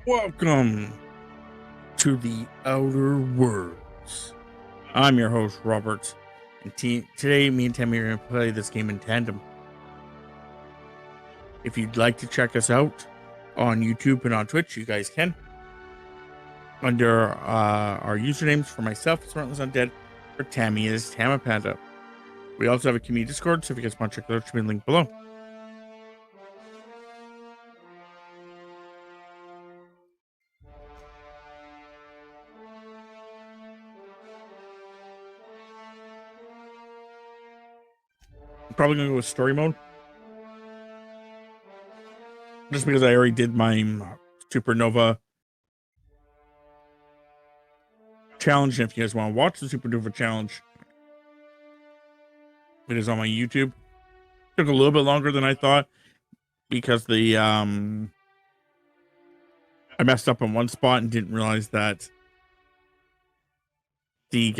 Welcome to the Outer Worlds. I'm your host, Robert, and today me and Tammy are going to play this game in tandem. If you'd like to check us out on YouTube and on Twitch, you guys can. Under our usernames for myself, it's TheRelentlessUndead, for Tammy is Tamapanda. We also have a community Discord, so if you guys want to check it out, should be linked below. I'm probably going to go with story mode. Just because I already did my Supernova challenge. And if you guys want to watch the Supernova challenge, it is on my YouTube. Took a little bit longer than I thought because I messed up on one spot and didn't realize that the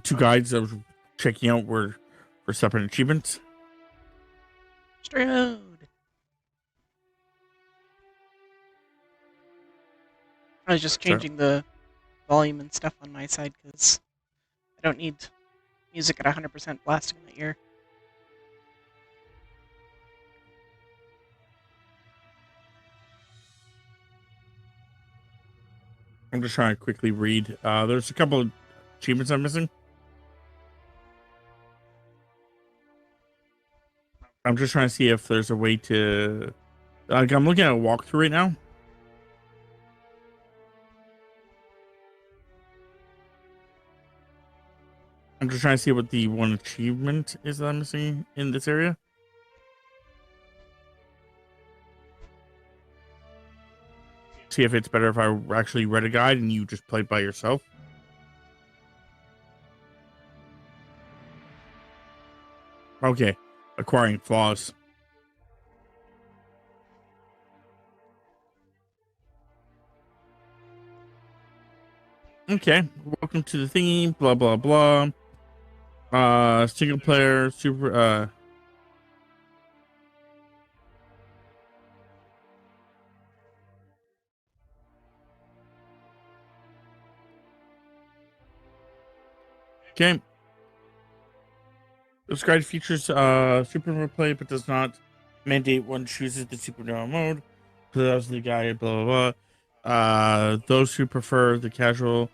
two guides I was checking out were for separate achievements. Strode. I was just changing the volume and stuff on my side because I don't need music at 100% blasting in the ear. I'm just trying to quickly read. There's a couple of achievements I'm missing. I'm just trying to see if there's a way to... Like, I'm looking at a walkthrough right now. I'm just trying to see what the one achievement is that I'm missing in this area. See if it's better if I actually read a guide and you just played by yourself. Okay, acquiring flaws. Okay, welcome to the thingy, blah, blah, blah. Single player, super, okay. This guide features Supernova play, but does not mandate one chooses the Supernova mode. So that's the guide, blah, blah, blah. Those who prefer the casual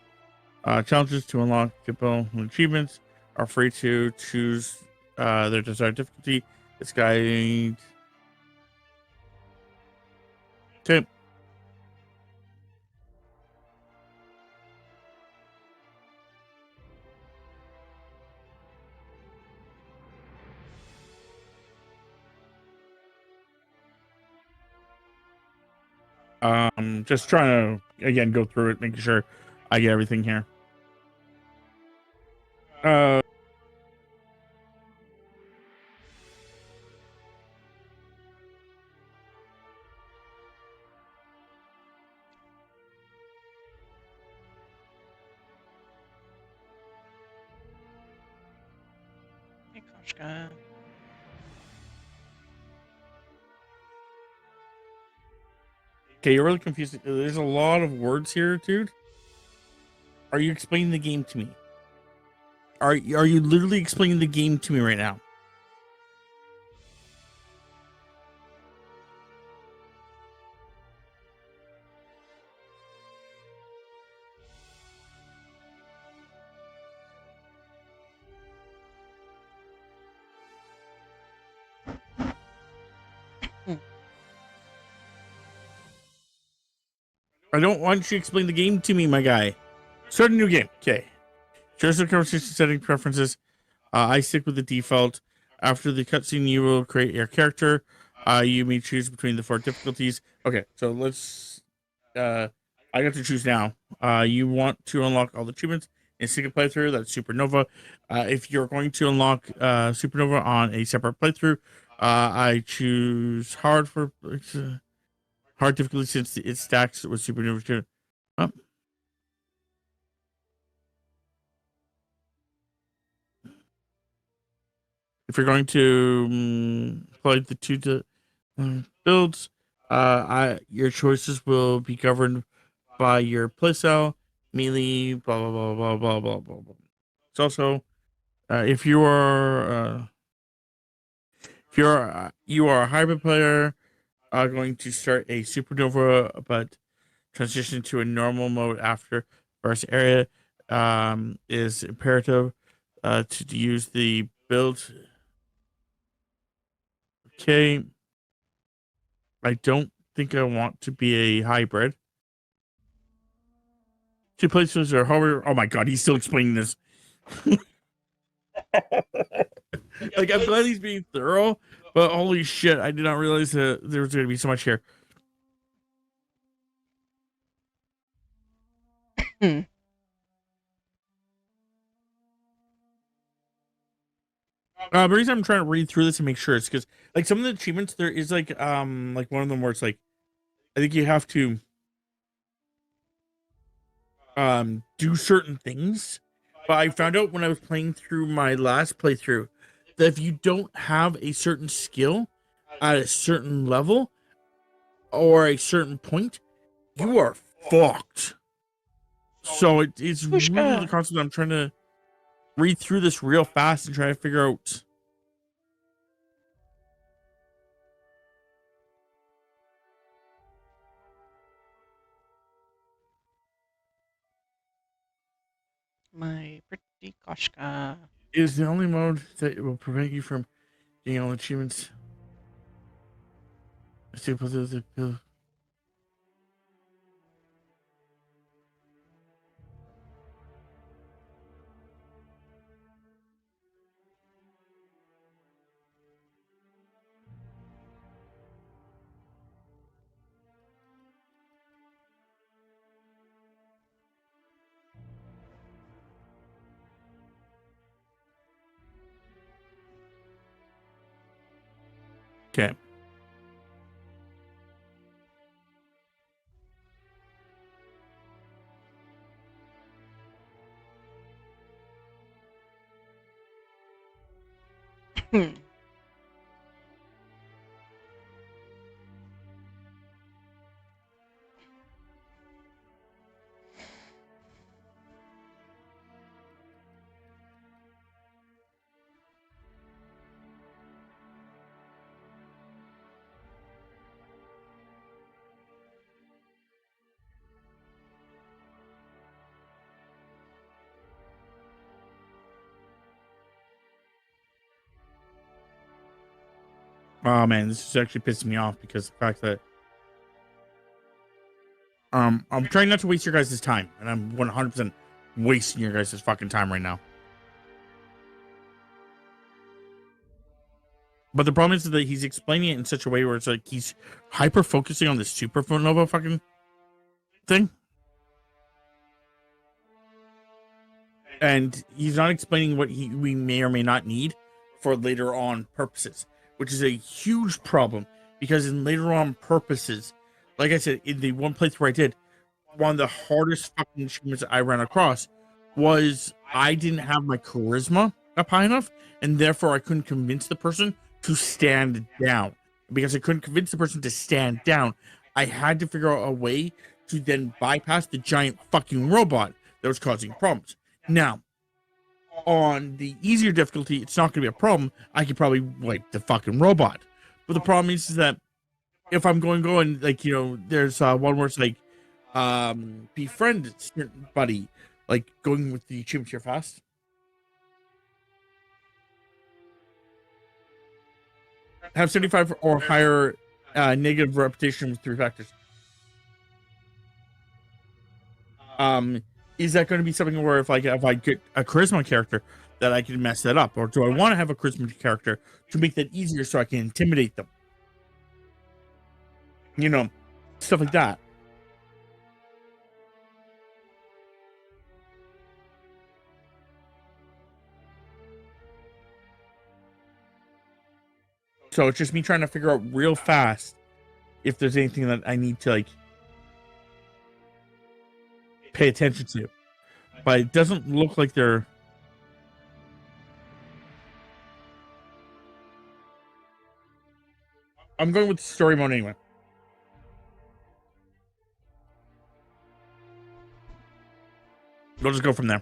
challenges to unlock difficult achievements are free to choose their desired difficulty. This guide. Okay. Just trying to again go through it, making sure I get everything here. Hey, Koshka. Okay, you're really confused. There's a lot of words here, dude. Are you explaining the game to me? Are you literally explaining the game to me right now? I don't want you to explain the game to me, my guy. Start a new game. Okay. Choose the conversation setting preferences. I stick with the default. After the cutscene, you will create your character. You may choose between the 4 difficulties. Okay, so let's. I got to choose now. You want to unlock all the achievements in single playthrough. That's Supernova. If you're going to unlock Supernova on a separate playthrough, I choose hard for hard difficulty since it stacks with Supernova 2. Oh. If you're going to play the two builds, Your choices will be governed by your playstyle, melee, blah blah blah blah blah blah blah blah. It's also if you are a hybrid player, going to start a supernova, but transition to a normal mode after first area is imperative to use the build. Okay, I don't think I want to be a hybrid. Two places are however. Oh my god, he's still explaining this. Like, I'm glad he's being thorough, but holy shit, I did not realize that there was going to be so much here. Hmm. The reason I'm trying to read through this and make sure is because, like, some of the achievements there is like one of them where it's like, I think you have to do certain things. But I found out when I was playing through my last playthrough that if you don't have a certain skill at a certain level or a certain point, you are fucked. So it's really the Pushka. concept. I'm trying to read through this real fast and try to figure out. My pretty Koshka. Is the only mode that will prevent you from getting all achievements. Okay. Hmm. Oh man, this is actually pissing me off because the fact that I'm trying not to waste your guys' time, and I'm 100% wasting your guys' fucking time right now. But the problem is that he's explaining it in such a way where it's like he's hyper focusing on the supernova fucking thing, and he's not explaining what we may or may not need for later on purposes, which is a huge problem because in later on purposes, like I said, in the one playthrough I did, one of the hardest fucking achievements I ran across was I didn't have my charisma up high enough, and therefore I couldn't convince the person to stand down. Because I couldn't convince the person to stand down, I had to figure out a way to then bypass the giant fucking robot that was causing problems. Now, on the easier difficulty, it's not going to be a problem. I could probably wipe the fucking robot. But the problem is that if I'm going, like, there's one where it's like, befriend buddy, like going with the achievement here fast. Have 75 or higher negative reputation with 3 factors. Is that going to be something where if I get a charisma character that I can mess that up, or do I want to have a charisma character to make that easier so I can intimidate them? Stuff like that. So it's just me trying to figure out real fast if there's anything that I need to like pay attention to. But it doesn't look like they're. I'm going with story mode anyway. We'll just go from there.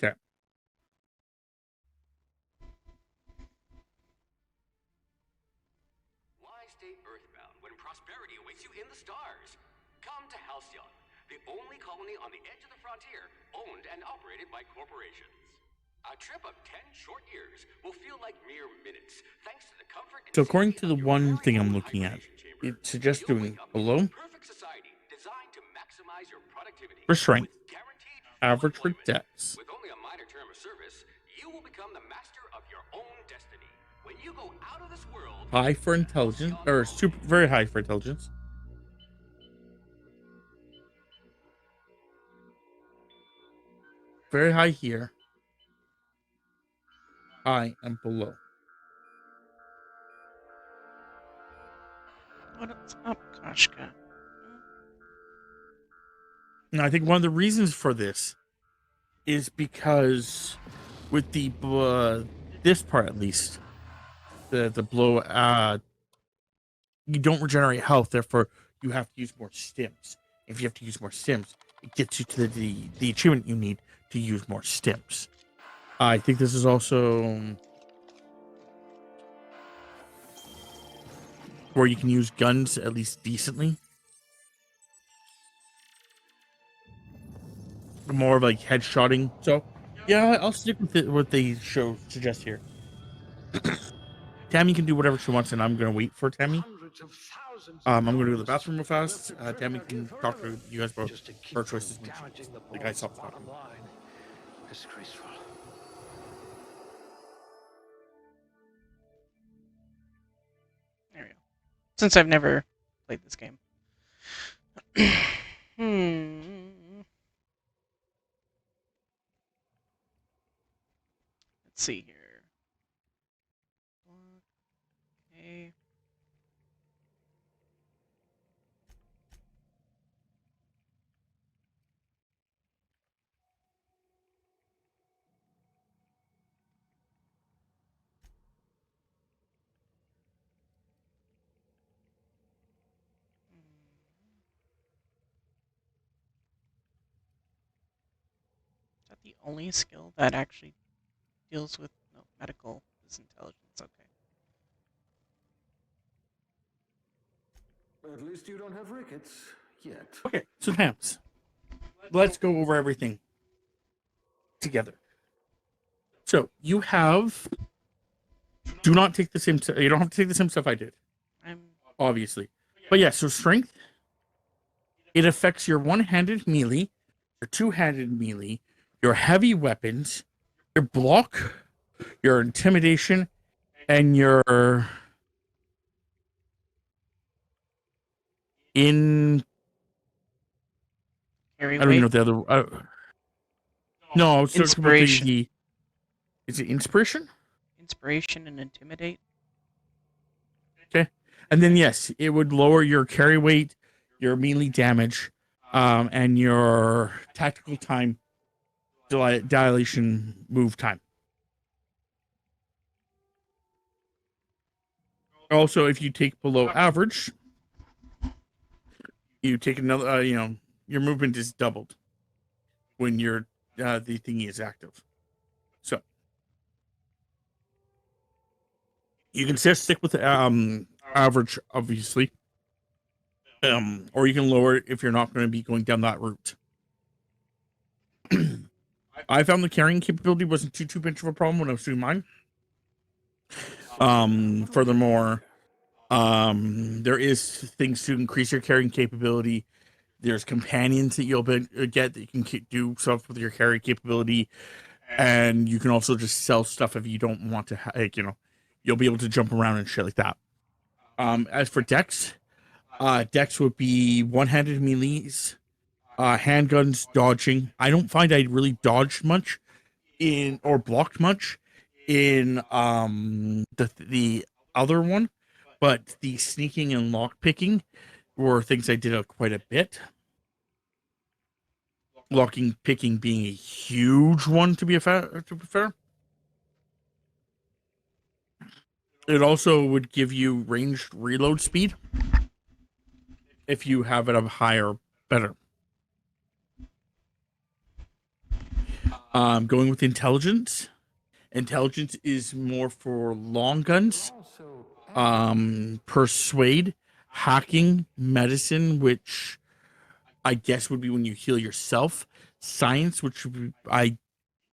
Okay. Why stay earthbound when prosperity awaits you in the stars? Come to Halcyon, the only colony on the edge of the frontier, owned and operated by corporations. A trip of 10 short years will feel like mere minutes, thanks to the comfort and So according safety to the of your one very thing I'm own looking at, hibernation chamber. it suggests You'll doing wake up in below the perfect society designed to maximize your productivity. for strength, With guaranteed average for employment. dex, With only a minor term of service, you will become the master of your own destiny. When you go out of this world, high for intelligence, or super very high for intelligence, very high here, high and below. What's up, Koshka? Now, I think one of the reasons for this is because with the this part at least, the blow, you don't regenerate health, therefore you have to use more stims. If you have to use more stims, it gets you to the achievement you need to use more stims. I think this is also where you can use guns at least decently. More of like headshotting. So yeah, I'll stick with it, what they suggest here. Tammy can do whatever she wants, and I'm gonna wait for Tammy. I'm gonna go to the bathroom real fast. Tammy can talk to you guys about her choices when she, the guy stops talking. Disgraceful. There we go. Since I've never played this game. Let's see here. Okay. Is that the only skill that actually deals with medical is intelligence? Okay. At least you don't have rickets yet. Okay, so Hams, let's go over everything together. So you have. Do not take the same. You don't have to take the same stuff I did, I'm obviously. But yeah, so strength. It affects your one-handed melee, your two-handed melee, your heavy weapons, your block, your intimidation, and your in. carry I don't even know weight. what the other. No, I was talking about Inspiration. the. Is it inspiration? Inspiration and intimidate. Okay, and then yes, it would lower your carry weight, your melee damage, and your tactical time, dilation move time. Also, if you take below average, you take another. Your movement is doubled when your the thingy is active. So you can stick with average, obviously, or you can lower it if you're not going to be going down that route. I found the carrying capability wasn't too much of a problem when I was doing mine. Furthermore, there is things to increase your carrying capability. There's companions that you'll get that you can do stuff with your carry capability, and you can also just sell stuff if you don't want to. You'll be able to jump around and shit like that. As for Dex, Dex would be one-handed melees, handguns, dodging. I don't find I really dodged much or blocked much in the other one, but the sneaking and lock picking were things I did quite a bit. Locking, picking being a huge one, to be fair. It also would give you ranged reload speed if you have it up higher, better. Going with intelligence. Intelligence is more for long guns. Persuade, hacking, medicine, which I guess would be when you heal yourself. Science, which I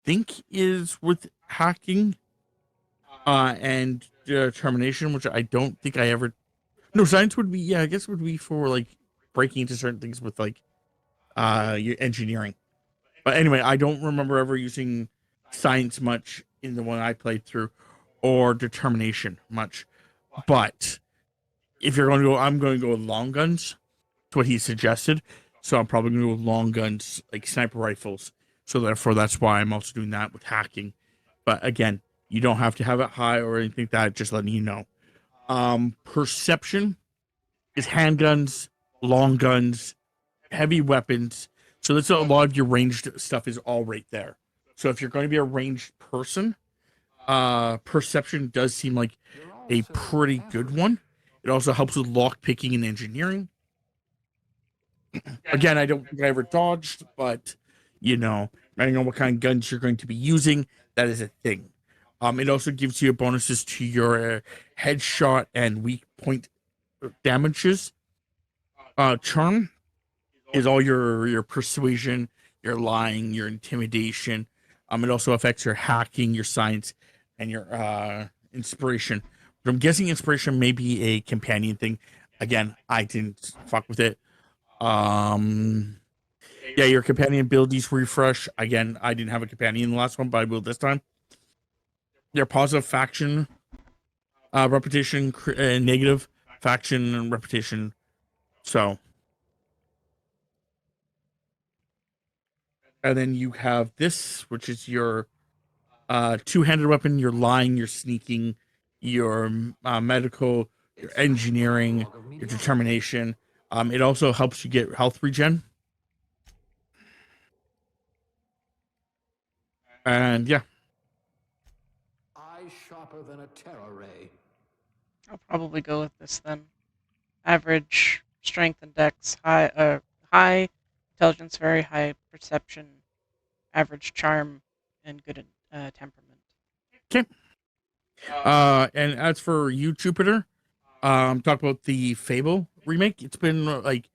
think is with hacking. And determination, which I don't think I ever. No, science would be, yeah, I guess it would be for like breaking into certain things with like your engineering. But anyway, I don't remember ever using science much in the one I played through, or determination much. But if you're going to go, I'm going to go with long guns. That's what he suggested. So I'm probably going to go with long guns, like sniper rifles. So therefore, that's why I'm also doing that with hacking. But again, you don't have to have it high or anything like that. Just letting you know. Perception is handguns, long guns, heavy weapons. So that's a lot of your ranged stuff is all right there. So if you're going to be a ranged person, perception does seem like a pretty good one. It also helps with lock picking and engineering. Again, I don't think I ever dodged, but depending on what kind of guns you're going to be using, that is a thing. It also gives you bonuses to your headshot and weak point damages. Charm is all your persuasion, your lying, your intimidation. It also affects your hacking, your science, and your inspiration. But I'm guessing inspiration may be a companion thing. Again, I didn't fuck with it. Yeah, your companion abilities refresh. Again, I didn't have a companion in the last one, but I will this time. Their positive faction, repetition, negative faction, and repetition. So, and then you have this, which is your two-handed weapon. Your lying, your sneaking, your medical, your engineering, your determination. It also helps you get health regen. And yeah, Eyes sharper than a terror ray. I'll probably go with this then. Average strength and dex, high intelligence, very high perception, average charm, and good temperament. okay. And as for you, Jupiter, talk about the Fable remake. It's been like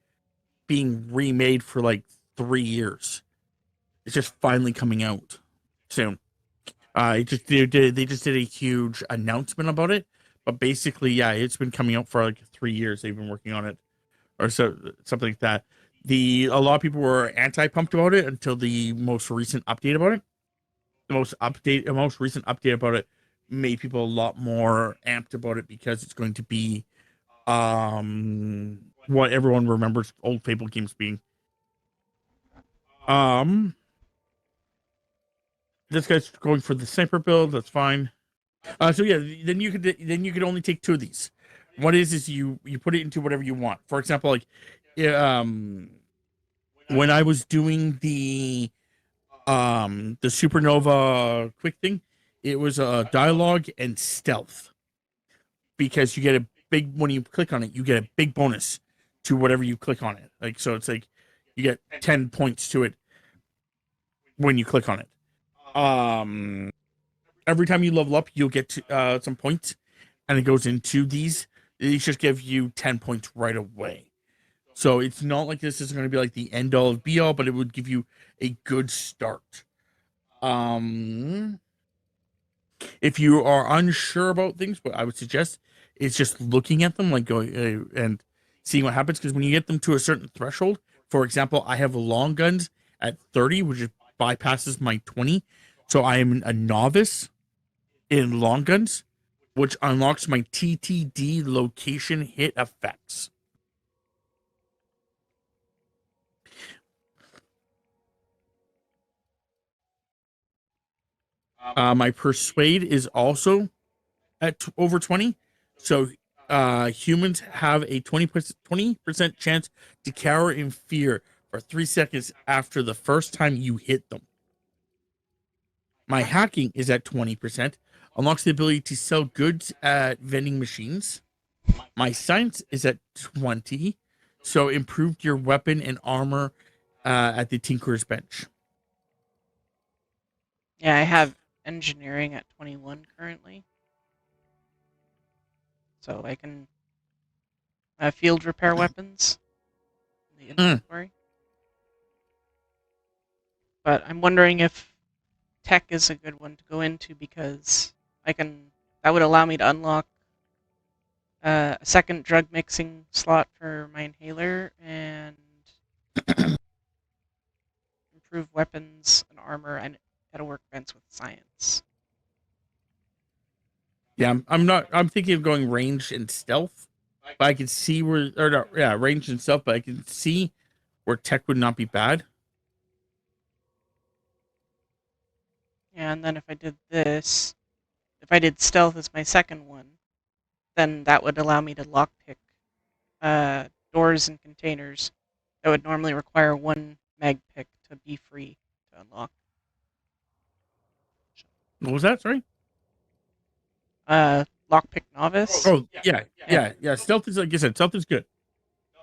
being remade for like 3 years. It's just finally coming out soon. They just did a huge announcement about it, but basically, yeah, it's been coming out for like 3 years. They've been working on it, or something like that. A lot of people were anti-pumped about it until the most recent update about it. The most recent update about it made people a lot more amped about it because it's going to be what everyone remembers old Fable games being. This guy's going for the sniper build. That's fine. So yeah, then you could only take two of these. What is you put it into whatever you want. For example, like when I was doing the supernova quick thing, it was dialogue and stealth, because you get a big, when you click on it, you get a big bonus to whatever you click on it. Like, so it's like you get 10 points to it when you click on it. Every time you level up, you'll get some points, and it goes into these. These just give you 10 points right away. So it's not like this is going to be like the end all be all, but it would give you a good start. If you are unsure about things, what I would suggest is just looking at them, like going and seeing what happens. Because when you get them to a certain threshold, for example, I have long guns at 30, which bypasses my 20. So I am a novice in long guns, which unlocks my TTD location hit effects. My persuade is also at over 20. So humans have a 20% chance to cower in fear for 3 seconds after the first time you hit them. My hacking is at 20%, unlocks the ability to sell goods at vending machines. My science is at 20, so improved your weapon and armor at the tinkerer's bench. Yeah, I have engineering at 21 currently. So I can field repair weapons in the inventory. But I'm wondering if tech is a good one to go into because that would allow me to unlock a second drug mixing slot for my inhaler and improve weapons and armor and at a workbench with science. Yeah, I'm thinking of going range and stealth, but I can see where, or no, yeah, range and stealth, but I can see where tech would not be bad. Yeah, and then if I did stealth as my second one, then that would allow me to lockpick doors and containers that would normally require one mag pick to be free to unlock. What was that? Sorry. Lockpick novice. Oh yeah. Stealth is, like I said, stealth is good.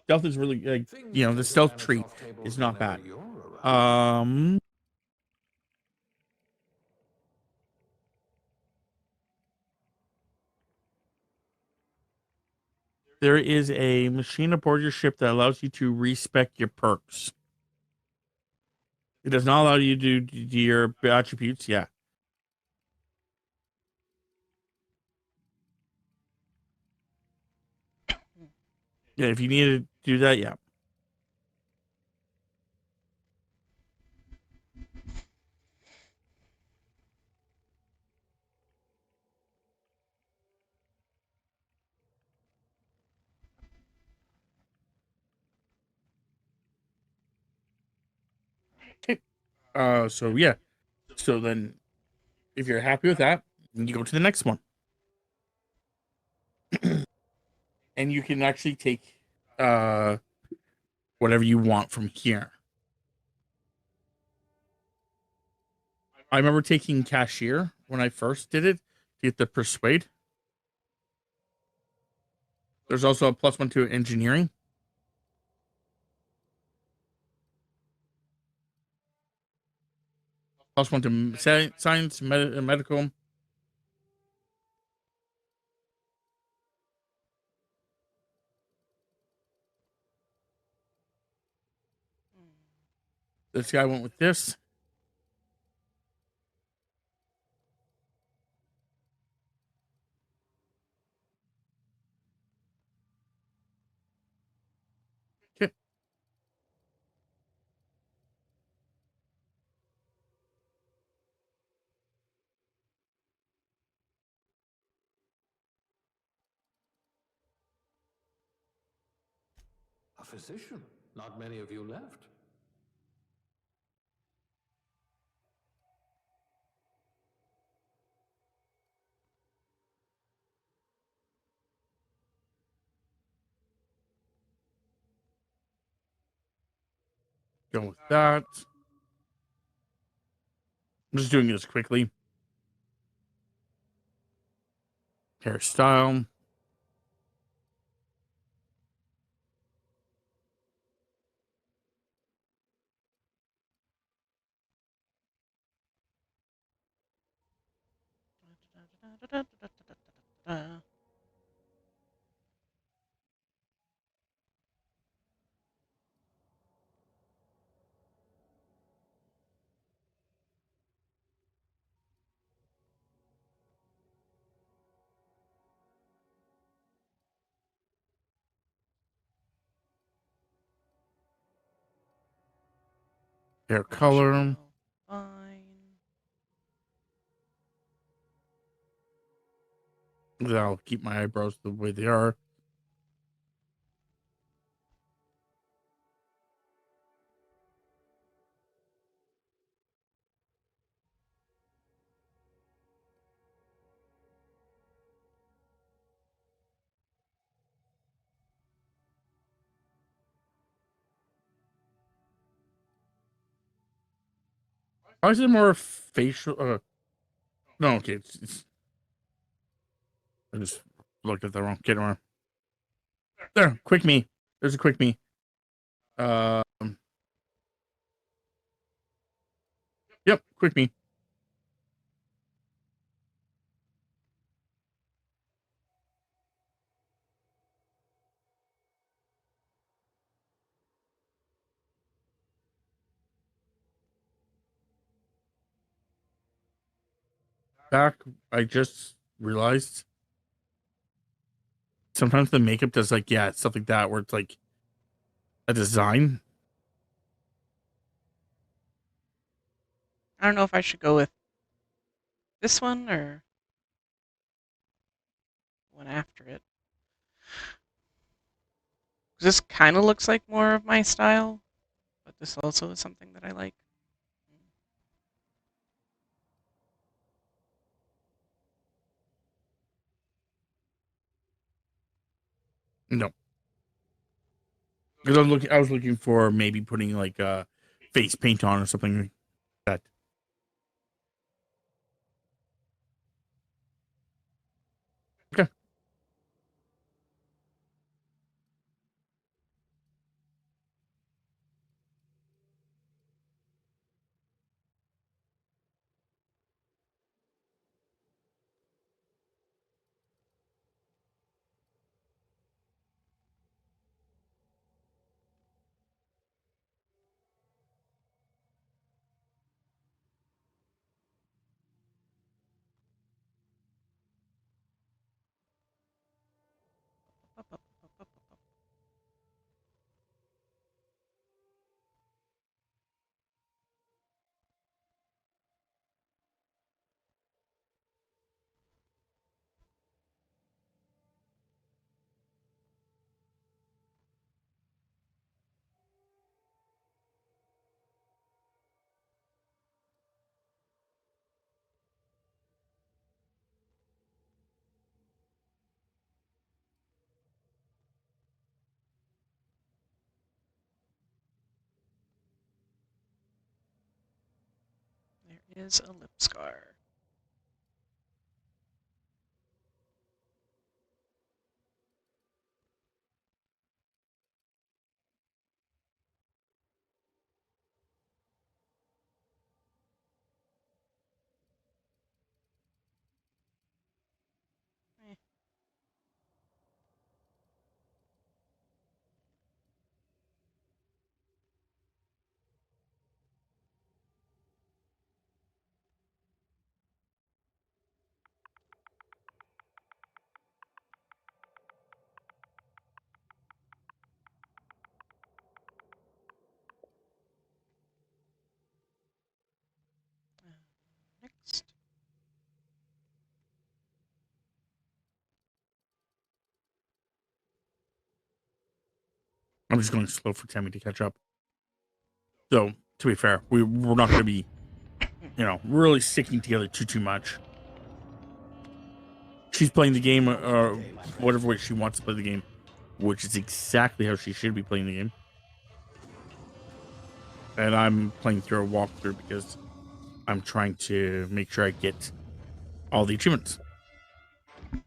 Stealth is really, like, the stealth tree is not bad. There is a machine aboard your ship that allows you to respec your perks. It does not allow you to do your attributes. Yeah. Yeah, if you need to do that, yeah. Okay. So yeah. So then, if you're happy with that, then you go to the next one, and you can actually take whatever you want from here. I remember taking cashier when I first did it to get the persuade. There's also a +1 to engineering. +1 to science, medical. This guy went with this. Okay. A physician. Not many of you left. Go with that. I'm just doing this quickly. Hairstyle. Hair color. Fine. I'll keep my eyebrows the way they are. Why is it more facial? No, okay. I just looked at the wrong. Get wrong. There, quick me. There's a quick me. Yep, quick me. Back, I just realized sometimes the makeup does like stuff like that where it's like a design. I don't know if I should go with this one or one after it. 'Cause this kind of looks like more of my style, but this also is something that I like. No, because I was looking for maybe putting like face paint on or something like that. Okay. There is a lip scar. Eh. Next. I'm just going slow for Tammy to catch up. So to be fair, we're not going to be, really sticking together too much. She's playing the game, whatever way she wants to play the game, which is exactly how she should be playing the game. And I'm playing through a walkthrough because I'm trying to make sure I get all the achievements. Please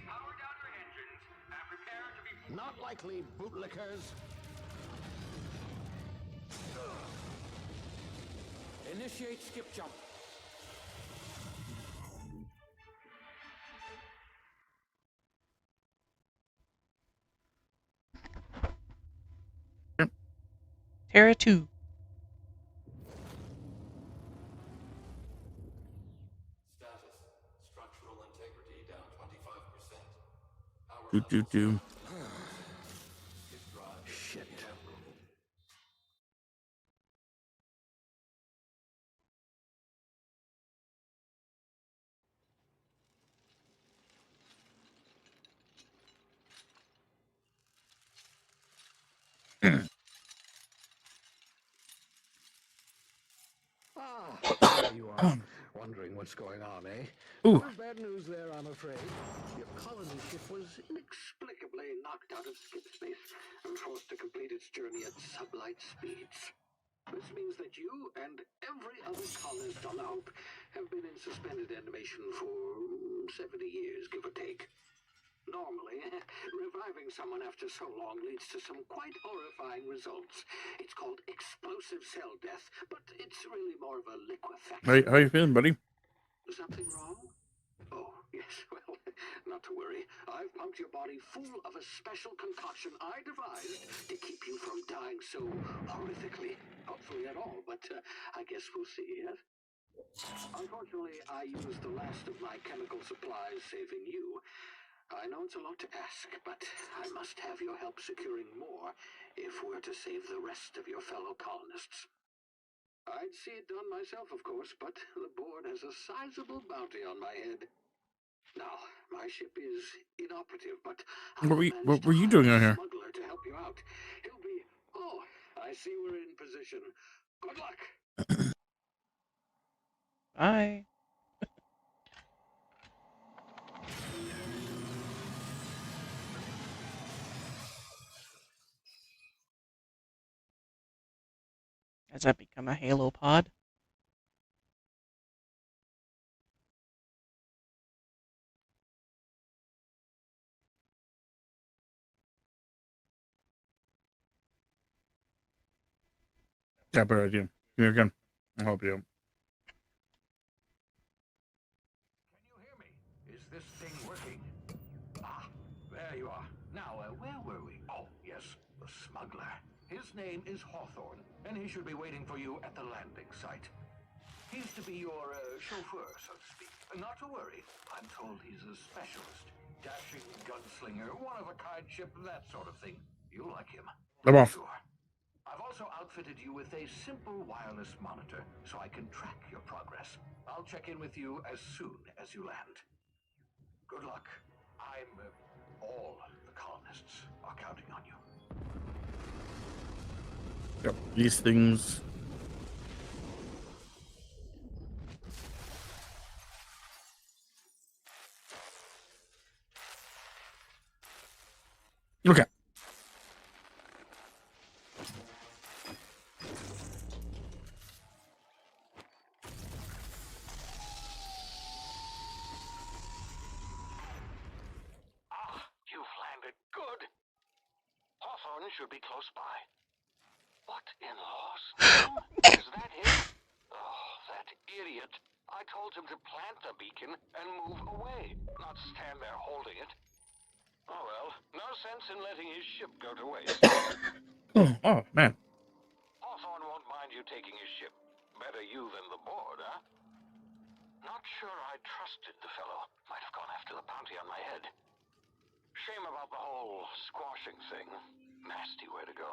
power down your engines and prepare to be... Not likely, bootlickers. Initiate skip jump. Terra 2. Status. Structural integrity down 25%. Power Do do do. Shit. There you are, wondering what what's going on, eh? Ooh. No bad news there, I'm afraid. Your colony ship was inexplicably knocked out of skip space and forced to complete its journey at sublight speeds. This means that you and every other colonist on the Hope have been in suspended animation for 70 years, give or take. Normally, reviving someone after so long leads to some quite horrifying results. It's called explosive cell death, but it's really more of a liquefaction. How you feeling, buddy? Something wrong? Oh, yes, well, not to worry. I've pumped your body full of a special concoction I devised to keep you from dying so horrifically. Hopefully at all, but I guess we'll see, yes? Unfortunately, I used the last of my chemical supplies saving you. I know it's a lot to ask, but I must have your help securing more if we're to save the rest of your fellow colonists. I'd see it done myself, of course, but the board has a sizable bounty on my head. Now, my ship is inoperative, but What were you doing out here? Smuggler to help you out. He'll be... Oh, I see we're in position. Good luck. Bye. Has that become a Halo pod? Yeah, better idea. Here again. I'll help you. Can you hear me? Is this thing working? Ah, there you are. Now, where were we? Oh, yes, the smuggler. His name is Hawthorne, and he should be waiting for you at the landing site. He's to be your chauffeur, so to speak. Not to worry. I'm told he's a specialist. Dashing gunslinger, one-of-a-kind ship, that sort of thing. You'll like him. I'm off. Sure. I've also outfitted you with a simple wireless monitor, so I can track your progress. I'll check in with you as soon as you land. Good luck. All the colonists are counting on you. Yep, these things. Okay. You've landed good. Hawthorne should be close by. What in law's name? Is that him? Oh, that idiot. I told him to plant the beacon and move away, not stand there holding it. Oh well, no sense in letting his ship go to waste. Oh, man. Hawthorne won't mind you taking his ship. Better you than the board, huh? Not sure I trusted the fellow. Might have gone after the bounty on my head. Shame about the whole squashing thing. Nasty way to go.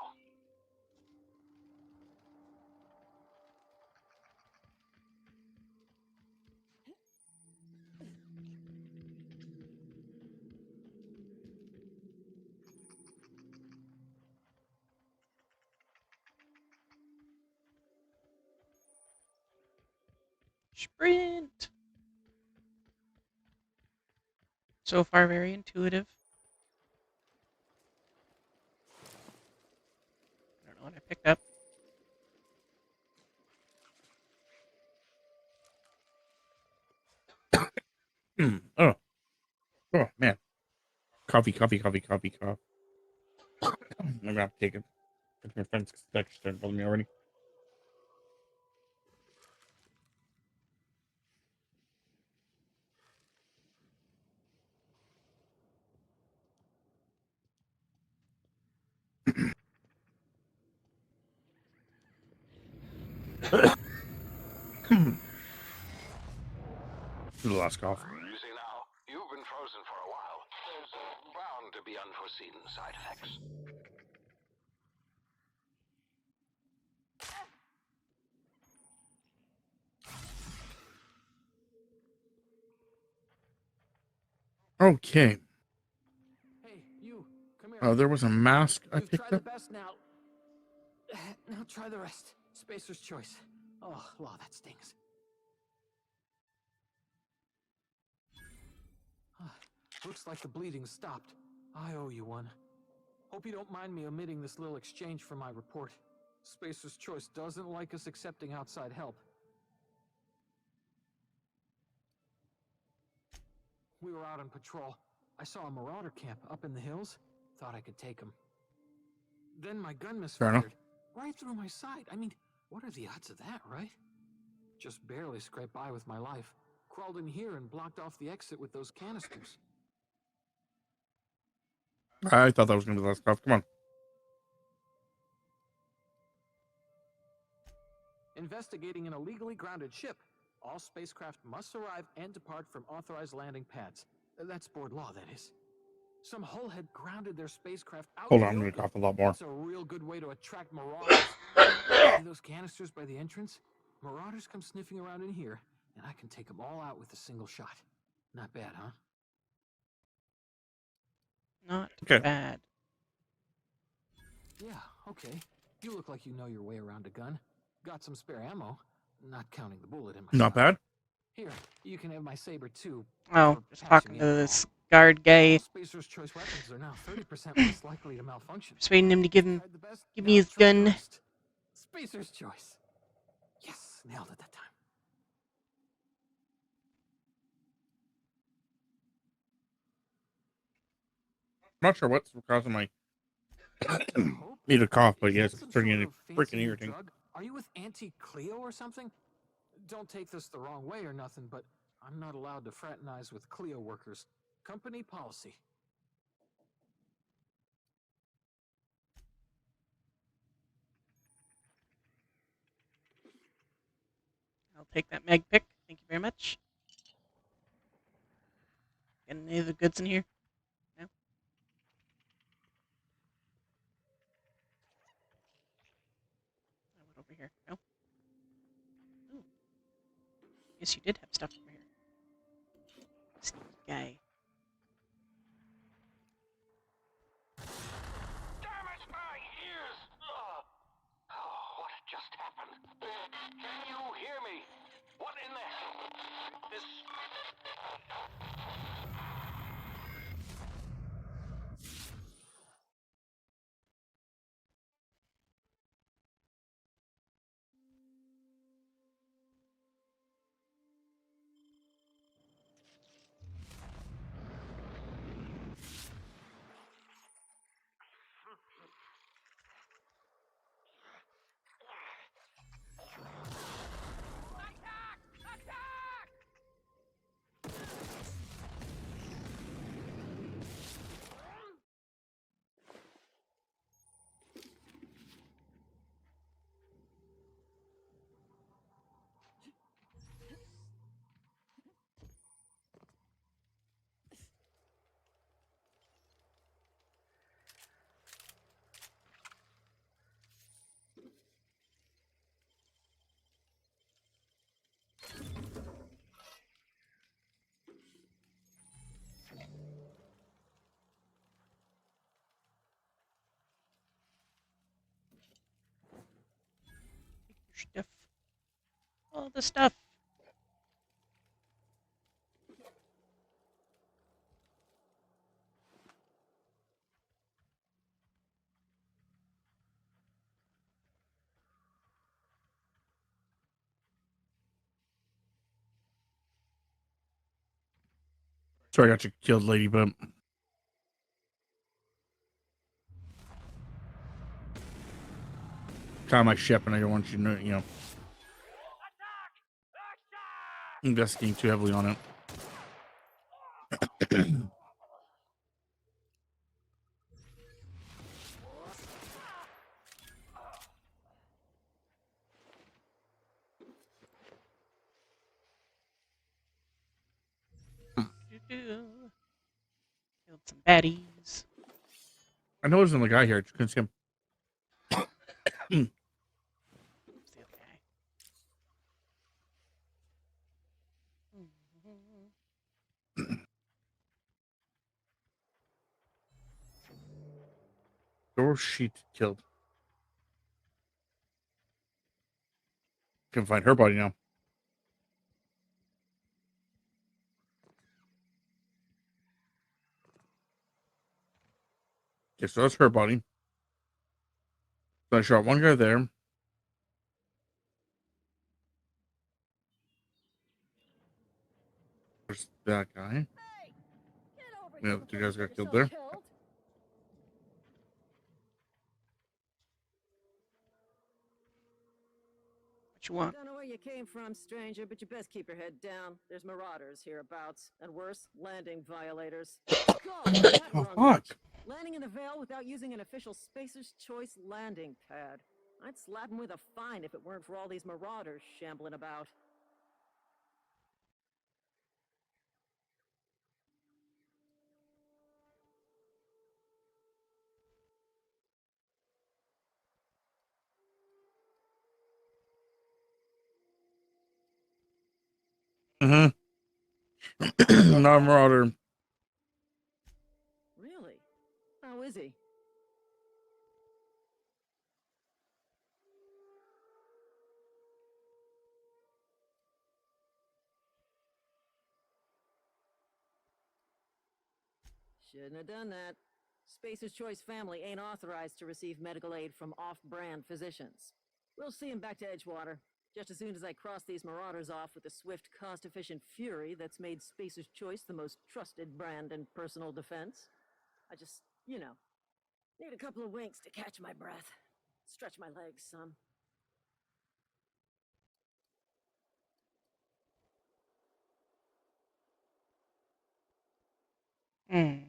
Sprint! So far, very intuitive. I don't know what I picked up. Oh. Oh, man. Coffee. I'm gonna have to take it. My friend's text started calling me already. The last cough. You see now, you've been frozen for a while. There's bound to be unforeseen side effects. Okay. Hey, you, come here. Oh, there was a mask I You've picked tried up. the best now. Now try the rest. Spacer's choice. Oh, wow, that stings. Looks like the bleeding stopped. I owe you one. Hope you don't mind me omitting this little exchange from my report. Spacer's Choice doesn't like us accepting outside help. We were out on patrol. I saw a marauder camp up in the hills. Thought I could take him. Then my gun Fair enough. misfired. Right through my side. I mean, what are the odds of that, right? Just barely scraped by with my life. Crawled in here and blocked off the exit with those canisters. I thought that was going to be the last stuff. Come on. Investigating an illegally grounded ship. All spacecraft must arrive and depart from authorized landing pads. That's board law, that is. Some hull had grounded their spacecraft out Hold in on, I'm the going to open. cough a lot more. That's a real good way to attract marauders. See those canisters by the entrance? Marauders come sniffing around in here, and I can take them all out with a single shot. Not bad, huh? Not Okay. bad. Yeah, okay. You look like you know your way around a gun. Got some spare ammo, not counting the bullet in my Not side. bad. Here, you can have my saber too. Oh, for just patching talking me to up and this all. guard guy, All Spacer's Choice weapons are now 30% less likely to malfunction. persuading him to give him, Tried the best, give now me his try the gun. rest. Spacer's Choice. Yes, nailed it that time. I'm not sure what's causing my Hope? me to cough, but Is yes, that it's some turning sort into of freaking fancy new irritating. drug? Are you with Anti-Cleo or something? Don't take this the wrong way or nothing, but I'm not allowed to fraternize with Cleo workers. Company policy. I'll take that mag pick. Thank you very much. Got any of the goods in here? No? I went over here. No? Ooh. Yes, you did have stuff over here. Sneaky guy. Damn it, my ears! Ugh. Oh, what just happened? Can you hear me? What in the hell? This... Stuff. All the stuff. Sorry, I got you killed, lady, but kind of my ship, and I don't want you to know, investigating too heavily on it. Killed some baddies. I know there's another guy here. I just couldn't see him. Where's the other guy? Door sheet killed. Can find her body now. Okay, so that's her body. So I shot one guy there. There's that guy. Yeah, the two guys got killed there. What you want? Don't know where you came from, stranger, but you best keep your head down. There's marauders hereabouts, and worse, landing violators. God, that Oh, wrong fuck. bitch. Landing in the Vale without using an official Spacer's Choice landing pad. I'd slap him with a fine if it weren't for all these marauders shambling about. Mm-hmm. Not a marauder. Really? How is he? Shouldn't have done that. Spacer's Choice family ain't authorized to receive medical aid from off-brand physicians. We'll see him back to Edgewater, just as soon as I cross these marauders off with the swift, cost-efficient fury that's made Spacer's Choice the most trusted brand in personal defense. I just, need a couple of winks to catch my breath. Stretch my legs some. Hmm.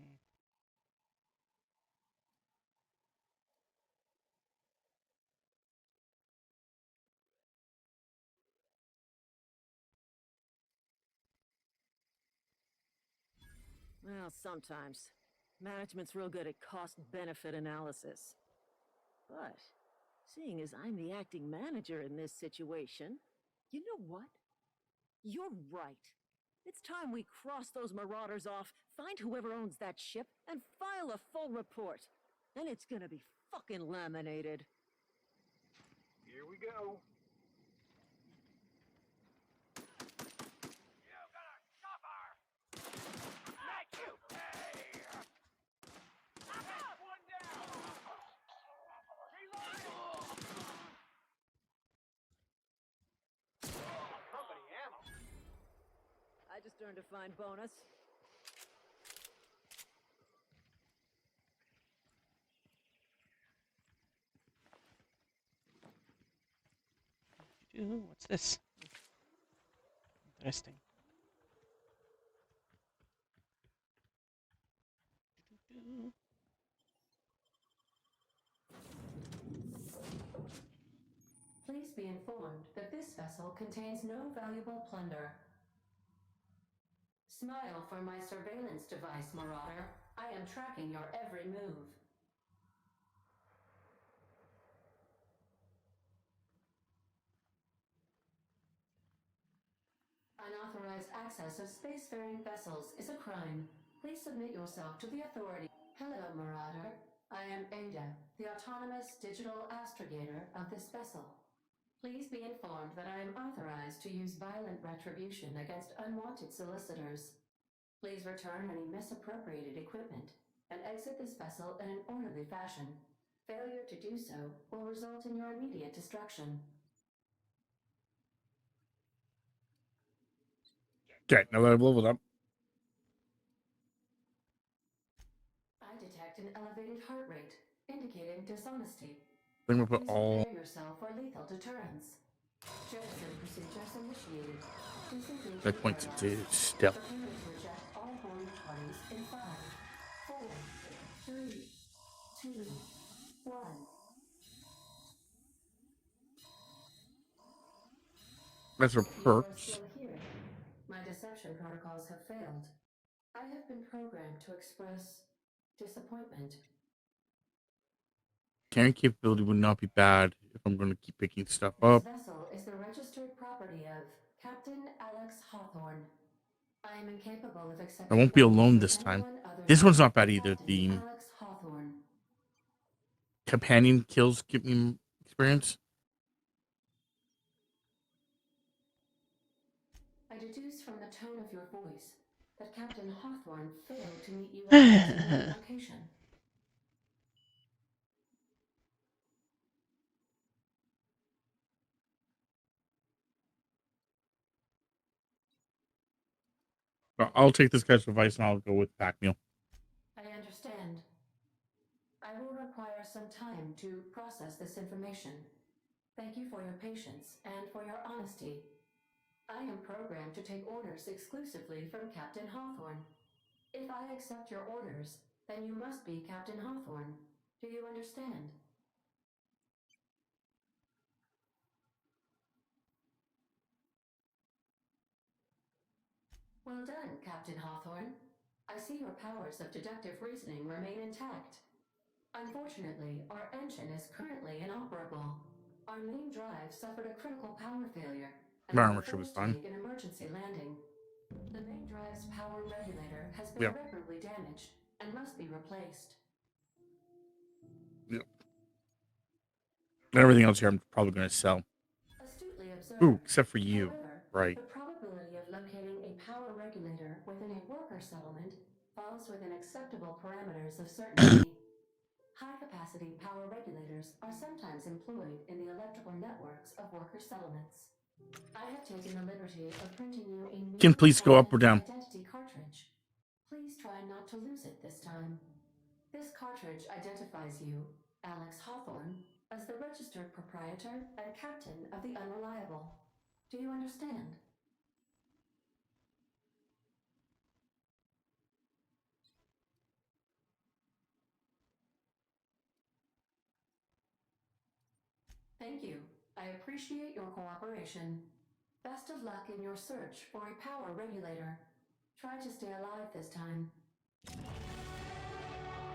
Well, sometimes. Management's real good at cost-benefit analysis. But, seeing as I'm the acting manager in this situation, you know what? You're right. It's time we cross those marauders off, find whoever owns that ship, and file a full report. Then it's gonna be fucking laminated. Here we go. I just earned a fine bonus. What's this? Interesting. Please be informed that this vessel contains no valuable plunder. Smile for my surveillance device, Marauder. I am tracking your every move. Unauthorized access of spacefaring vessels is a crime. Please submit yourself to the authority. Hello, Marauder. I am Ada, the autonomous digital astrogator of this vessel. Please be informed that I am authorized to use violent retribution against unwanted solicitors. Please return any misappropriated equipment and exit this vessel in an orderly fashion. Failure to do so will result in your immediate destruction. Okay, now that I've leveled up. I detect an elevated heart rate, indicating dishonesty. I'm gonna put Please all prepare yourself for lethal deterrence. Jettison procedures initiated. Disengage that points paradigm. into stealth. Prepare to reject all harmed parties in 5, 4, 3, 2, 1. That's her You are perks. still here. My deception protocols have failed. I have been programmed to express disappointment. Carrying capability would not be bad if I'm going to keep picking stuff This up. vessel is the registered property of Captain Alex Hawthorne. I am incapable of I accepting won't be orders alone from this time. anyone other This than one's not bad either. Captain The Alex Hawthorne. companion kills give me experience. I deduce from the tone of your voice that Captain Hawthorne failed to meet you at the designated location. I'll take this guy's advice and I'll go with pack mule. I understand. I will require some time to process this information. Thank you for your patience and for your honesty. I am programmed to take orders exclusively from Captain Hawthorne. If I accept your orders, then you must be Captain Hawthorne. Do you understand? Well done, Captain Hawthorne. I see your powers of deductive reasoning remain intact. Unfortunately, our engine is currently inoperable. Our main drive suffered a critical power failure, and we Armor were should be forced to fine. make an emergency landing. The main drive's power regulator has been Yeah. irreparably damaged and must be replaced. Yeah. Everything else here I'm probably going to sell. Astutely observed. Ooh, except for you. However, Right. the probability of locating a power regulator within a worker settlement falls within acceptable parameters of certainty. High-capacity power regulators are sometimes employed in the electrical networks of worker settlements. I have taken the liberty of printing you a new Can please go up or down? identity cartridge. Please try not to lose it this time. This cartridge identifies you, Alex Hawthorne, as the registered proprietor and captain of the Unreliable. Do you understand? Thank you. I appreciate your cooperation. Best of luck in your search for a power regulator. Try to stay alive this time.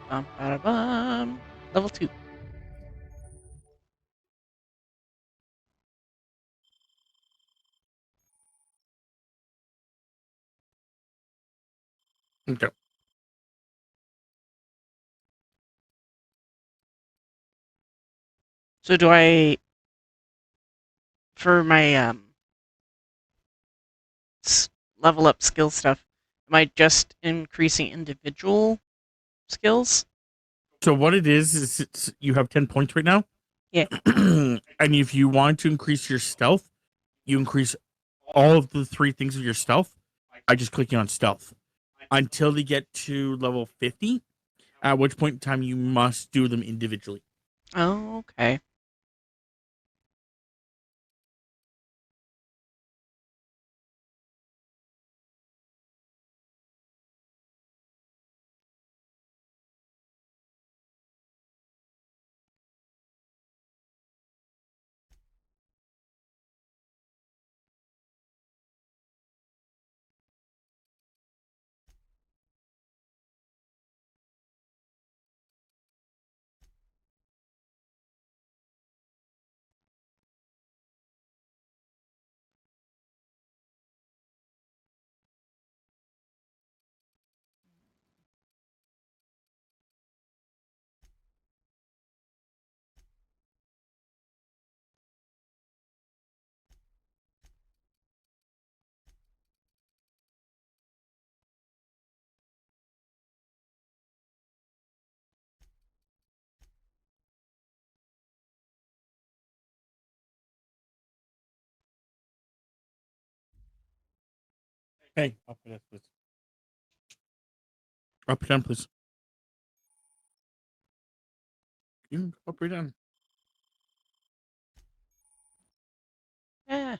Bum. Level 2. Okay. So do I, for my level up skill stuff, am I just increasing individual skills? So what it is it's, you have 10 points right now. Yeah. And if you want to increase your stealth, you increase all of the 3 things of your stealth by just clicking on stealth until they get to level 50, at which point in time you must do them individually. Oh, okay. Hey, up and down, please. Up and down, please. You can go up or down. Yeah.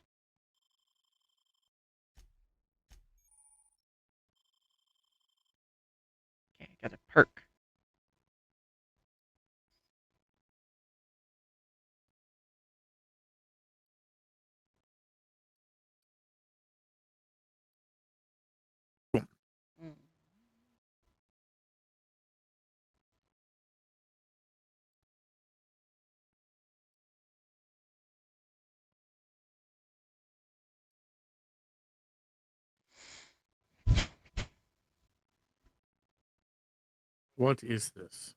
Okay, got a perk. Cool. Mm. What is this?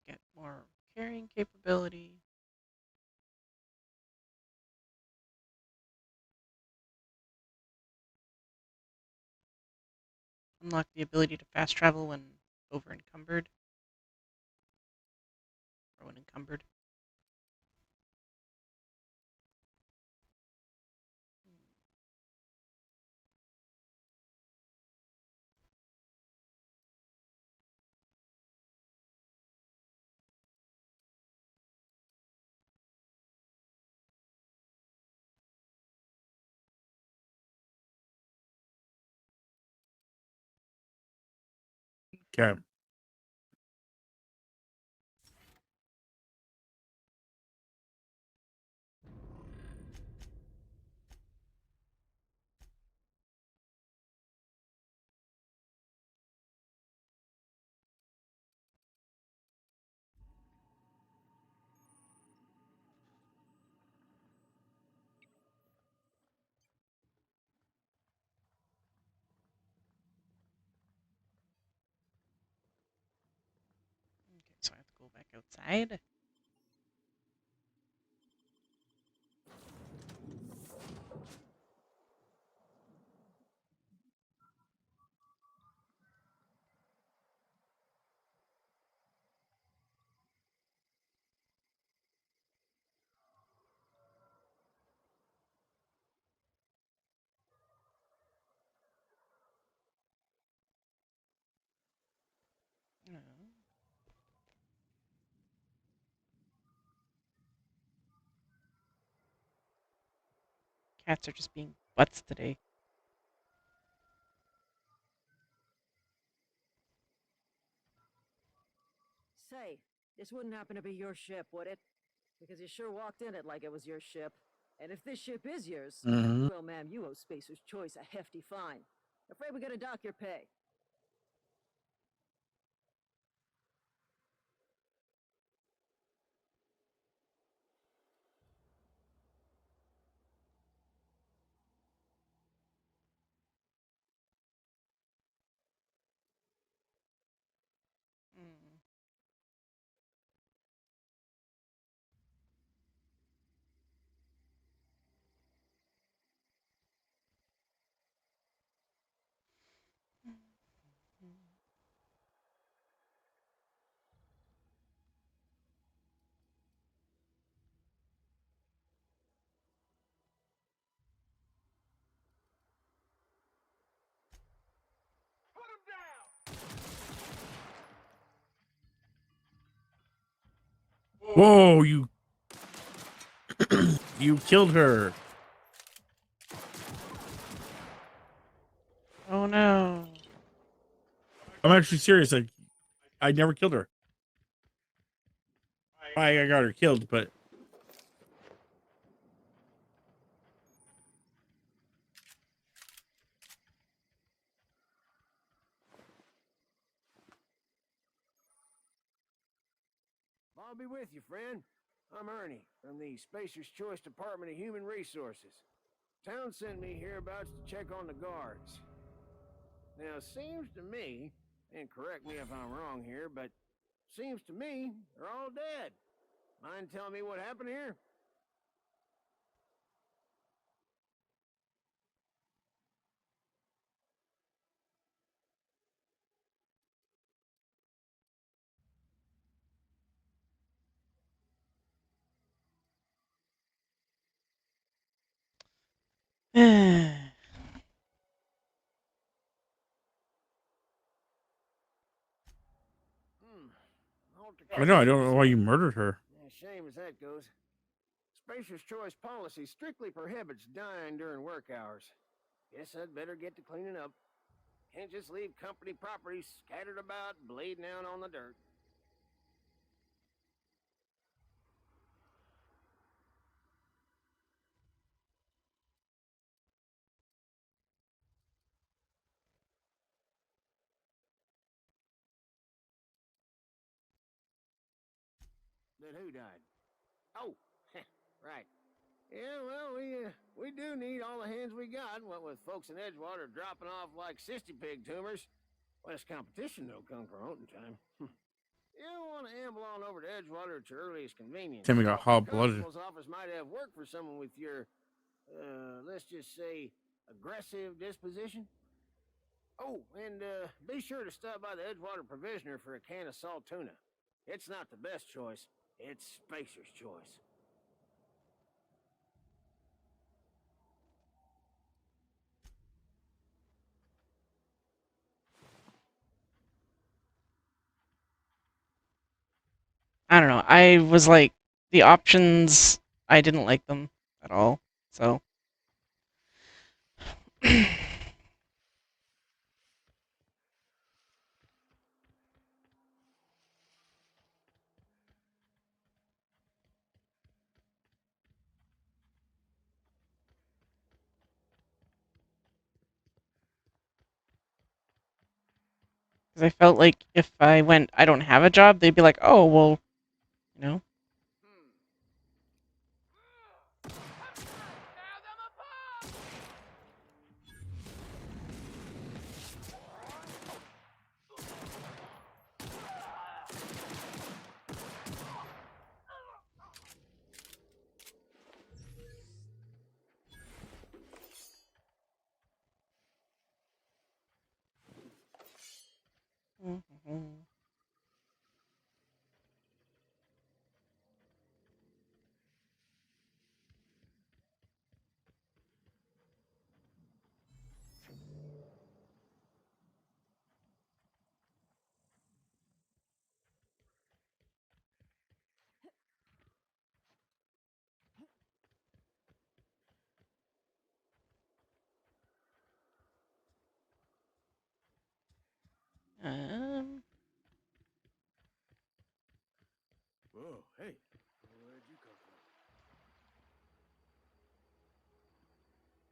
Get more carrying capability. Unlock the ability to fast travel when over encumbered. encumbered. Okay. Okay, so I have to go back outside. Oh. Cats are just being butts today. Say, this wouldn't happen to be your ship, would it? Because you sure walked in it like it was your ship. And if this ship is yours, Mhm. well, ma'am, you owe Spacer's Choice a hefty fine. Afraid we gotta dock your pay. Mm. Whoa, you you killed her. Oh no. I'm actually serious. Like, I never killed her. I got her killed, but I'll be with you, friend. I'm Ernie from the Spacer's Choice Department of Human Resources. Town sent me hereabouts to check on the guards. Now, seems to me, and correct me if I'm wrong here, but seems to me they're all dead. Mind telling me what happened here? I know. I don't know why you murdered her. Yeah, shame as that goes. Spacer's Choice policy strictly prohibits dying during work hours. Guess I'd better get to cleaning up. Can't just leave company property scattered about, bleeding out on the dirt. That who died? Oh, right. Yeah, well, we do need all the hands we got, what with folks in Edgewater dropping off like cysty pig tumors. Less competition, though, come Croton time. You don't want to amble on over to Edgewater at your earliest convenience. Timmy got hot blooded. Constable's office might have work for someone with your, let's just say, aggressive disposition. Oh, and be sure to stop by the Edgewater Provisioner for a can of salt tuna. It's not the best choice, It's Spacer's choice. I don't know. I was like, the options, I didn't like them at all. So. Because I felt like if I went, I don't have a job, they'd be like, oh, well, you know. Um, Whoa, hey. Where'd you come from?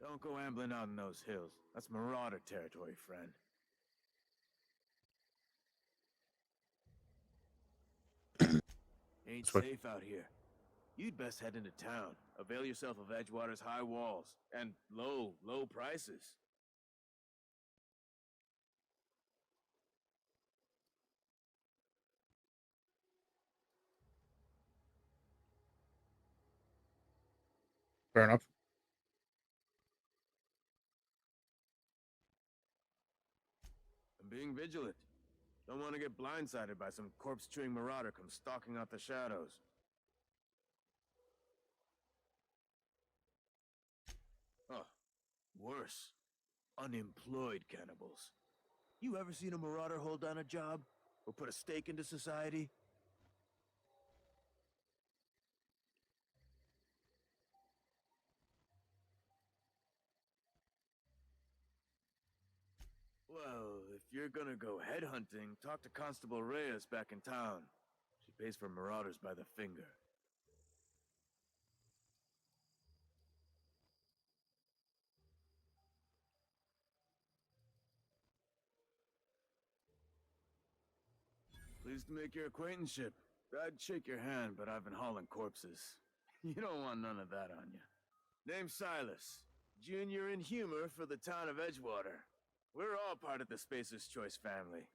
Don't go ambling out in those hills. That's marauder territory, friend. Ain't That's what- safe out here. You'd best head into town. Avail yourself of Edgewater's high walls and low prices. Fair enough. I'm being vigilant. Don't want to get blindsided by some corpse-chewing marauder come stalking out the shadows. Oh, worse. Unemployed cannibals. You ever seen a marauder hold down a job? Or put a stake into society? Well, if you're gonna go headhunting, talk to Constable Reyes back in town. She pays for marauders by the finger. Pleased to make your acquaintanceship. I'd shake your hand, but I've been hauling corpses. You don't want none of that on you. Name's Silas. Junior in humor for the town of Edgewater. We're all part of the Spacer's Choice family.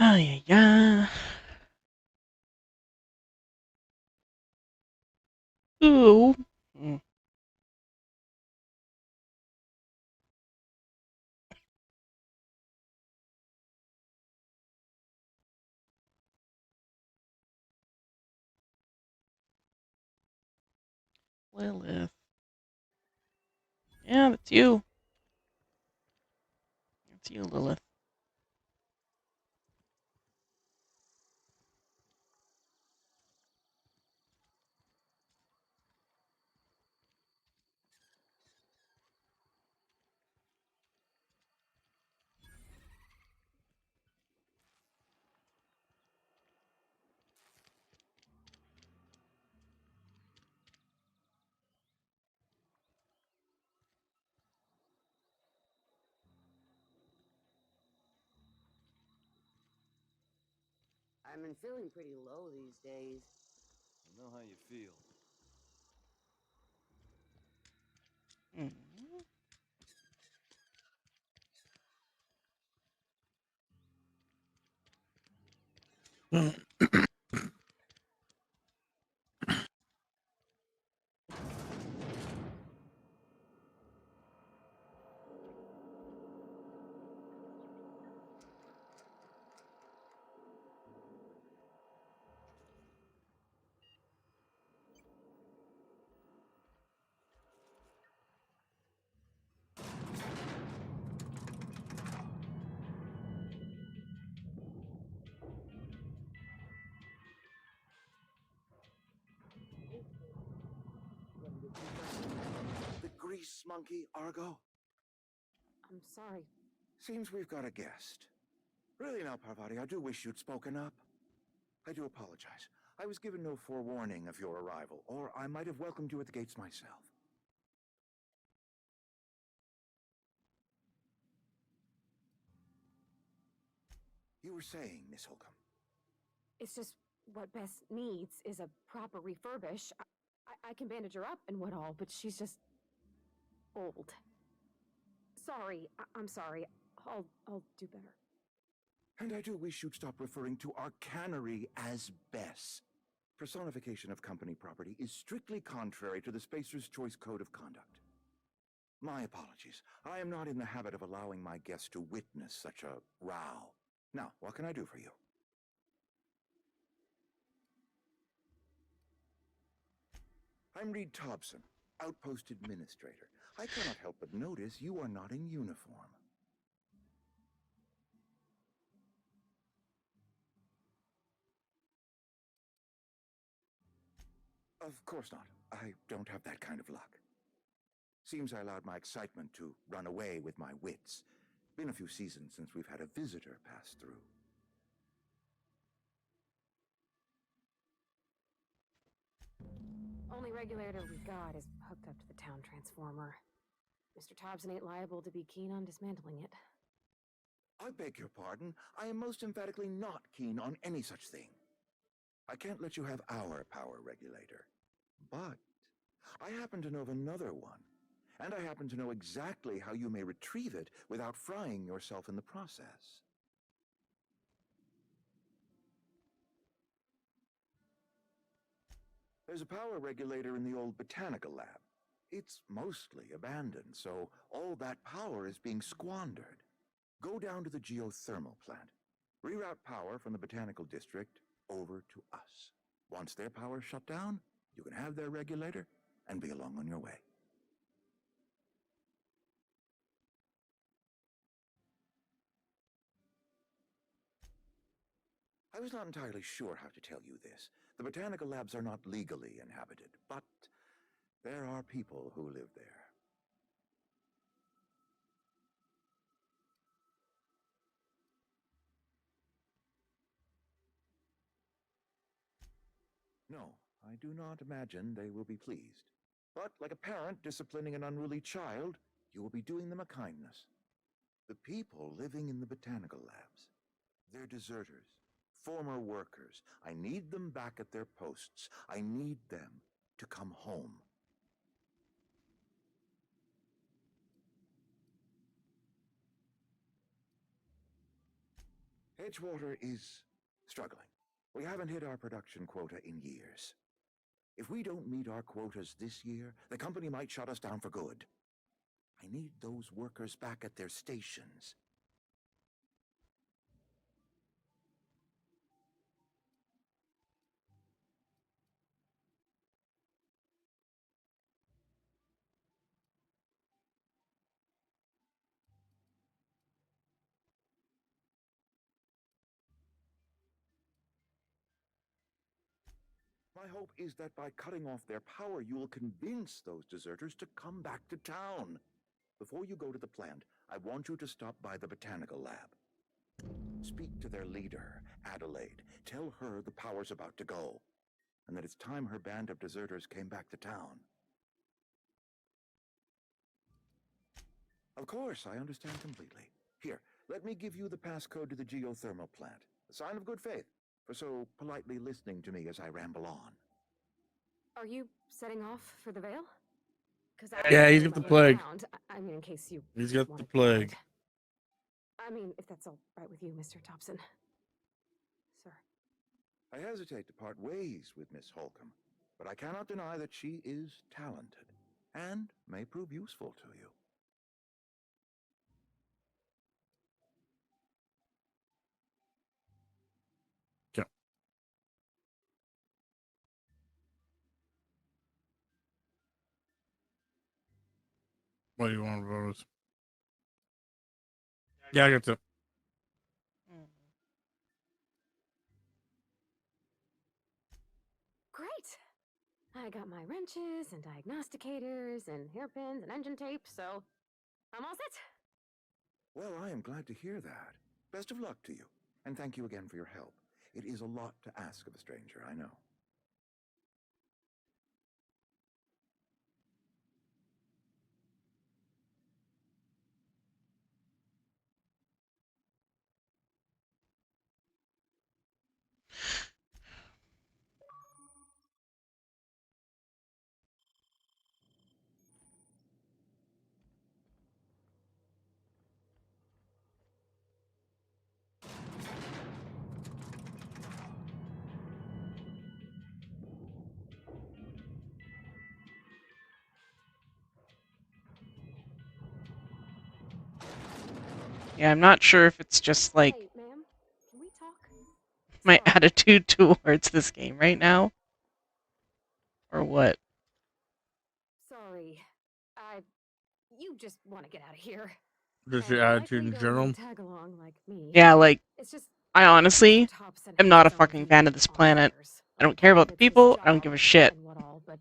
oh, yeah, yeah. Ooh. Mm. Lilith. Yeah, that's you. That's you, Lilith. I've been feeling pretty low these days. I know how you feel. Hmm. The grease monkey, Argo? I'm sorry. Seems we've got a guest. Really now, Parvati, I do wish you'd spoken up. I do apologize. I was given no forewarning of your arrival, or I might have welcomed you at the gates myself. You were saying, Miss Holcomb. It's just what Bess needs is a proper refurbish. I can bandage her up and what all, but she's just old. Sorry, I'm sorry. I'll do better. And I do wish you'd stop referring to our cannery as Bess. Personification of company property is strictly contrary to the Spacer's Choice Code of Conduct. My apologies. I am not in the habit of allowing my guests to witness such a row. Now, what can I do for you? I'm Reed Thompson, Outpost Administrator. I cannot help but notice you are not in uniform. Of course not. I don't have that kind of luck. Seems I allowed my excitement to run away with my wits. Been a few seasons since we've had a visitor pass through. Only regulator we got is hooked up to the town transformer. Mr. Thompson ain't liable to be keen on dismantling it. I beg your pardon. I am most emphatically not keen on any such thing. I can't let you have our power regulator. But I happen to know of another one. And I happen to know exactly how you may retrieve it without frying yourself in the process. There's a power regulator in the old botanical lab. It's mostly abandoned, so all that power is being squandered. Go down to the geothermal plant. Reroute power from the botanical district over to us. Once their power's shut down, you can have their regulator and be along on your way. I was not entirely sure how to tell you this. The botanical labs are not legally inhabited, but there are people who live there. No, I do not imagine they will be pleased. But like a parent disciplining an unruly child, you will be doing them a kindness. The people living in the botanical labs, they're deserters, former workers. I need them back at their posts. I need them to come home. Edgewater is struggling. We haven't hit our production quota in years. If we don't meet our quotas this year, the company might shut us down for good. I need those workers back at their stations. My hope is that by cutting off their power, you will convince those deserters to come back to town. Before you go to the plant, I want you to stop by the botanical lab. Speak to their leader, Adelaide. Tell her the power's about to go, and that it's time her band of deserters came back to town. Of course, I understand completely. Here, let me give you the passcode to the geothermal plant. A sign of good faith for so politely listening to me as I ramble on. Are you setting off for the Vale? Because Yeah, he's got the plague. I mean, in case you. He's got the wanted to plague. ride. I mean, if that's all right with you, Mr. Thompson. Sir. I hesitate to part ways with Miss Holcomb, but I cannot deny that she is talented and may prove useful to you. Yeah. What do you want, Rose? Yeah, I got to. Great. I got my wrenches and diagnosticators and hairpins and engine tape, so I'm all set. Well, I am glad to hear that. Best of luck to you, and thank you again for your help. It is a lot to ask of a stranger, I know. Yeah, I'm not sure if it's just like Hey, ma'am, can we talk? my Sorry. attitude towards this game right now, or what. Sorry. You just want to get out of here. Just And your you attitude likely in don't general. want to tag along like me. Yeah, like, It's just I honestly Mr. Thompson am has not a his own fucking fan of views this on planet. matters, I like don't care how about the it's his people. I don't job give a shit. and what all, but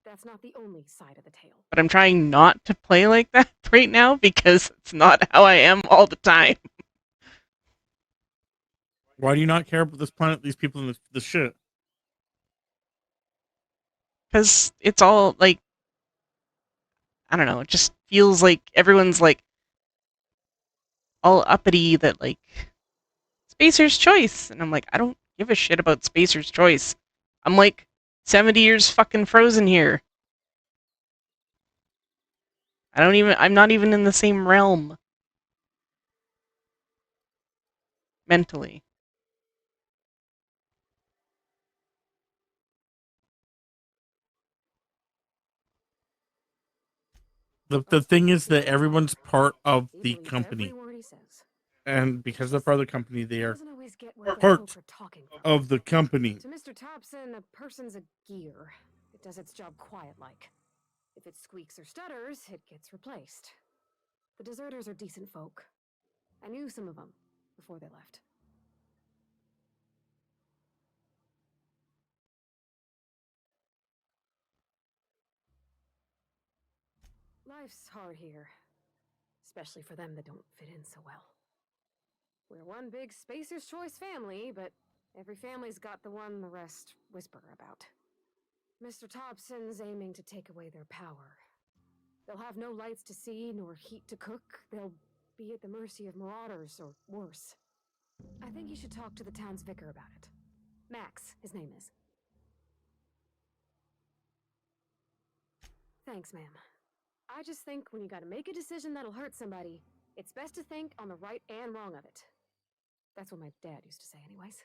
that's not the only side of the tale. But I'm trying not to play like that right now because it's not how I am all the time. Why do you not care about this planet, these people, and this shit? Because it's all, like, I don't know, it just feels like everyone's, like, all uppity that, like, Spacer's Choice. And I'm like, I don't give a shit about Spacer's Choice. I'm, like, 70 years fucking frozen here. I'm not even in the same realm. Mentally. The thing is that everyone's part of He the believes company. every word he says. And because they're part of the company, they He are doesn't always get where part folk are talking from. of the company. To Mr. Thompson, a person's a gear. It does its job quiet-like. If it squeaks or stutters, it gets replaced. The deserters are decent folk. I knew some of them before they left. Life's hard here, especially for them that don't fit in so well. We're one big Spacer's Choice family, but every family's got the one the rest whisper about. Mr. Thompson's aiming to take away their power. They'll have no lights to see, nor heat to cook. They'll be at the mercy of marauders, or worse. I think you should talk to the town's vicar about it. Max, his name is. Thanks, ma'am. I just think when you gotta make a decision that'll hurt somebody, it's best to think on the right and wrong of it. That's what my dad used to say anyways.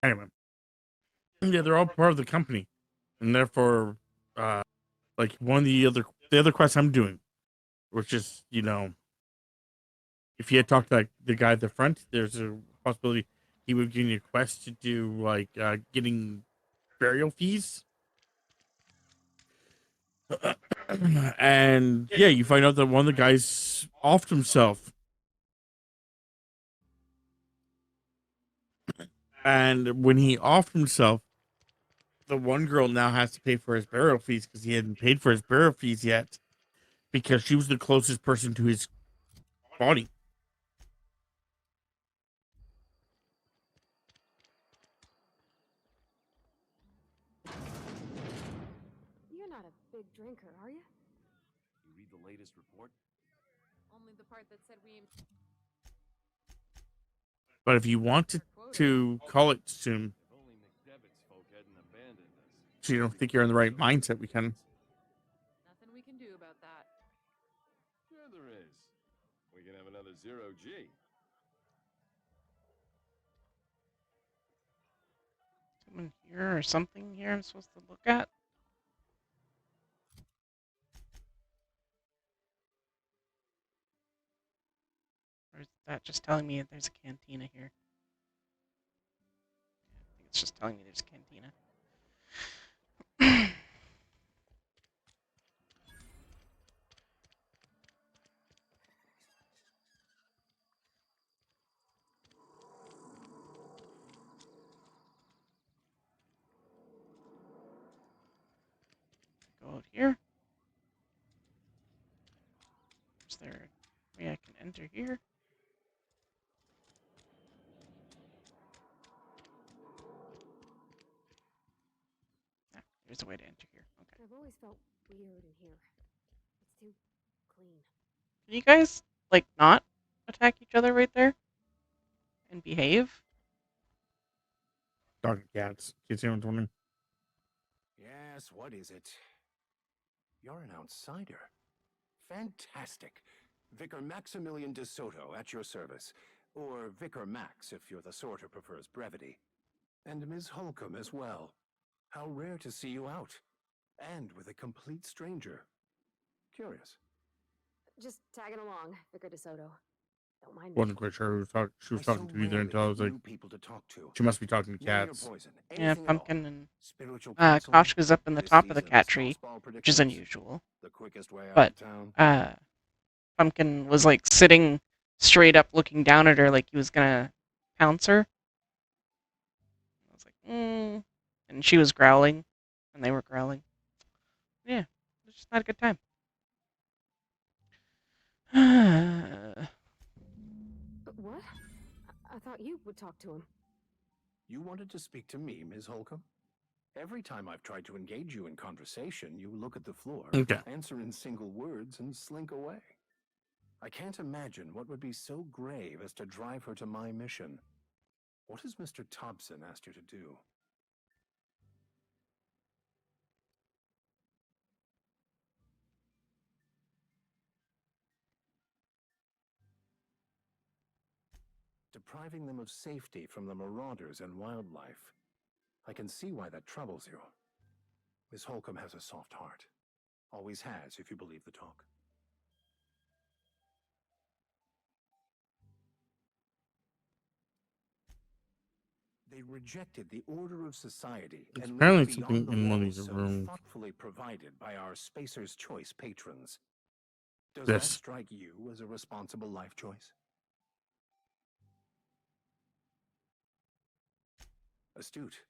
Anyway, yeah, they're all part of the company, and therefore, like one of the other quests I'm doing, which is if you had talked to like the guy at the front, there's a possibility he would give you a quest to do like getting burial fees. And yeah, you find out that one of the guys offed himself. And when he offed himself, the one girl now has to pay for his burial fees because he hadn't paid for his burial fees yet. because she was the closest person to his body. You're not a big drinker, are you? You read the latest report? Only the part that said we. But if you want to call it soon, If only McDevitt's folk hadn't abandoned us. so you don't think you're in the right mindset, we can. Nothing we can do about that. Sure there is. We can have another zero G. Someone here or something here I'm supposed to look at? Or is that just telling me that there's a cantina here? I think it's just telling me there's a cantina. Go out here. Is there a way I can enter here? Ah, there's a way to enter here. Okay. I've always felt weird in here. It's too clean. Can you guys, like, not attack each other right there? And behave? Dog and cats. Kids, anyone's wondering. Yes, what is it? You're an outsider. Fantastic. Vicar Maximilian de Soto at your service. Or Vicar Max if you're the sort who prefers brevity. And Ms. Holcomb as well. How rare to see you out. And with a complete stranger. Curious. Just tagging along, Vicar DeSoto. Don't mind me. Wasn't quite sure who she was talking to either until I was like, people to talk to. she must be talking to cats. Yeah, Pumpkin and Spiritual Koshka's up in the top of the cat tree, which is unusual. The quickest way out But of town. Pumpkin was like sitting straight up looking down at her like he was gonna pounce her. I was like, and she was growling, and they were growling. Yeah, it was just not a good time. What? I thought you would talk to him. You wanted to speak to me, Ms. Holcomb? Every time I've tried to engage you in conversation, you look at the floor, Okay. answer in single words, and slink away. I can't imagine what would be so grave as to drive her to my mission. What has Mr. Thompson asked you to do? Depriving them of safety from the marauders and wildlife. I can see why that troubles you. Miss Holcomb has a soft heart. Always has, if you believe the talk. They rejected the order of society It's and apparently lived something beyond the in one of walls these so rooms. thoughtfully provided by our Spacer's Choice patrons. Does This. that strike you as a responsible life choice? Astute.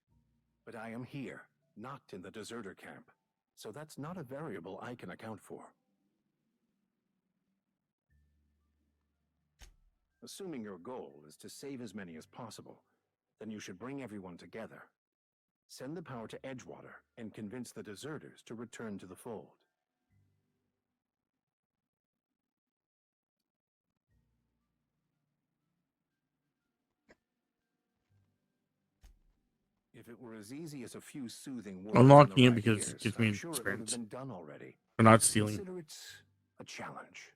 But I am here, not in the deserter camp. So that's not a variable I can account for. Assuming your goal is to save as many as possible, then you should bring everyone together. Send the power to Edgewater and convince the deserters to return to the fold. If it were as easy as a few soothing words Unlocking in it the right because ears, it gives me I'm sure it would have experience. been done already. We're not stealing. Consider it a challenge.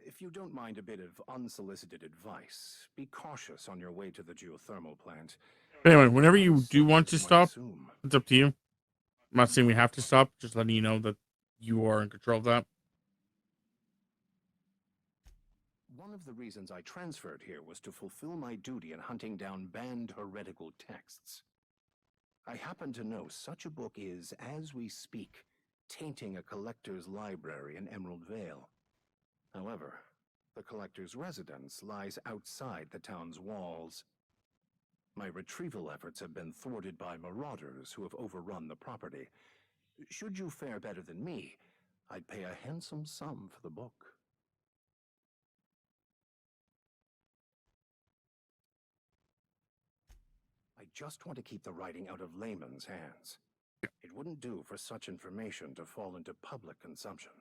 If you don't mind a bit of unsolicited advice, be cautious on your way to the geothermal plant. Anyway, whenever you Not do as want safe to as you might stop, assume. it's up to you. I'm not saying we have to stop, just letting you know that you are in control of that. One of the reasons I transferred here was to fulfill my duty in hunting down banned heretical texts. I happen to know such a book is, as we speak, tainting a collector's library in Emerald Vale. However, the collector's residence lies outside the town's walls. My retrieval efforts have been thwarted by marauders who have overrun the property. Should you fare better than me, I'd pay a handsome sum for the book. I just want to keep the writing out of layman's hands. It wouldn't do for such information to fall into public consumption.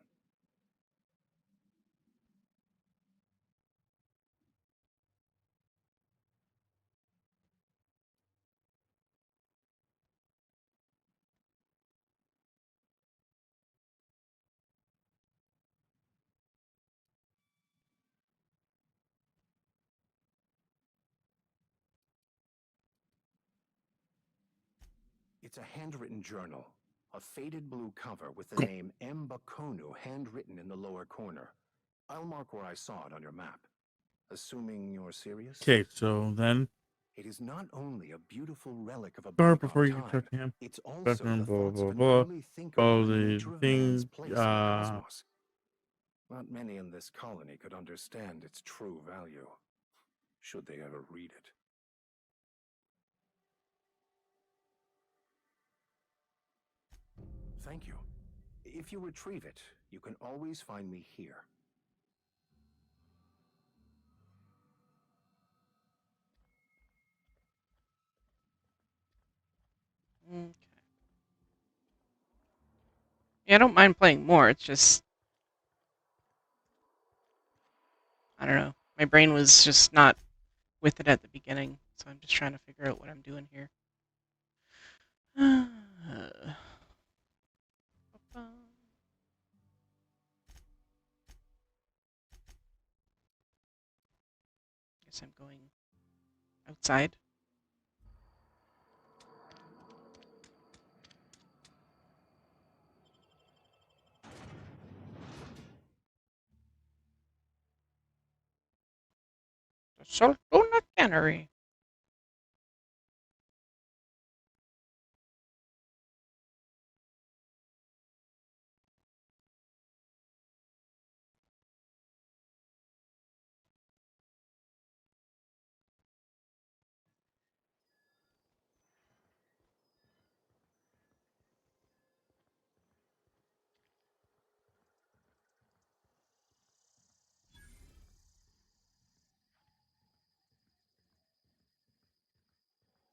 It's a handwritten journal, a faded blue cover with the name M. Bakonu handwritten in the lower corner. I'll mark where I saw it on your map. Assuming you're serious? Okay, so then It is not only a beautiful relic of a start bygone before you time, touch him. it's also Bathroom, the blah thoughts blah of an blah. early thinker Oh, on the the nature of thing. man's place in the cosmos. Not many in this colony could understand its true value, should they ever read it. Thank you. If you retrieve it, you can always find me here. Okay. Yeah, I don't mind playing more. It's just, I don't know. My brain was just not with it at the beginning, so I'm just trying to figure out what I'm doing here. Guess I'm going outside. The Saltuna Cannery.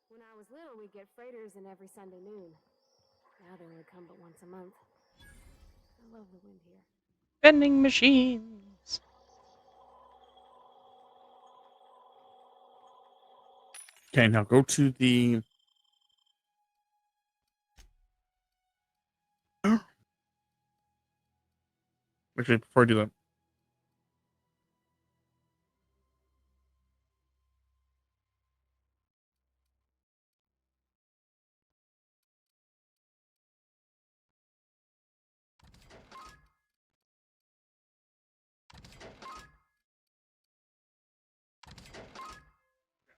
When I was little, we'd get freighters in every Sunday noon. Now they only come but once a month. I love the wind here. Vending machines. Okay, now go to the. Actually, before I do that,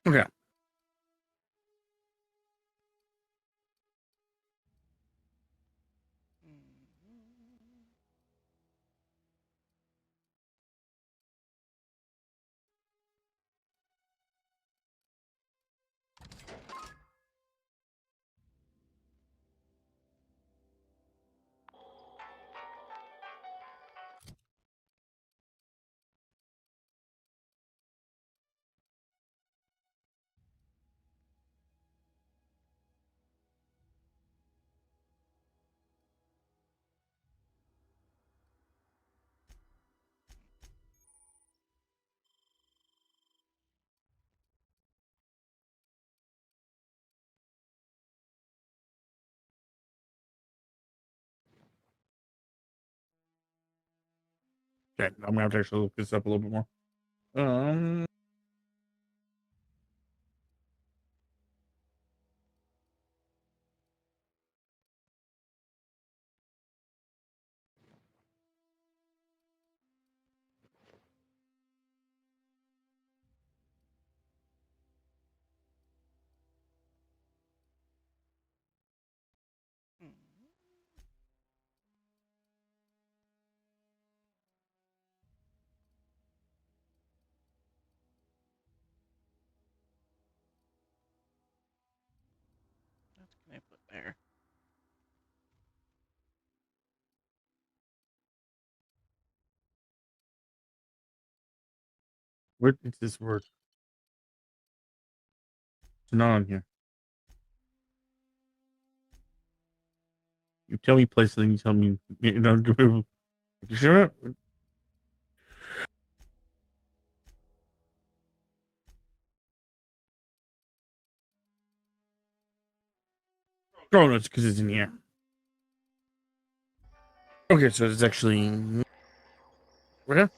okay. Okay, I'm gonna have to actually look this up a little bit more. What is this word? It's not on here. You tell me place, then you tell me, you know, you sure? Oh, no, it's because it's in here. Okay, so it's actually... Where?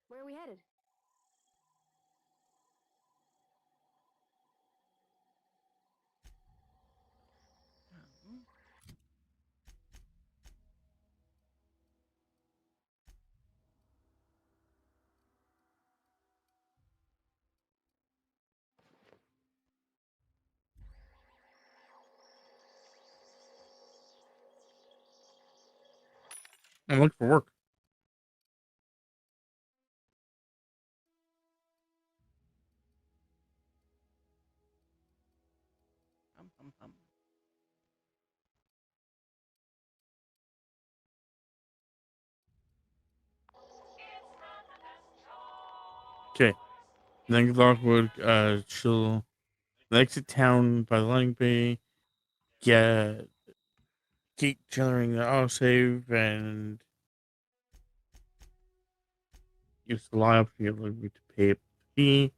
Where are we headed? I'm looking for work. Okay. Then Lockwood, she'll exit town by the landing bay, get keep generating the autosave, and use the lie up to be able to pay a fee.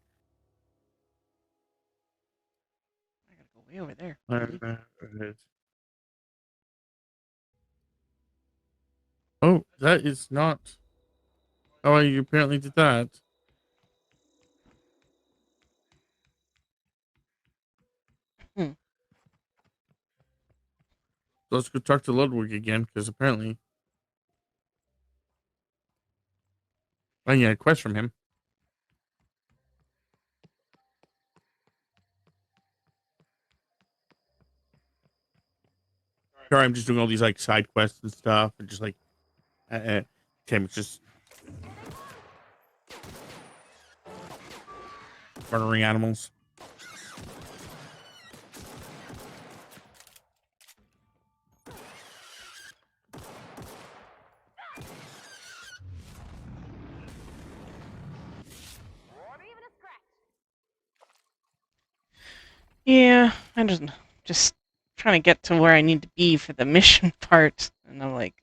I gotta go way over there. Oh, that is not. Oh, you apparently did that. So let's go talk to Ludwig again, because apparently I get a quest from him. Sorry, I'm just doing all these like side quests and stuff, and just like, Tim, it's just murdering animals. Yeah, I'm just trying to get to where I need to be for the mission part, and I'm like,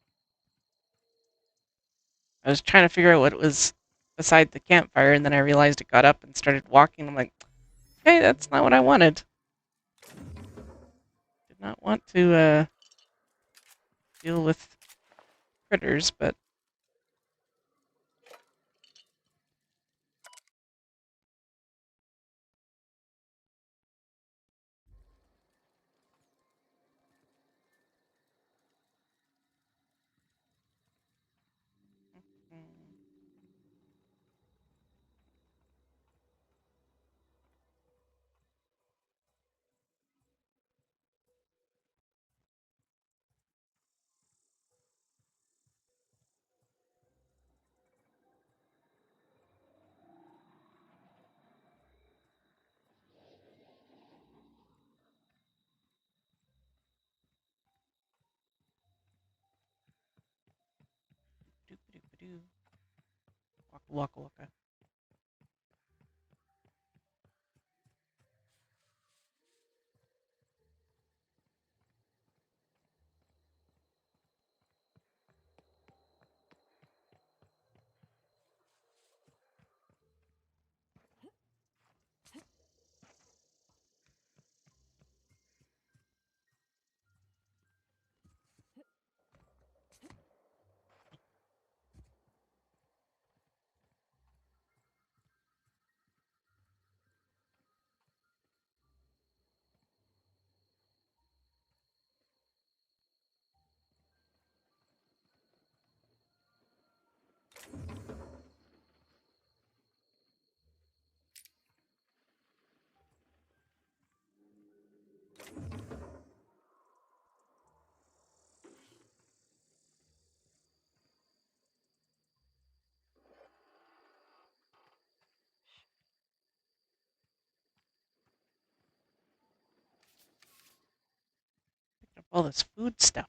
I was trying to figure out what it was beside the campfire, and then I realized it got up and started walking. I'm like, hey, that's not what I wanted. Did not want to deal with critters, but waka waka. Picked up all this food stuff.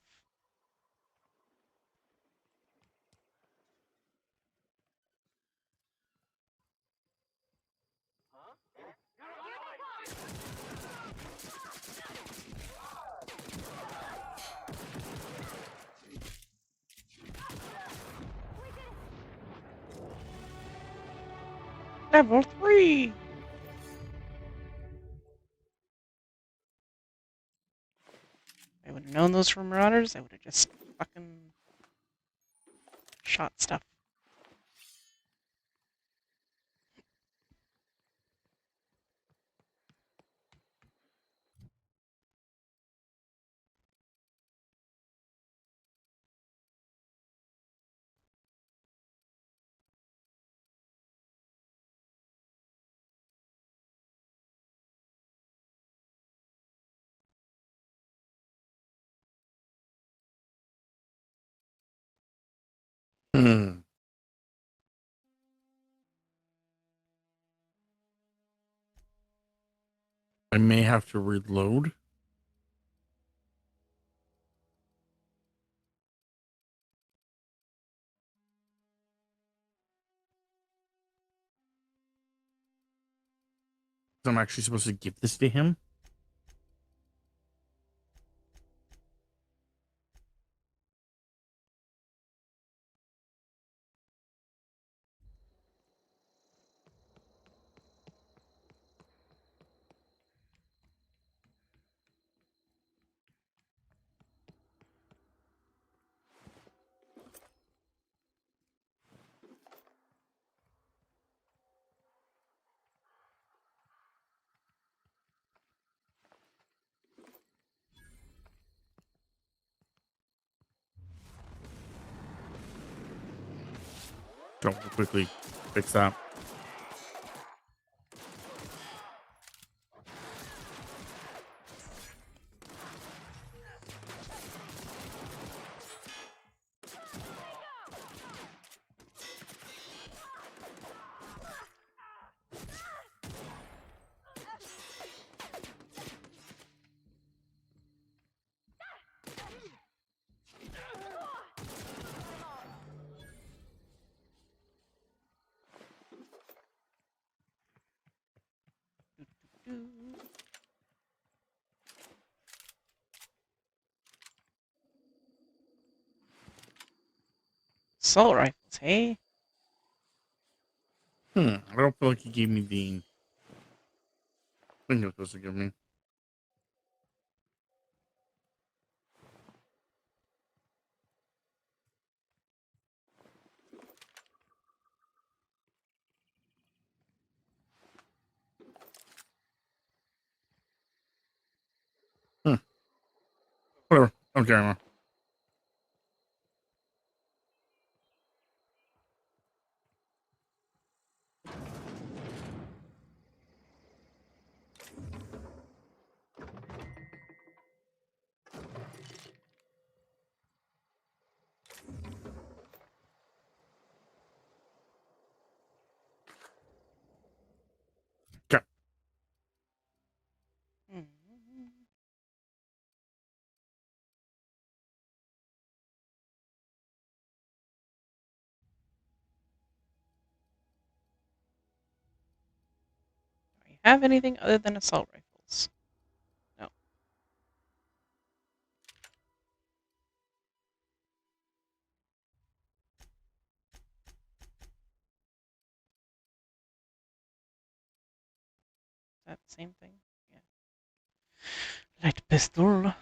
Level 3! If I would have known those were Marauders, I would have just fucking shot stuff. Hmm. I may have to reload. I'm actually supposed to give this to him. Don't quickly fix that. Assault rifles, hey? I don't feel like he gave me the thing he was supposed to give me. Whatever. Okay, man. Okay. Do I have anything other than assault rifles? No. Is that the same thing? Yeah. Light pistol.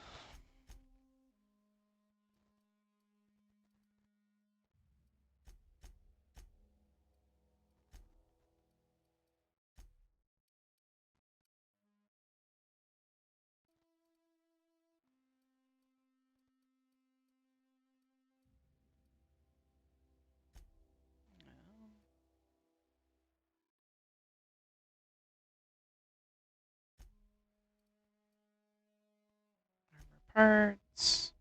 Parts.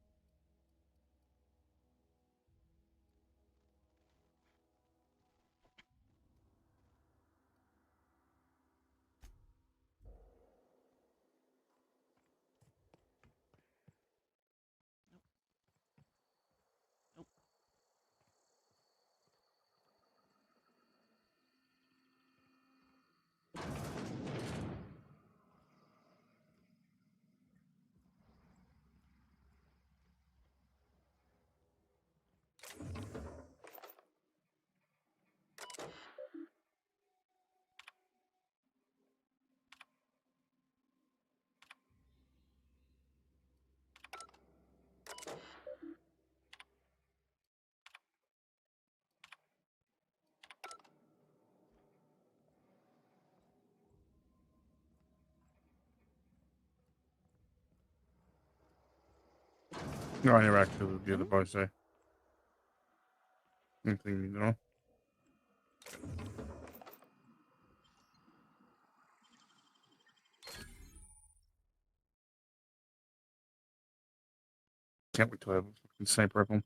No, I never actually did the other boy say. Anything, you know? Can't wait till I have a fucking sniper rifle.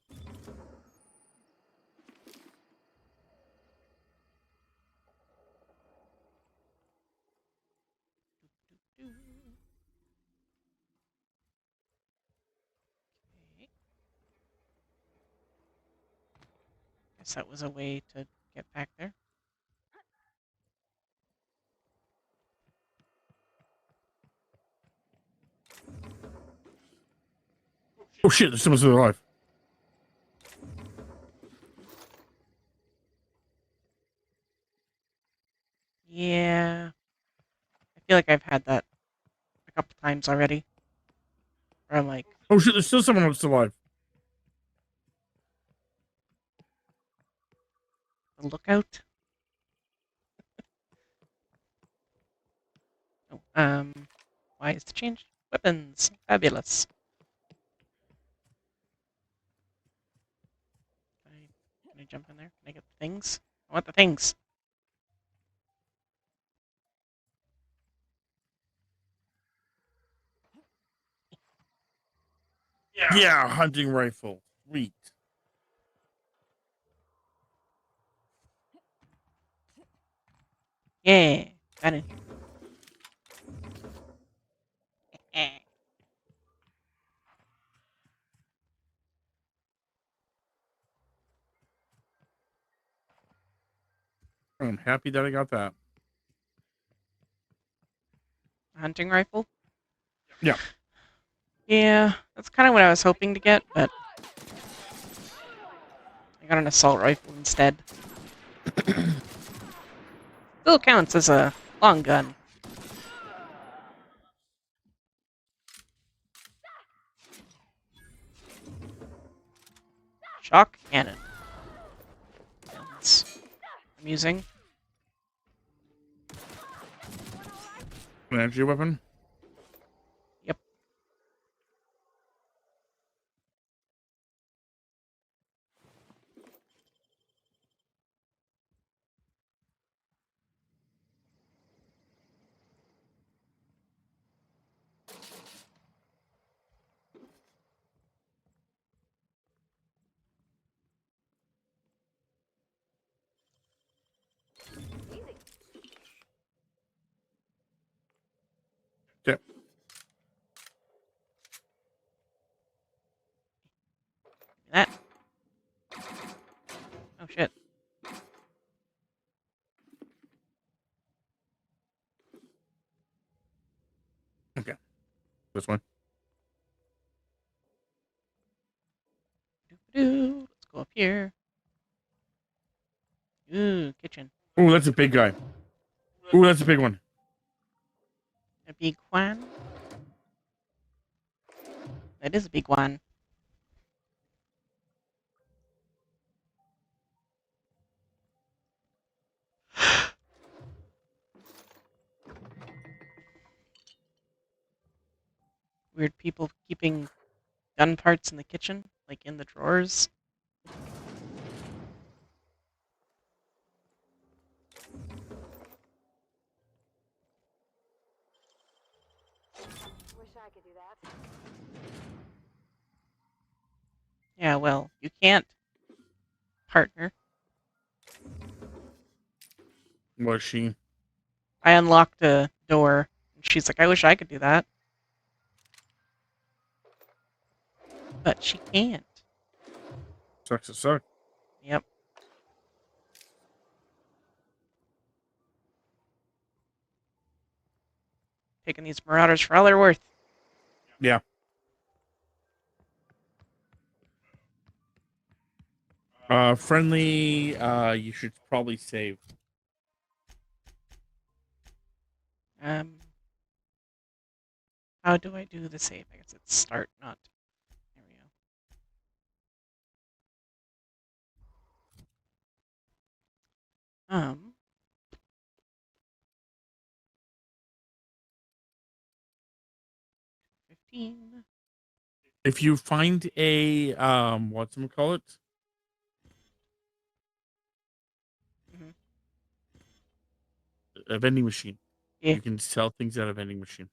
Guess that was a way to get back there. Oh shit, there's someone still alive. Yeah. I feel like I've had that a couple times already. Where I'm like, Oh shit, there's still someone else alive. the lookout. Oh, why is the change? Weapons. Fabulous. Can I jump in there? Can I get the things? I want the things. Yeah, hunting rifle. Sweet. Yeah. Got in here. I'm happy that I got that. Hunting rifle? Yeah. Yeah, that's kind of what I was hoping to get, but I got an assault rifle instead. Still counts as a long gun. Shock cannon. Sounds amusing. An energy weapon? Yep. Yeah. That. Oh shit. Okay. This one. Let's go up here. Ooh, kitchen. Oh, that's a big guy. Ooh, that's a big one. A big one. That is a big one. Weird people keeping gun parts in the kitchen, like in the drawers. Wish I could do that. Yeah, well, you can't, partner. Was she? I unlocked a door, and she's like, I wish I could do that. But she can't. Sucks to suck. Yep. Taking these marauders for all they're worth. Yeah. Friendly, you should probably save. How do I do the save? I guess it's start, not. There we go. 15. If you find a whatchamacallit, Mhm. a vending machine, Yeah. you can sell things at a vending machine.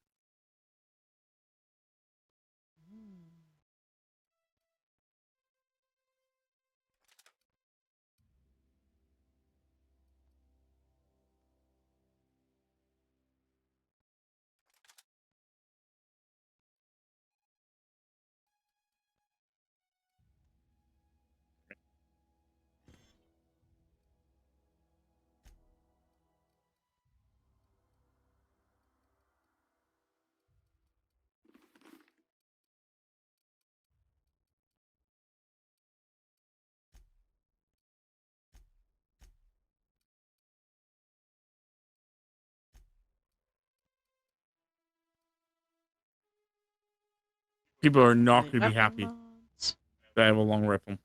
People are not going to be happy Mods. that I have a long rifle.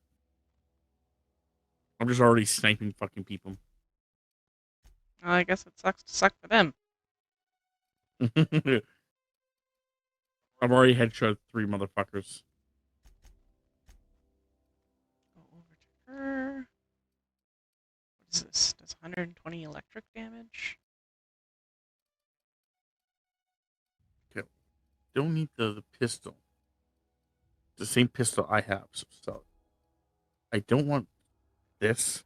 I'm just already sniping fucking people. Well, I guess it sucks to suck for them. I've already headshot 3 motherfuckers. Go over to her. What is this? Does 120 electric damage? Okay. Don't need the pistol. The same pistol I have. So I don't want this.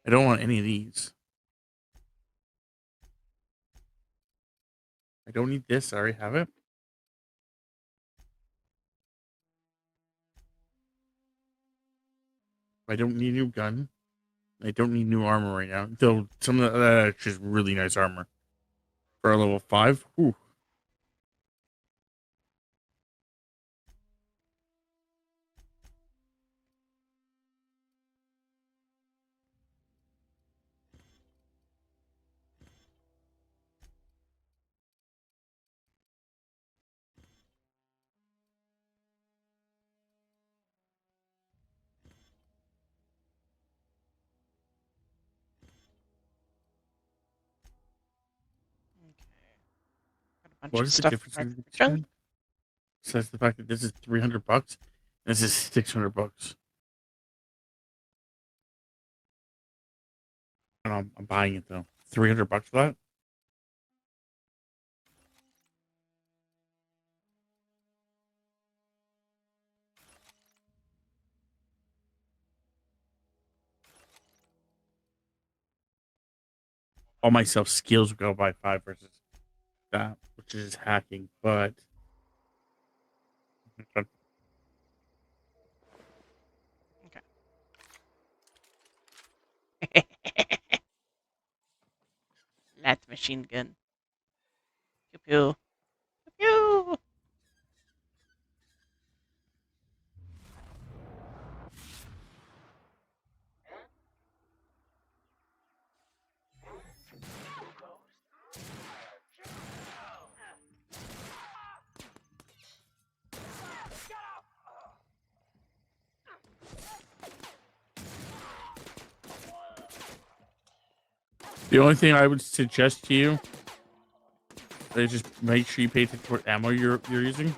I don't want any of these. I don't need this. I already have it. I don't need a new gun. I don't need new armor right now. Though some of that actually is really nice armor. For a level 5. Ooh. Got a bunch What of is the stuff difference in in my the trunk. two? Besides the fact that this is $300, this is $600. And I'm buying it though. $300 for that? All my self skills would go by 5 versus that, which is hacking. But Okay. That's machine gun. Pew pew. Pew pew. the only thing I would suggest to you is just make sure you pay attention to what ammo you're using.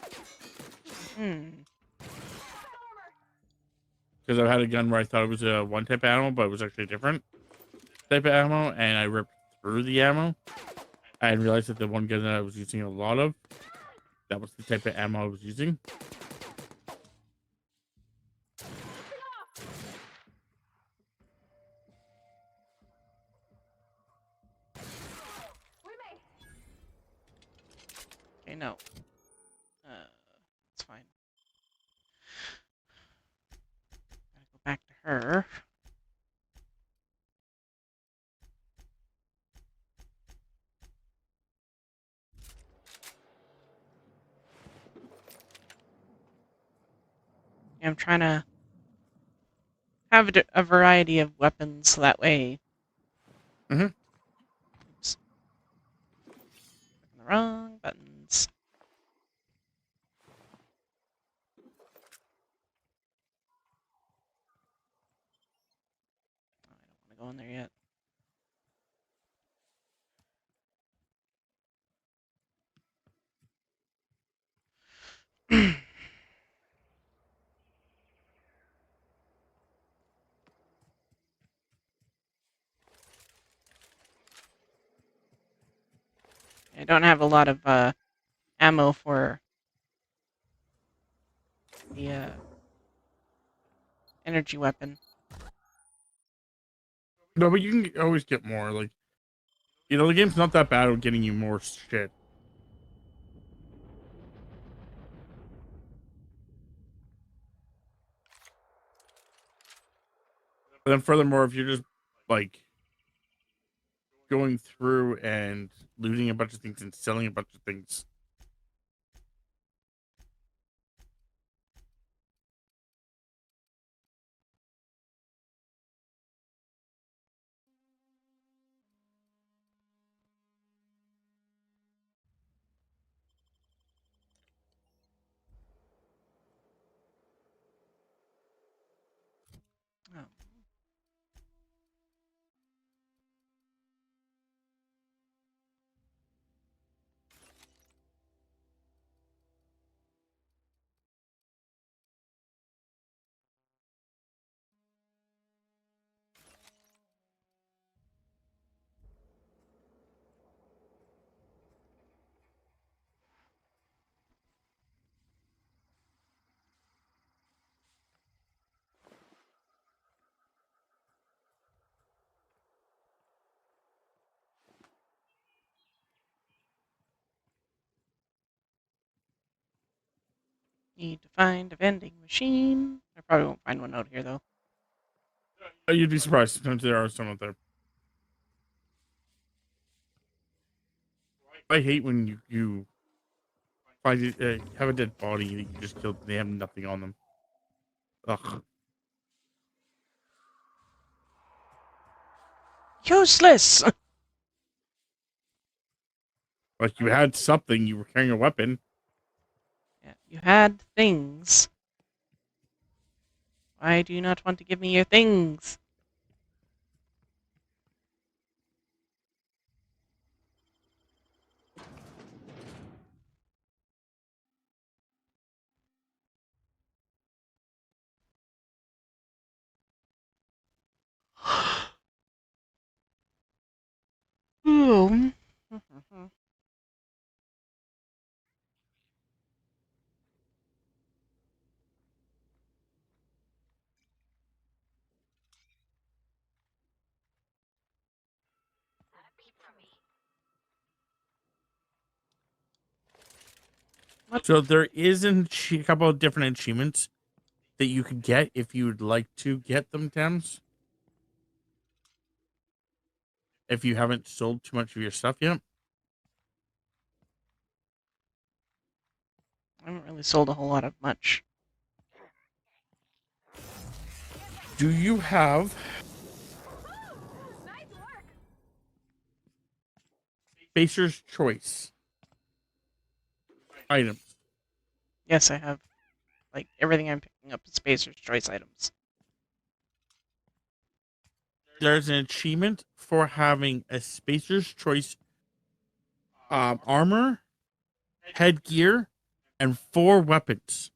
Because I've had a gun where I thought it was a one type of ammo, but it was actually a different type of ammo, and I ripped through the ammo. I realized that the one gun that I was using a lot of, that was the type of ammo I was using. Okay, no. It's fine. Gotta go back to her. I'm trying to have a variety of weapons so that way. Mm-hmm. Oops. Clicking the wrong buttons. Oh, I don't want to go in there yet. don't have a lot of ammo for the energy weapon. No, but you can always get more. Like, you know, the game's not that bad at getting you more shit. But then furthermore, if you're just like going through and looting a bunch of things and selling a bunch of things, Oh. Need to find a vending machine. I probably won't find one out here though. you'd be surprised. Sometimes there are some out there. I hate when you find it, have a dead body that you just killed. And they have nothing on them. Ugh. Useless. Like you had something. You were carrying a weapon. Yeah, you had things. Why do you not want to give me your things? Oh. So there is a couple of different achievements that you could get if you would like to get them, Thames. If you haven't sold too much of your stuff yet. I haven't really sold a whole lot of much. Do you have Spacer's Choice items? Yes, I have. Like, everything I'm picking up is Spacer's Choice items. There's an achievement for having a Spacer's Choice armor, headgear, and 4 weapons.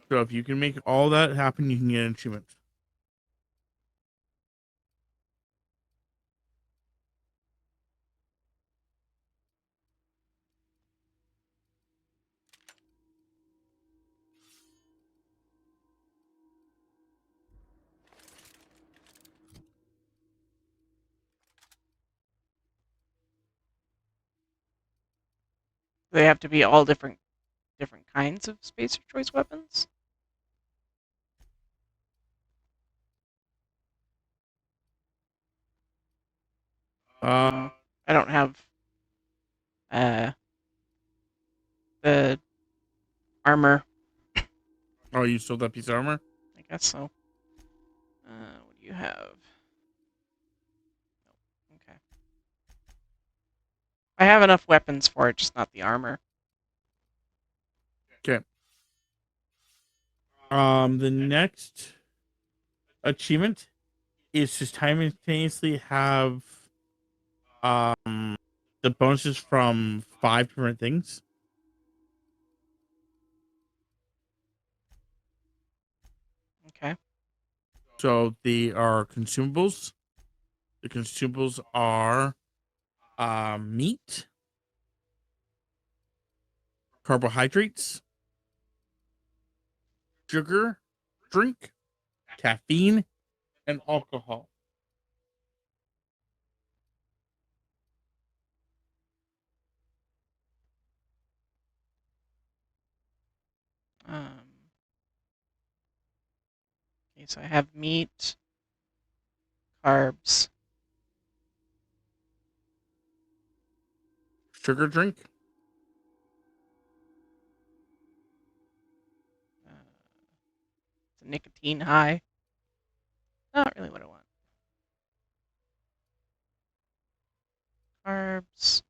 So if you can make all that happen, you can get an achievement. They have to be all different kinds of Spacer Choice weapons? I don't have the armor. Oh, you sold that piece of armor? I guess so. What do you have? Okay. I have enough weapons for it, just not the armor. Okay. The next achievement is to simultaneously have the bonuses from 5 different things. So they are consumables. The consumables are meat, carbohydrates, sugar, drink, caffeine, and alcohol. Okay, so I have meat, carbs, Sugar drink, it's a nicotine high. Not really what I want. Carbs,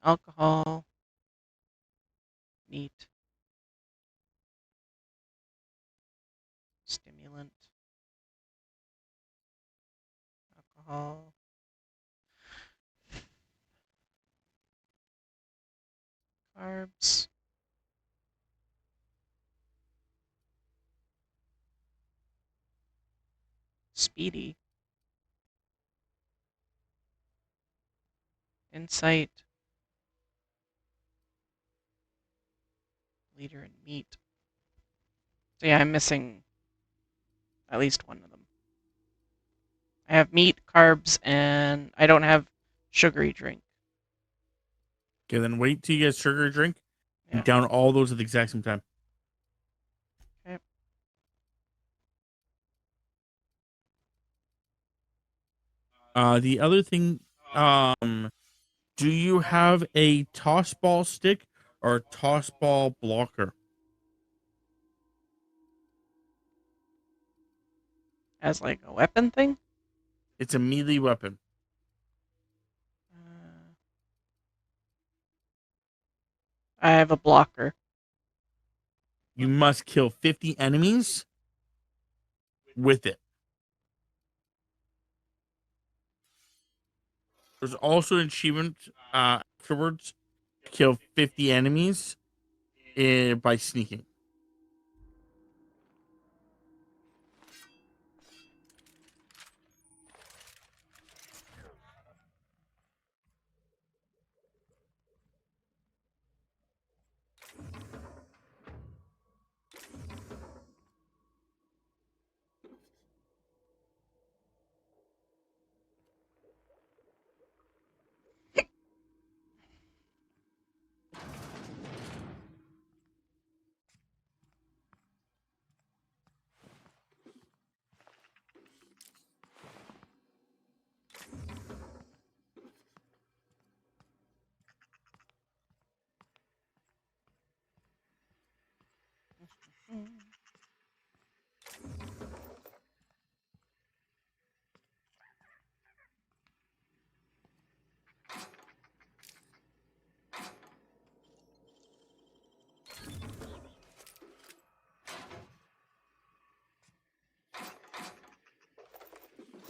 alcohol, meat, stimulant, alcohol, carbs, speedy, insight, leader, and meat. So yeah, I'm missing at least one of them. I have meat, carbs, and I don't have sugary drink. Okay, then wait till you get sugar drink and Yeah. down all those at the exact same time. Okay. The other thing, do you have a toss ball stick or a toss ball blocker? As like a weapon thing? It's a melee weapon. I have a blocker. You must kill 50 enemies with it. There's also an achievement afterwards to kill 50 enemies by sneaking.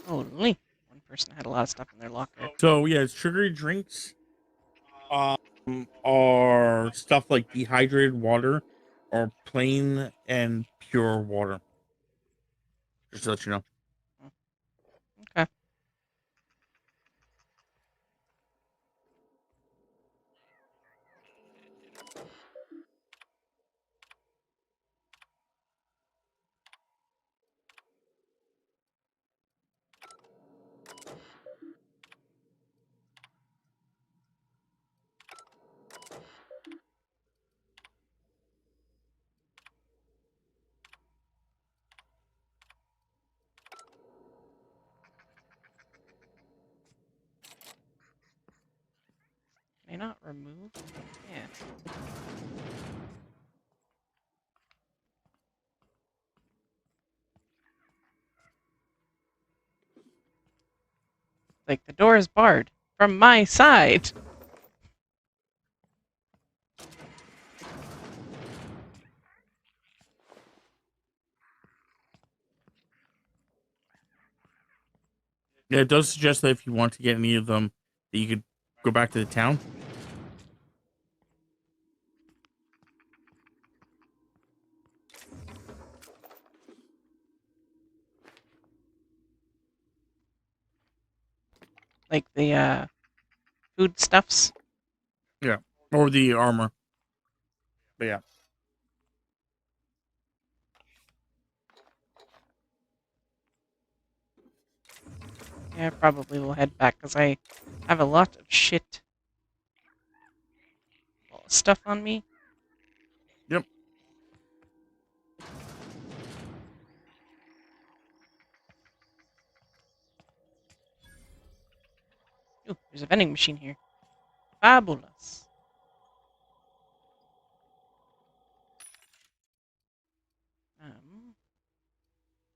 Only one person had a lot of stuff in their locker. So yeah, sugary drinks are stuff like dehydrated water or plain and pure water. Just to let you know. Okay. May not remove? Yeah. Like the door is barred from my side. Yeah, it does suggest that if you want to get any of them, that you could go back to the town. like the foodstuffs. Yeah. Or the armor. But yeah. Yeah, probably will head back because I have a lot of shit stuff on me. Yep. Ooh, there's a vending machine here. Fabulous.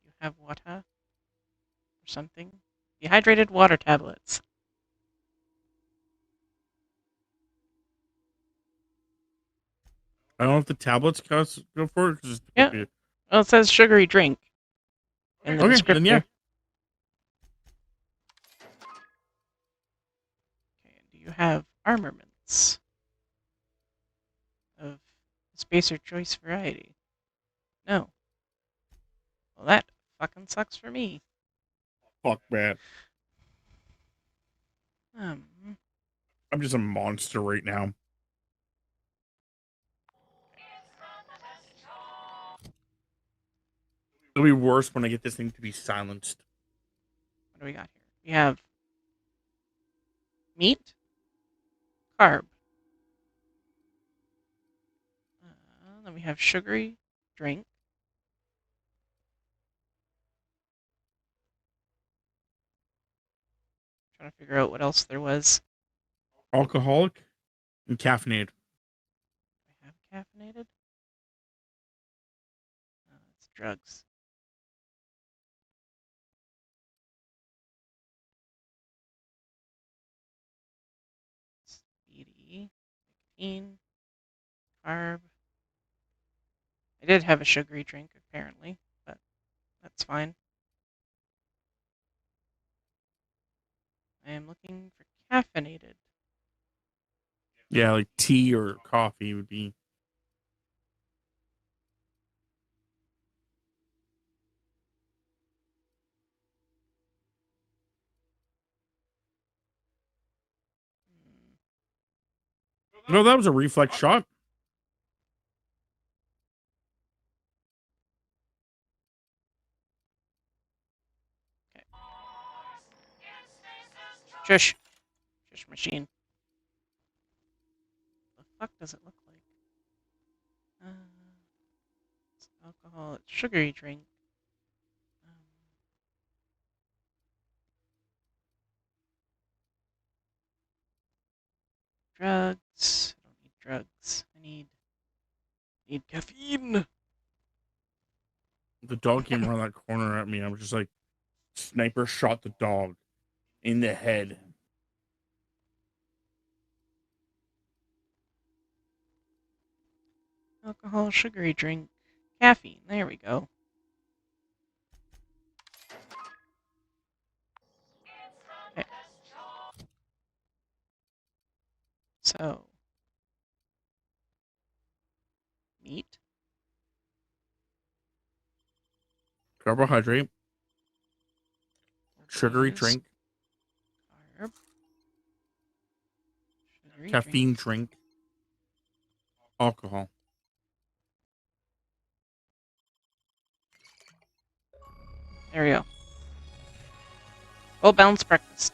You have water or something? Dehydrated water tablets. I don't know if the tablets cost go for it. Just Yeah. Well, it says sugary drink in the Okay, descriptor. then yeah. Okay, do you have armaments of spacer choice variety? No. Well, that fucking sucks for me. Fuck, man. Um, I'm just a monster right now. It'll be worse when I get this thing to be silenced. what do we got here? We have meat, carb. Then we have sugary drink. Trying to figure out what else there was. Alcoholic and caffeinated. I have caffeinated. It's drugs. Speedy, nicotine, carb. I did have a sugary drink apparently, but that's fine. I am looking for caffeinated. Yeah, like tea or coffee would be. No, that was a reflex shot. Shush. Shush machine. The fuck does it look like? It's alcohol. It's sugary drink. Drugs. I don't need drugs. I need caffeine. The dog came around that corner at me. I was just like, sniper shot the dog in the head. Alcohol, sugary drink, caffeine. There we go. Okay. So, meat, Carbohydrate, sugary is drink, carb, sugary caffeine drink, alcohol. There we go. Well balanced breakfast.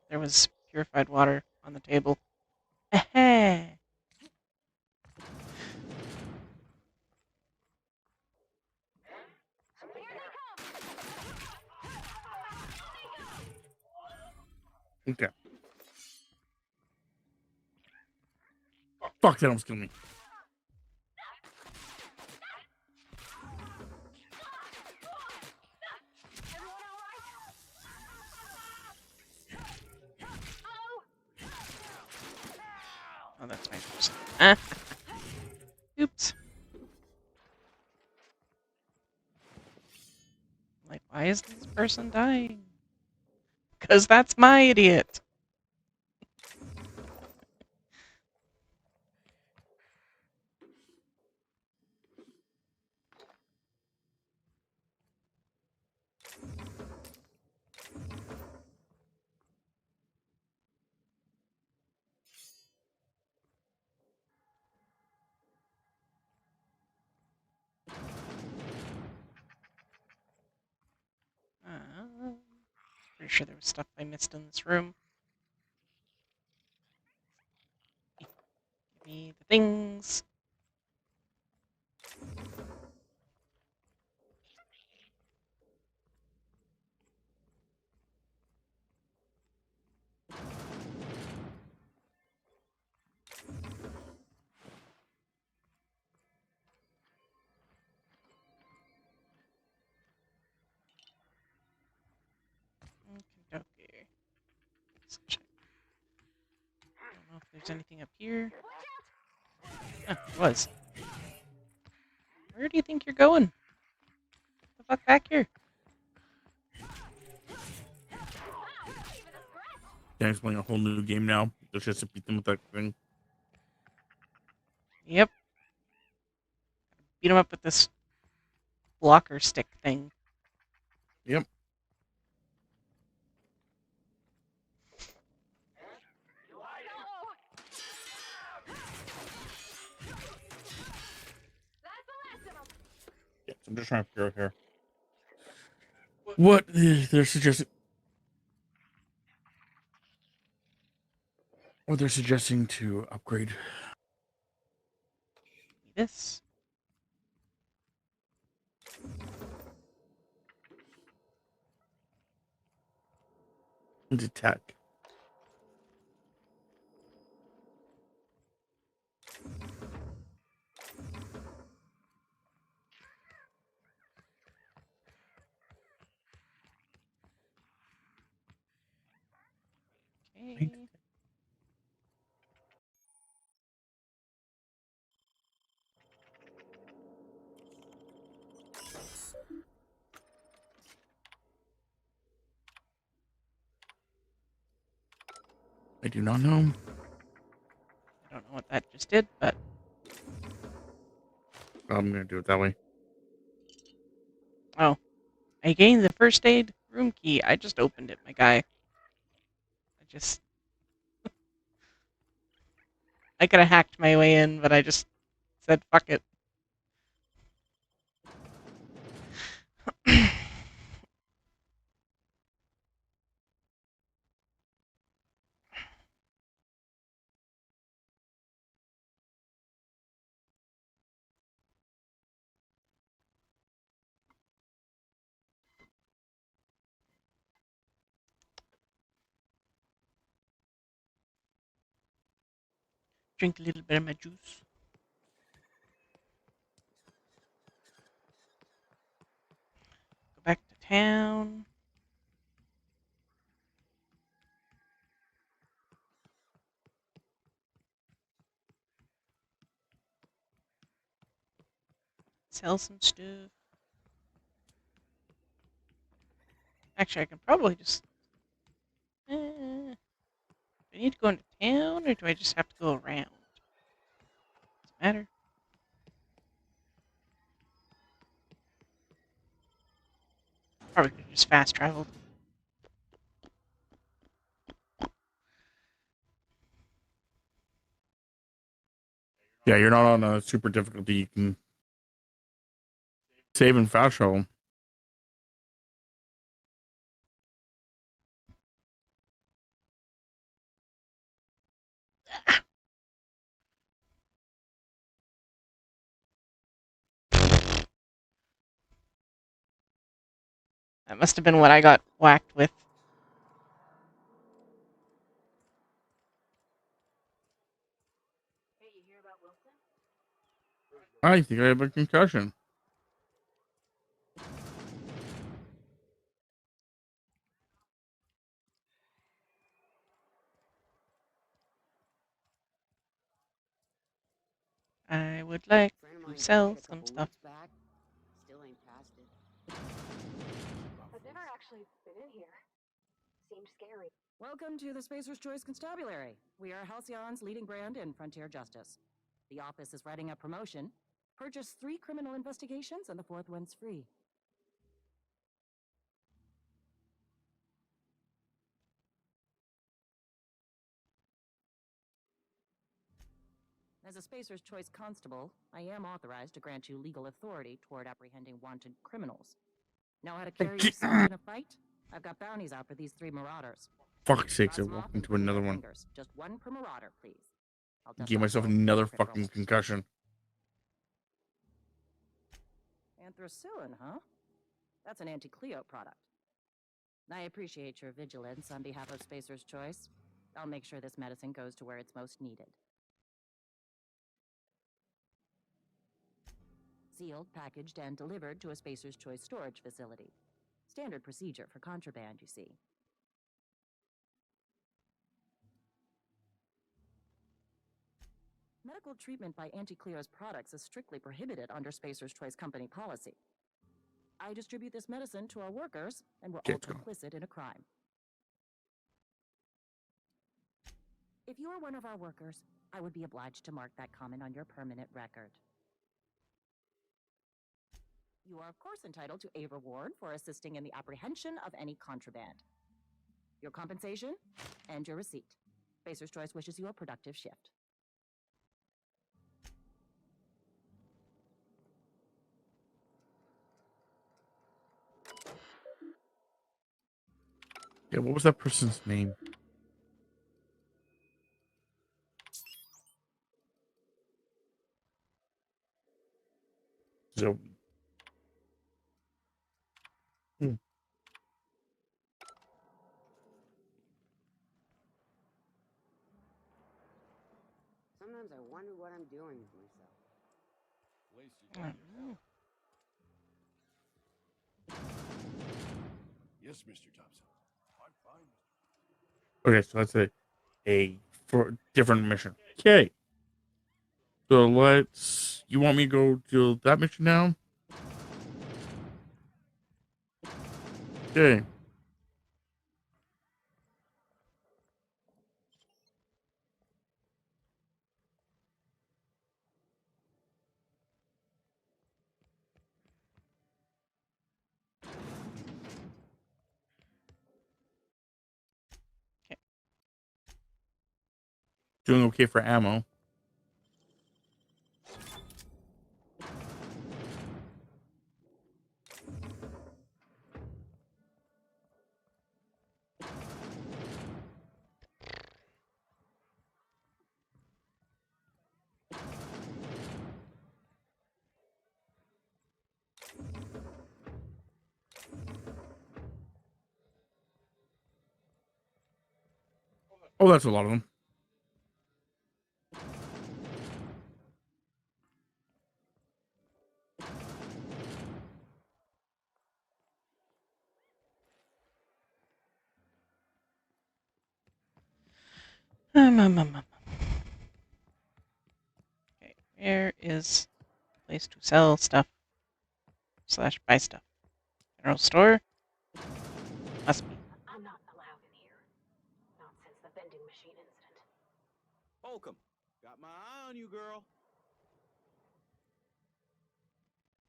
there was purified water on the table. Eh-heh. Okay. Fuck, that almost killed me. Oh, that's my person. Ah. Oops. Like, why is this person dying? Because that's my idiot. Pretty sure there was stuff I missed in this room. Give me the things. Okay. Let's check. I don't know if there's anything up here. Ah, it was. Where do you think you're going? Get the fuck back here. Dan's playing a whole new game now. Just has to beat them with that thing. Yep. Beat him up with this blocker stick thing. Yep. Yeah, I'm just trying to figure out here what they're suggesting. What they're suggesting to upgrade. This. Into tech. Okay. I do not know. I don't know what that just did, but I'm gonna do it that way. oh, I gained the first aid room key. I just opened it, my guy. I could have hacked my way in, but I just said fuck it. Drink a little bit of my juice. Go back to town. Sell some stuff. Actually, I can probably just... do I need to go into town, or do I just have to go around? Doesn't matter. Probably could have just fast traveled. Yeah, you're not on a super difficulty. You can save and fast travel. That must have been what I got whacked with. I think I have a concussion. I would like to sell some stuff. Still ain't past it. I've never actually been in here. Seemed scary. Welcome to the Spacer's Choice Constabulary. We are Halcyon's leading brand in frontier justice. The office is running a promotion. Purchase 3 criminal investigations and the 4th one's free. As a Spacer's Choice constable, I am authorized to grant you legal authority toward apprehending wanted criminals. Know how to carry yourself in a fight? I've got bounties out for these 3 marauders. Fuck's sakes, I Cross 'em off walked and into put 'em in another your one. fingers. Just 1 per marauder, please. I'll dust Give off myself both for another crit fucking rolls. concussion. Anthracillin, huh? That's an anti-Cleo product. I appreciate your vigilance on behalf of Spacer's Choice. I'll make sure this medicine goes to where it's most needed. Sealed, packaged, and delivered to a Spacer's Choice storage facility. Standard procedure for contraband, you see. Medical treatment by anti-Cleo's products is strictly prohibited under Spacer's Choice company policy. I distribute this medicine to our workers, and we're all complicit in a crime. If you are one of our workers, I would be obliged to mark that comment on your permanent record. You are, of course, entitled to a reward for assisting in the apprehension of any contraband. Your compensation and your receipt. Spacer's Choice wishes you a productive shift. Yeah, what was that person's name? So. Sometimes I wonder what I'm doing with myself. Yes, Mr. Thompson. I'm fine. Okay, so that's a for different mission. Okay. So let's. You want me to go do that mission now? Okay. Doing okay for ammo. Oh, that's a lot of them. Okay, where is place to sell stuff / buy stuff? General store? Must be. I'm not allowed in here. Not since the vending machine incident. Holcomb, got my eye on you, girl.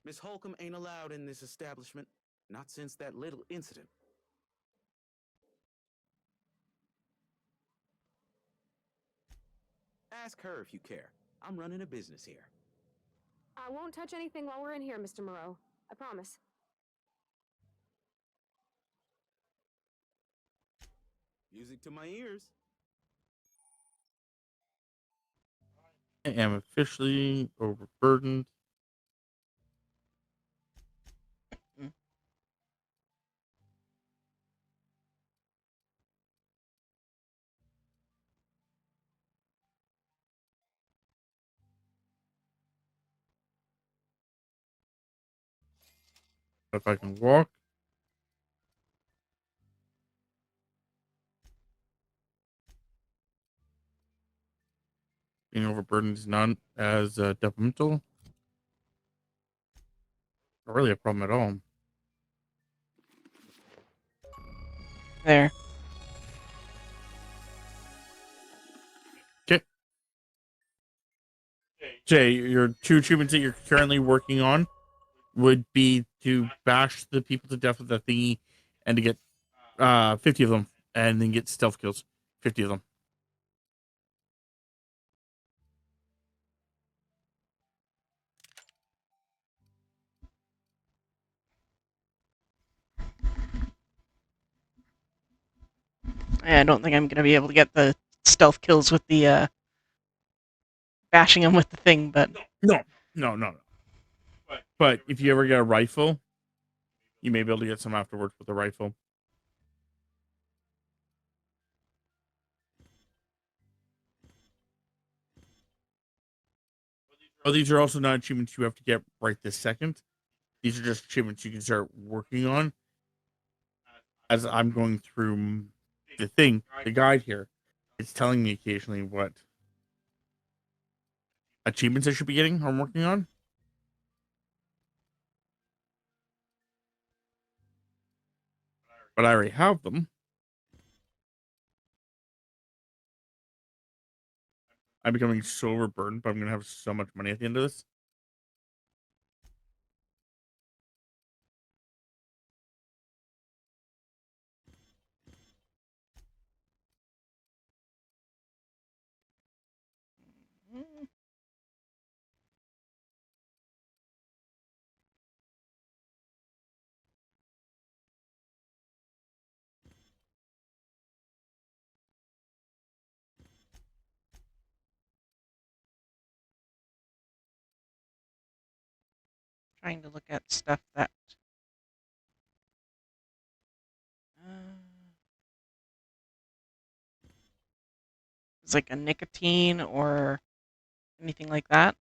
Miss Holcomb ain't allowed in this establishment. Not since that little incident. Ask her if you care. I'm running a business here. I won't touch anything while we're in here, Mr. Moreau. I promise. Music to my ears. am officially overburdened. If I can walk. Being overburdened is not as detrimental. Not really a problem at all. There. Okay. Jay, your 2 achievements that you're currently working on would be to bash the people to death with the thingy and to get 50 of them and then get stealth kills. 50 of them. I don't think I'm going to be able to get the stealth kills with the bashing them with the thing, but No. But if you ever get a rifle, you may be able to get some afterwards with a rifle. Oh, these are also not achievements you have to get right this second. These are just achievements you can start working on as I'm going through the guide here. It's telling me occasionally what achievements I should be getting or working on. But I already have them. I'm becoming so overburdened, but I'm going to have so much money at the end of this. trying to look at stuff that is like a nicotine or anything like that.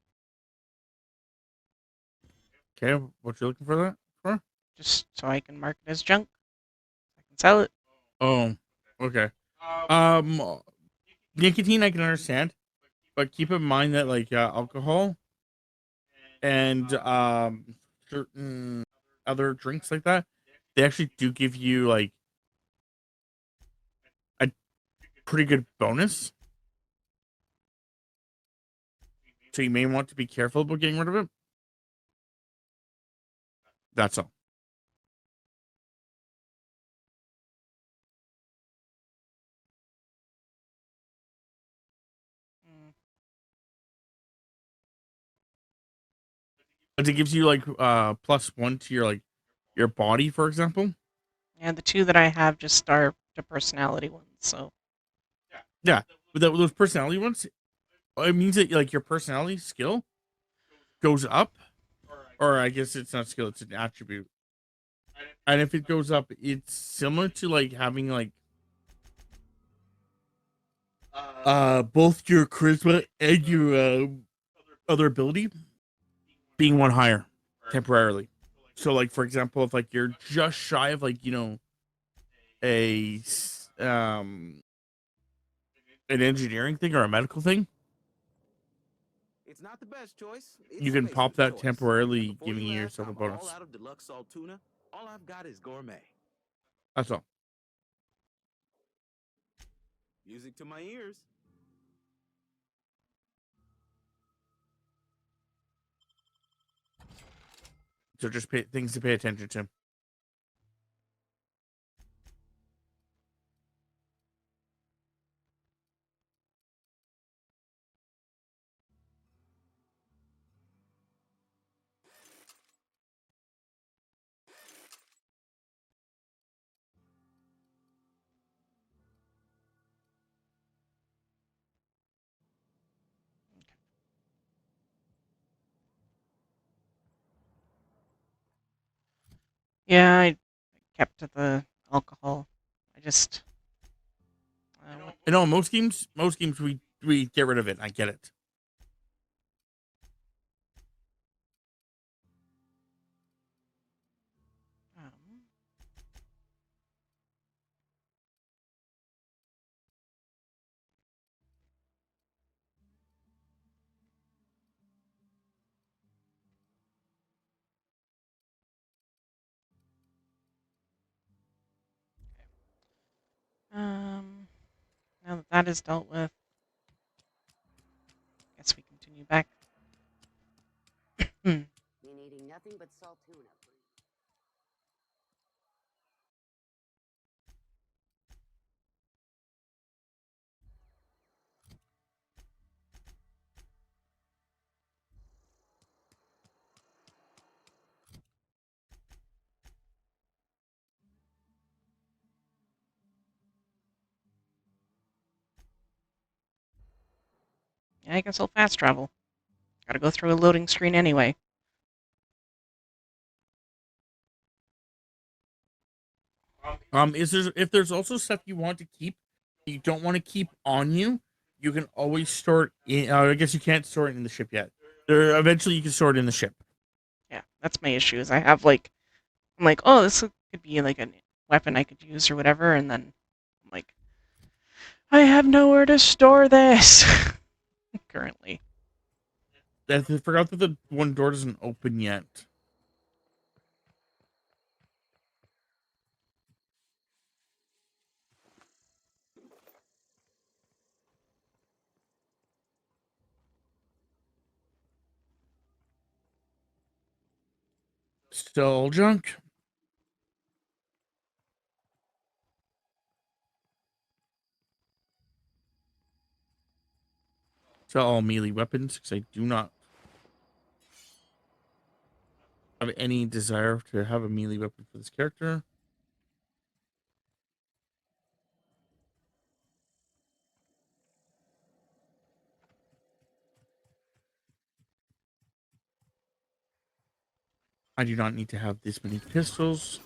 Okay, what you looking for that for? Just so I can mark it as junk. I can sell it. Oh, okay. Nicotine I can understand, but keep in mind that like alcohol and certain other drinks like that, they actually do give you like a pretty good bonus. So you may want to be careful about getting rid of it. That's all. But it gives you like +1 to your body, for example. And the 2 that I have just are the personality ones. So Yeah, but those personality ones, it means that like your personality skill goes up, or I guess it's not skill, it's an attribute. And if it goes up, it's similar to like having like both your charisma and your other ability being one higher temporarily. So like for example, if like you're just shy of like, a an engineering thing or a medical thing, It's not the best choice. It's you can pop Spacer's that choice. temporarily, Before giving you ask, yourself a I'm bonus. all out of deluxe salt tuna. All I've got is gourmet. That's all. Music to my ears. So just things to pay attention to. Yeah, I kept to the alcohol. I just. You know, most games we get rid of it. I get it. Now that that is dealt with, guess we continue back. Been eating nothing but salt tuna. Yeah, I guess I'll fast travel. Gotta go through a loading screen anyway. If there's also stuff you want to keep, you don't want to keep on you, you can always store it in. I guess you can't store it in the ship yet. Eventually you can store it in the ship. Yeah, that's my issue. Is I have like, I'm like, oh, this could be like a weapon I could use or whatever, and then I'm like, I have nowhere to store this currently. I forgot that the one door doesn't open yet. Still junk. Sell all melee weapons because I do not have any desire to have a melee weapon for this character. I do not need to have this many pistols.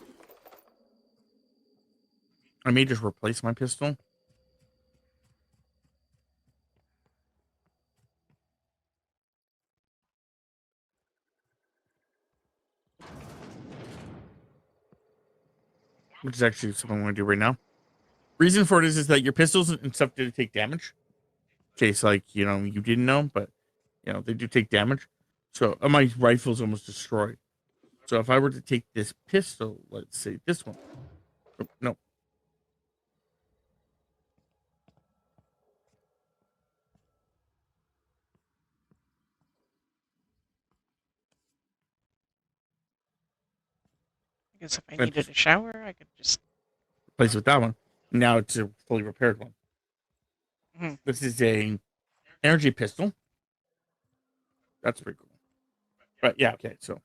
I may just replace my pistol. Which is actually something I'm going to do right now. Reason for it is that your pistols and stuff do take damage. In case, like, you know, you didn't know, but, you know, they do take damage. So my rifle's almost destroyed. So if I were to take this pistol, let's say this one. Oh, no. I guess if I needed a shower, I could just Replace with that one. Now it's a fully repaired one. Mhm. This is a energy pistol. That's pretty cool. But yeah, okay, so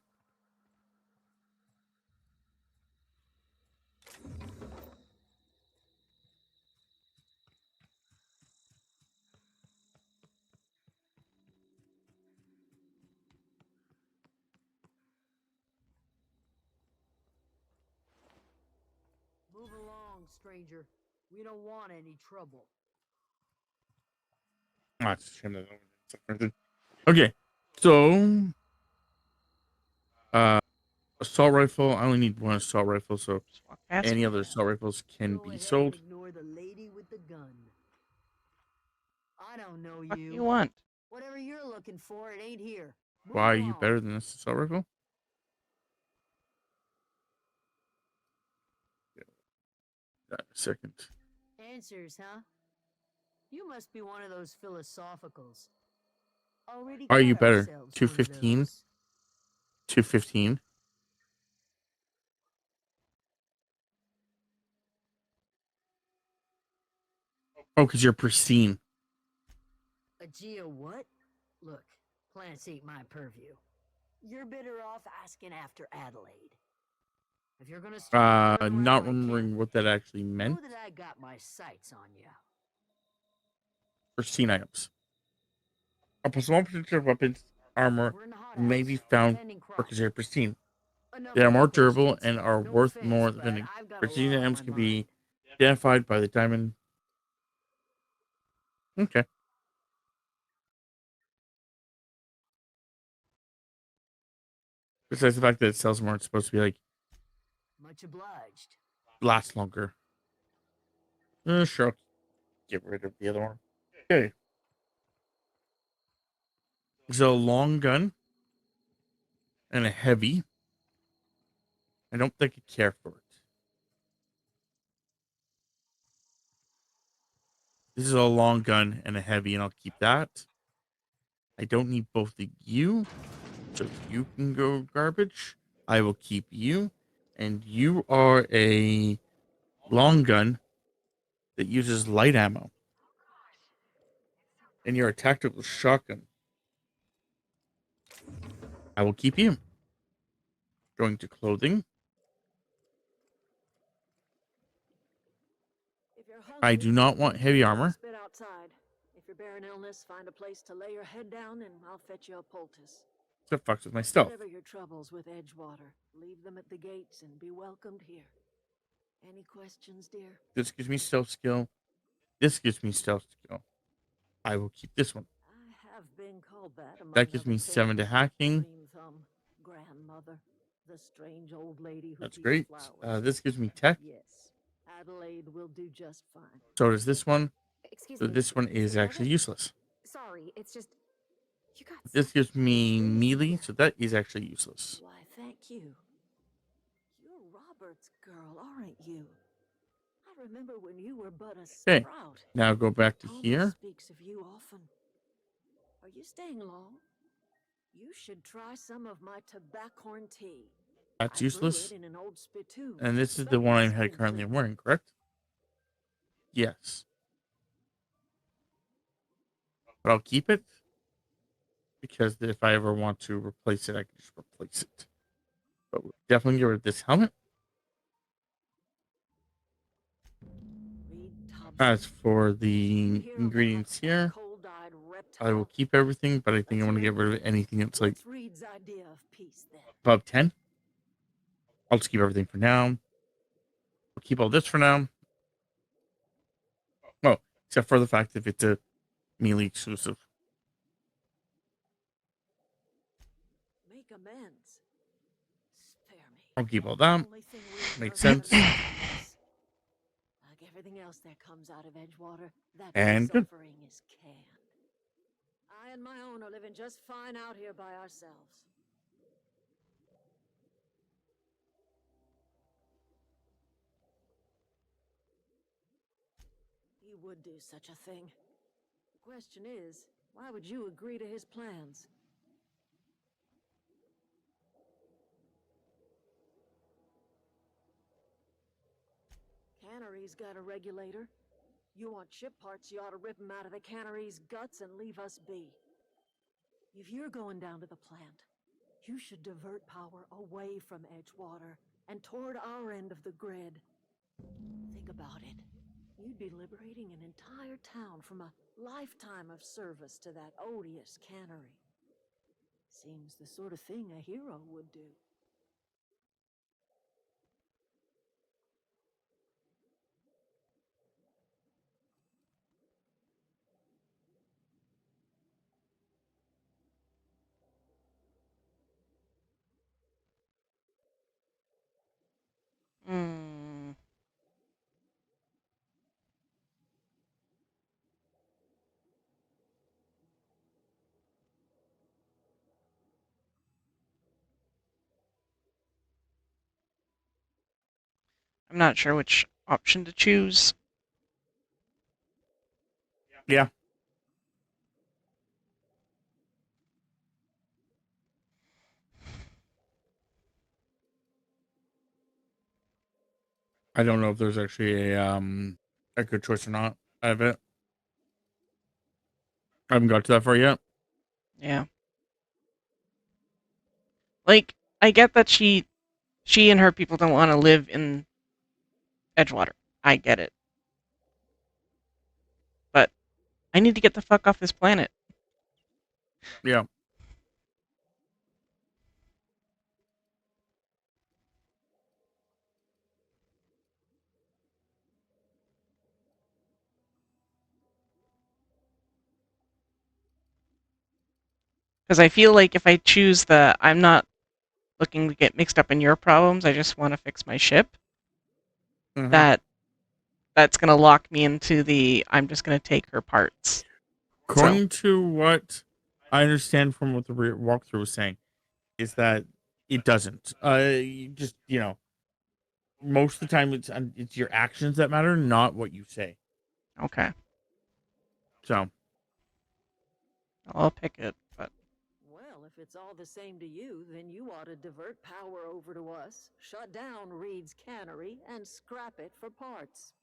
Move along, stranger. We don't want any trouble. it's a shame that no one did. Okay, so assault rifle. I only need one assault rifle, so any other assault rifles can be sold. Ignore the lady with the gun. I don't know What you. do you want? Whatever you're looking for, it ain't here. Move Why are you along. better than this assault rifle? Got a second. Answers, huh? You must be one of those philosophicals. Already Are got you better? ourselves 215? one of those. 215? Oh, because you're pristine. A geo what? Look, plants ain't my purview. You're better off asking after Adelaide. If you're gonna start wondering Not around my remembering camp, what that actually meant. know that I got my sights on you. Pristine items. A small percentage of weapons, armor may be found because they're pristine. They are more durable and are worth more than vending. Precision items can be identified by the diamond. Okay. Besides the fact that it sells more, it's supposed to be like Much obliged. last longer. Sure. I'll get rid of the other one. Okay. So a long gun and a heavy. I don't think I care for it. This is a long gun and a heavy, and I'll keep that. I don't need both of you, so you can go garbage. I will keep you, and you are a long gun that uses light ammo, and you're a tactical shotgun. I will keep you. Going to clothing. If you're I hungry, do not want heavy armor. spit outside. If you're bearing illness, find a place to lay your head down and I'll fetch you a poultice. That fucks with my stealth. Whatever your troubles with Edgewater, leave them at the gates and be welcomed here. Any questions, dear? This gives me stealth skill. This gives me stealth skill. I will keep this one. I have been called that among That gives other me 7 to things. hacking. Green Thumb, grandmother, the strange old lady who That's keeps great. flowers. This gives me tech. Yes, Adelaide will do just fine. So does this one. Excuse So me. this one is actually useless. Sorry, it's just you got. This gives me melee, so that is actually useless. Why, thank you. You're Robert's girl, aren't you? I remember when you were but a Okay, sprout. now go back to Thomas here. speaks of you often. Are you staying long? You should try some of my tobaccorn tea. That's I brew useless. it in an old spittoon. And this is the Better one than I'm second currently drink. wearing, correct? Yes. But I'll keep it. Because if I ever want to replace it, I can just replace it. But we'll definitely get rid of this helmet. As for the ingredients here, I will keep everything, but I think I want to get rid of anything that's like Reed's idea of peace, then. above 10. I'll just keep everything for now. I'll keep all this for now. Well, except for the fact that it's a melee exclusive. Make amends. Spare me. I'll keep all that. Only thing we Makes deserve sense. is like everything else that comes out of Edgewater, that And good. suffering is canned. I and my own are living just fine out here by ourselves. He would do such a thing. The question is, why would you agree to his plans? Cannery's got a regulator. You want ship parts, you ought to rip 'em out of the cannery's guts and leave us be. If you're going down to the plant, you should divert power away from Edgewater and toward our end of the grid. Think about it. You'd be liberating an entire town from a lifetime of service to that odious cannery. Seems the sort of thing a hero would do. Hmm. I'm not sure which option to choose. Yeah. I don't know if there's actually a good choice or not out of it. I haven't got to that far yet. Yeah. Like, I get that she and her people don't want to live in Edgewater. I get it. But I need to get the fuck off this planet. Yeah. Because I feel like if I choose the I'm not looking to get mixed up in your problems, I just want to fix my ship, that's going to lock me into the I'm just going to take her parts. According to what I understand from what the walkthrough was saying, is that it doesn't. You just, most of the time it's your actions that matter, not what you say. Okay. So I'll pick it, but Well, if it's all the same to you, then you ought to divert power over to us, shut down Reed's cannery, and scrap it for parts.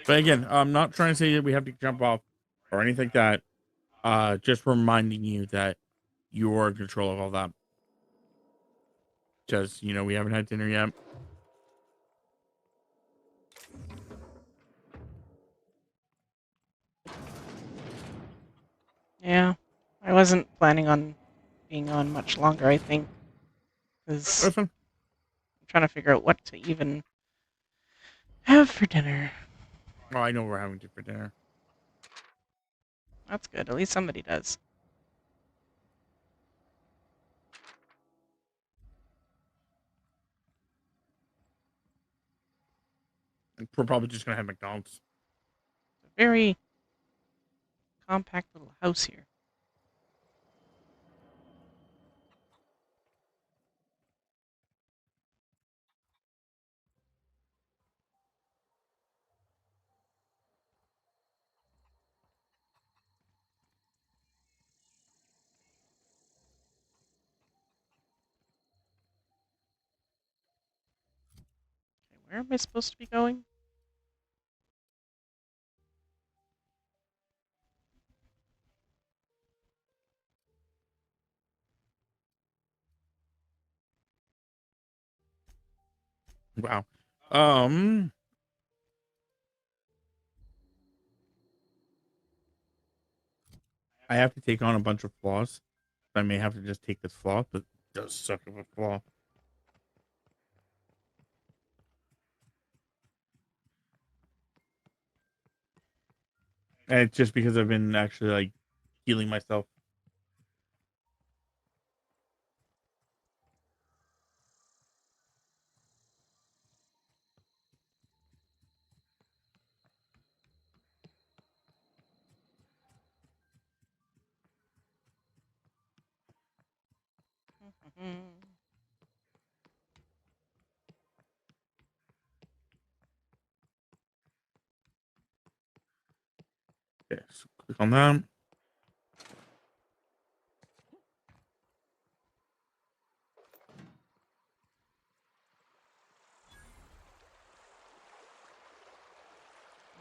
But again, I'm not trying to say that we have to jump off or anything like that. Just reminding you that you are in control of all that. Because, we haven't had dinner yet. yeah, I wasn't planning on being on much longer, I think. Because I'm trying to figure out what to even have for dinner. Oh, I know we're having for dinner. That's good. At least somebody does. We're probably just gonna have McDonald's. Very compact little house here. Okay, where am I supposed to be going? Wow. I have to take on a bunch of flaws. I may have to just take this flaw, but it does suck of a flaw. And it's just because I've been actually healing myself. Okay, so click on that.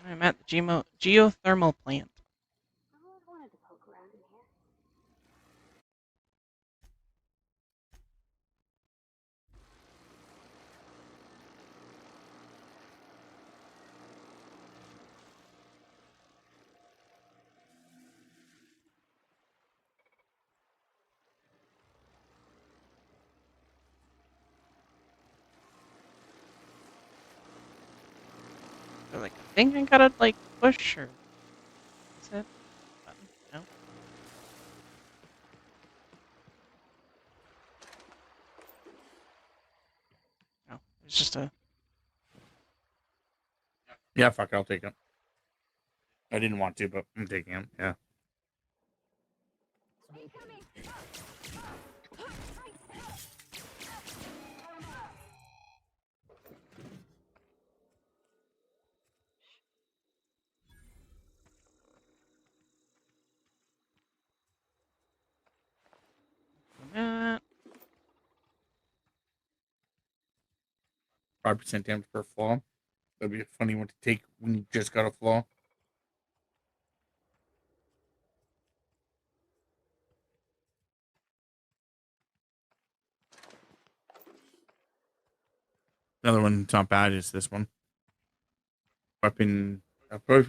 I'm at the geothermal plant. Is there like a thing I gotta push or is it? Button? No. No. It's just a Yeah, fuck, I'll take it. I didn't want to, but I'm taking it. Yeah. that. 5% damage per flaw. That'd be a funny one to take when you just got a flaw. Another one that's not bad is this one. Weapon approach.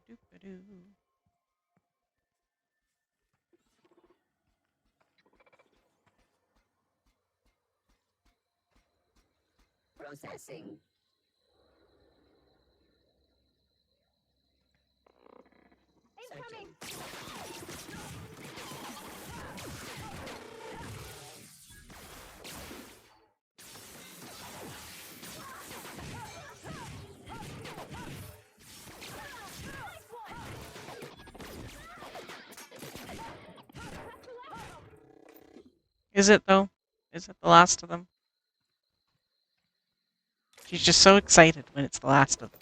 Doo-ba-doo. Processing. Incoming! Is it though? Is it the last of them? She's just so excited when it's the last of them.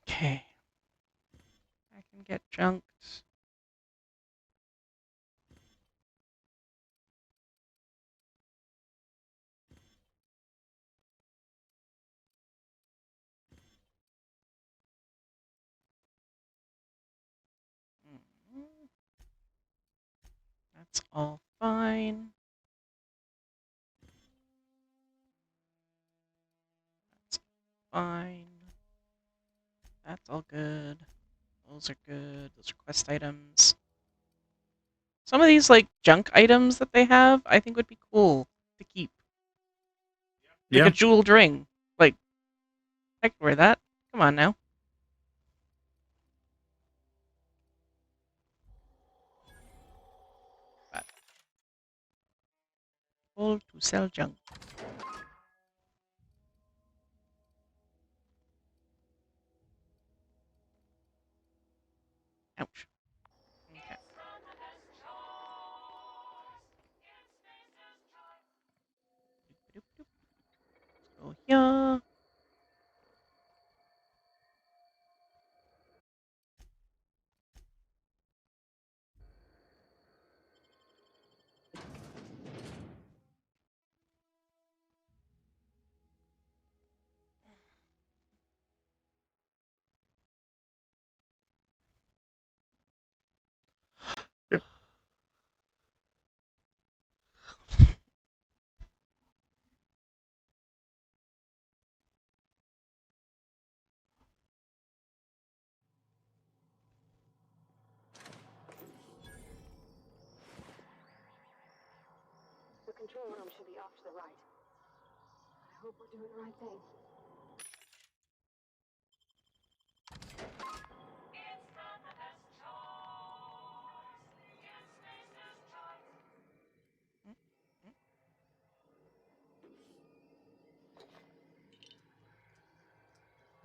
Okay. I can get junked. That's all fine. That's fine. That's all good. Those are good. Those are quest items. Some of these like junk items that they have, I think would be cool to keep. Like Yeah. a jeweled ring. Like, I could wear that. Come on now. But all to sell junk. Ouch. Okay. Let's go here. The control room should be off to the right. I hope we're doing the right thing.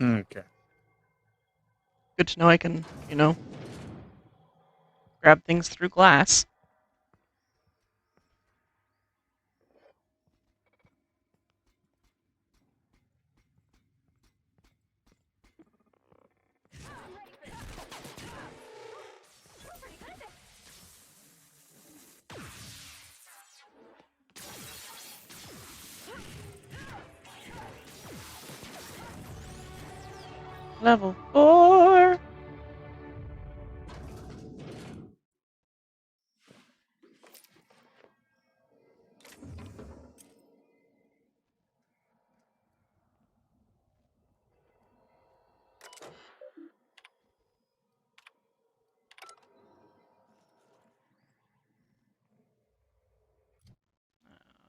Okay. Good to know I can, grab things through glass. Level 4.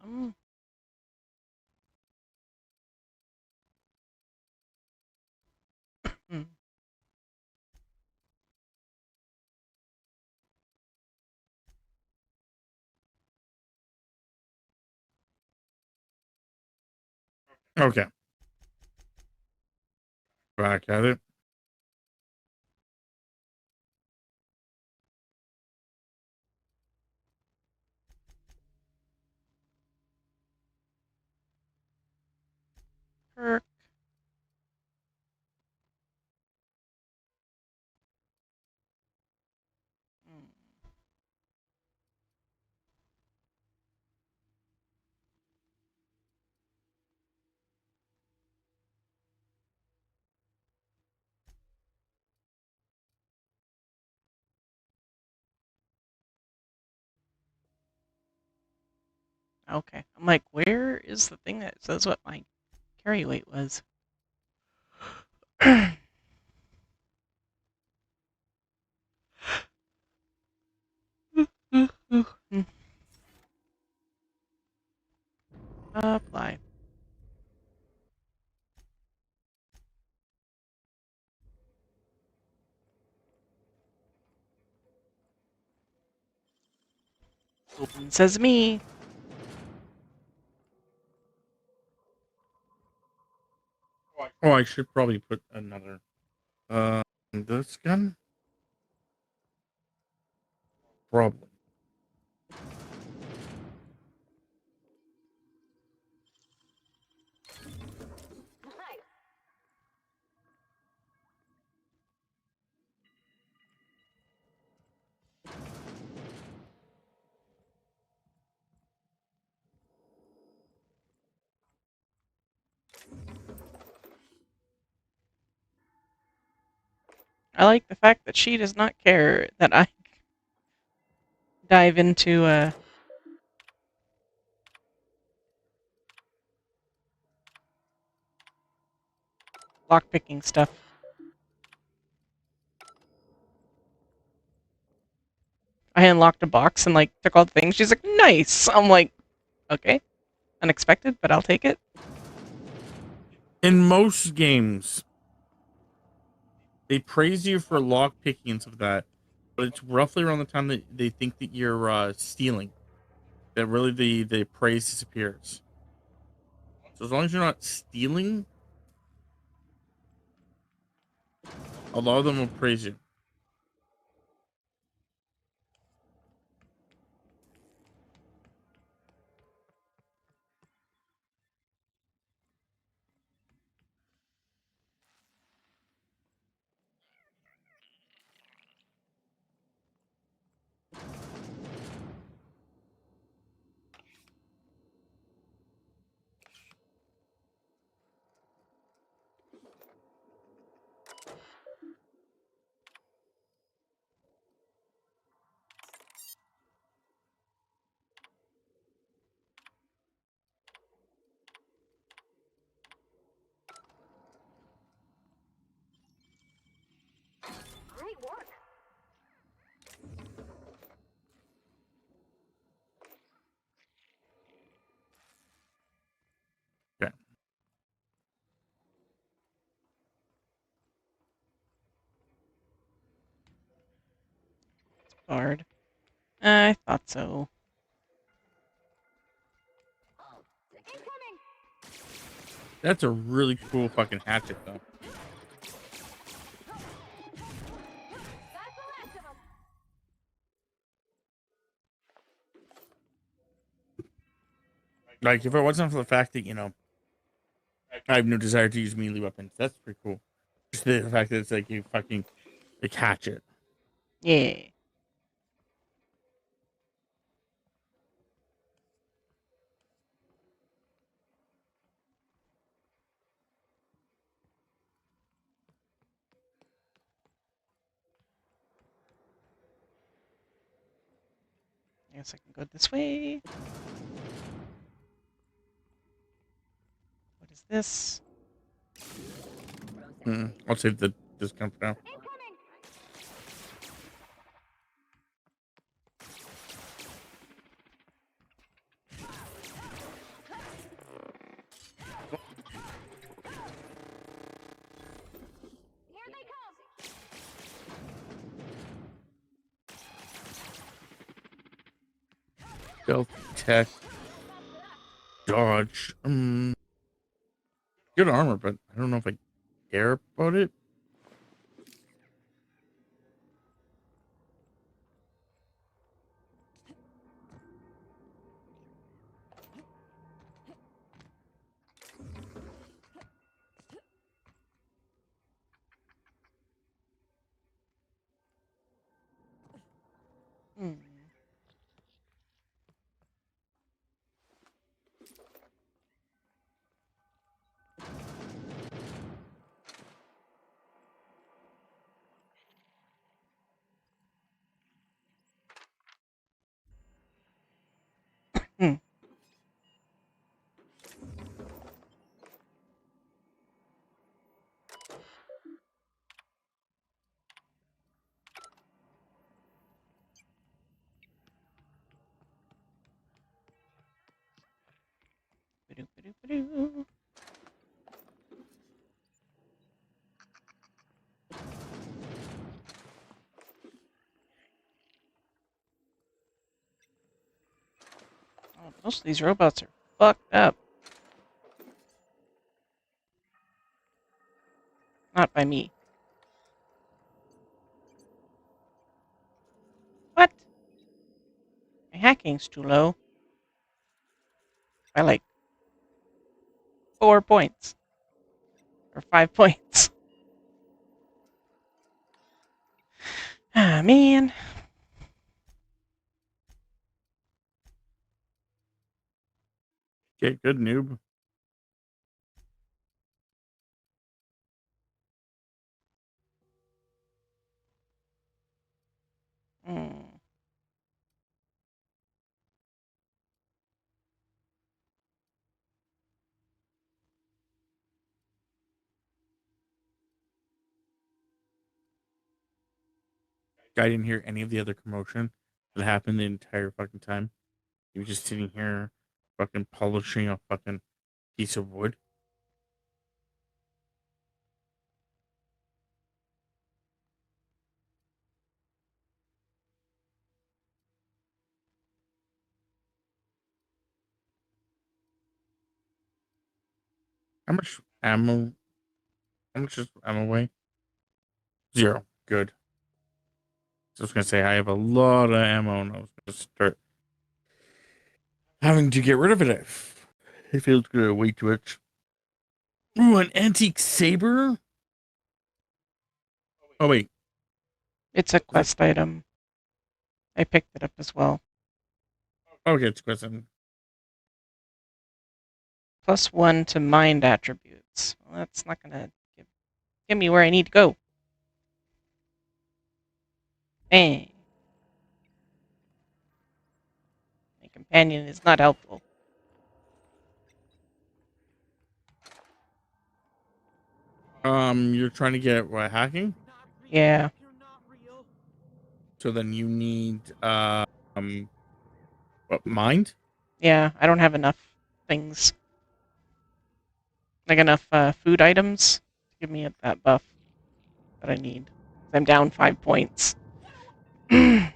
Um, hmm. Okay. Back at it. Kirk. Okay. I'm like, where is the thing that says what my carry weight was? Apply. Open sesame. Oh, I should probably put another. This gun? Probably. I like the fact that she does not care that I dive into lockpicking stuff. I unlocked a box and like took all the things. She's like, nice. I'm like, okay, unexpected, but I'll take it. In most games, they praise you for lock picking and stuff like that, but it's roughly around the time that they think that you're stealing that really the praise disappears. So as long as you're not stealing, a lot of them will praise you. Great work. Okay. Barred. I thought so. That's a really cool fucking hatchet, though. Like, if it wasn't for the fact that, I have no desire to use melee weapons, that's pretty cool. Just the fact that it's like you fucking like hatchet. Yeah. I guess I can go this way. What is this? I'll save the discount for now. Stealth, tech, dodge. good armor, but I don't know if I care about it. Hmm. Hmm. Ba-do-ba-do-ba-do. Oh, most of these robots are fucked up. Not by me. What? My hacking's too low. By like 4 points. Or 5 points. Ah, man. Okay, good noob. Hmm. I didn't hear any of the other commotion that happened the entire fucking time. He was just sitting here fucking polishing a fucking piece of wood. How much ammo? How much is ammo weigh? 0. Good. So I was gonna say I have a lot of ammo, and I was gonna start having to get rid of it. It feels good to wait to it. Ooh, an antique saber. Oh wait, It's a quest item. I picked it up as well. okay, it's a question. +1 to mind attributes. Well, that's not gonna get me where I need to go. Eh. My companion is not helpful. You're trying to get what, hacking? Yeah. So then you need what, mind? Yeah, I don't have enough things. Like enough food items to give me that buff that I need. I'm down 5 points. Where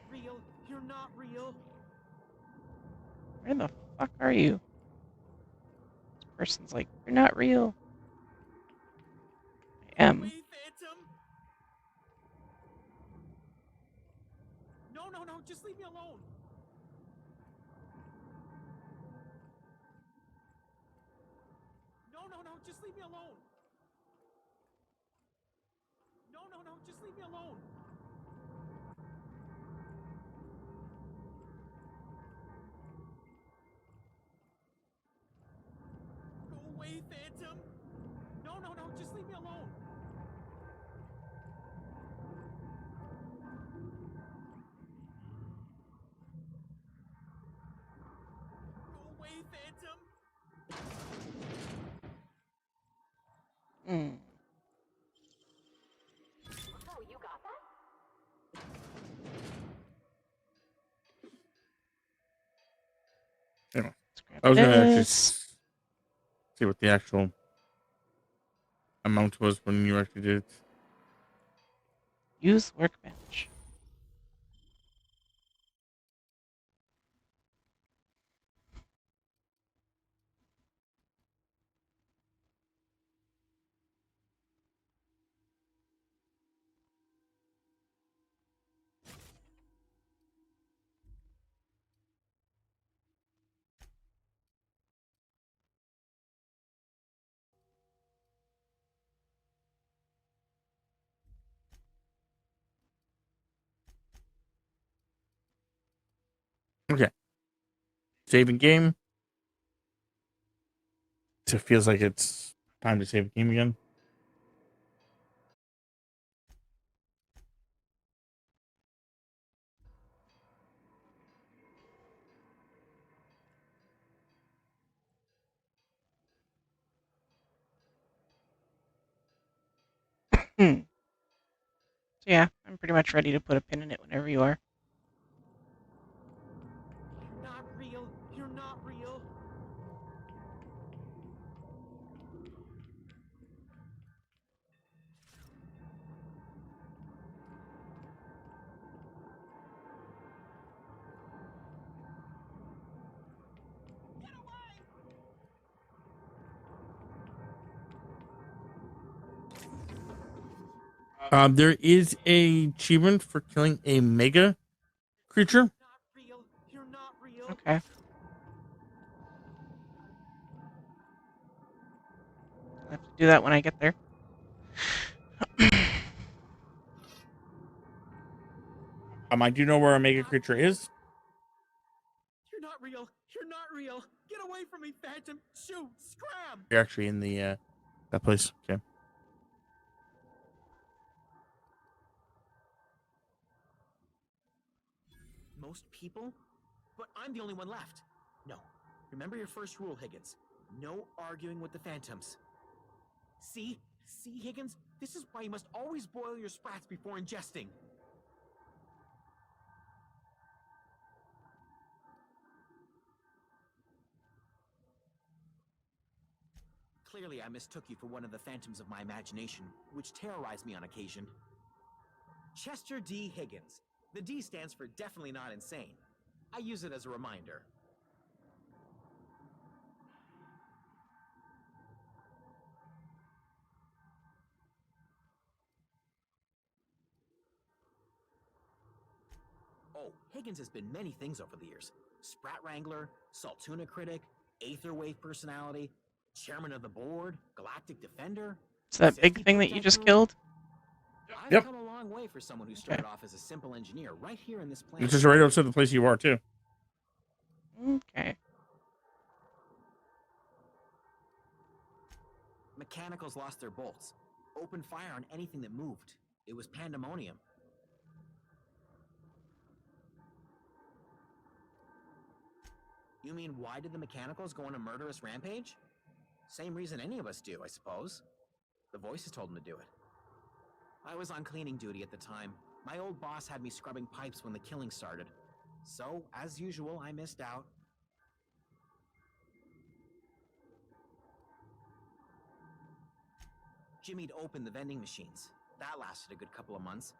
the fuck are you? This person's like, you're not real. I am. No, just leave me alone. No, just leave me alone. No, just leave me alone. Go away, Phantom. No, just leave me alone. Go away, Phantom. Mm. Oh, you got that? Anyway, Grab I was gonna actually this. see what the actual amount was when you actually did it. Use workbench. Okay. Saving game. It feels like it's time to save the game again. So yeah, I'm pretty much ready to put a pin in it whenever you are. You're not real. You're not real. There is a achievement for killing a mega creature. Okay. I'll have to do that when I get there. I do know where a mega creature is. You're not real. You're not real. Get away from me, Phantom. Shoot. Scram. You're actually in the that place. Okay. Most people? But I'm the only one left. No. Remember your first rule, Higgins. No arguing with the Phantoms. See? See, Higgins? This is why you must always boil your sprats before ingesting. Clearly, I mistook you for one of the phantoms of my imagination, which terrorized me on occasion. Chester D. Higgins. The D stands for definitely not insane. I use it as a reminder. Oh, Higgins has been many things over the years. Sprat Wrangler, Saltuna Critic, Aetherwave Personality, Chairman of the Board, Galactic Defender. Is that big thing that you just killed? I've come a long way for someone who started off as a simple engineer right here in this planet. It's just right outside the place you are too. Okay. Mechanicals lost their bolts. Opened fire on anything that moved. It was pandemonium. You mean, why did the Mechanicals go on a murderous rampage? Same reason any of us do, I suppose. The voices told them to do it. I was on cleaning duty at the time. My old boss had me scrubbing pipes when the killing started. So, as usual, I missed out. Jimmy'd opened the vending machines. That lasted a good couple of months.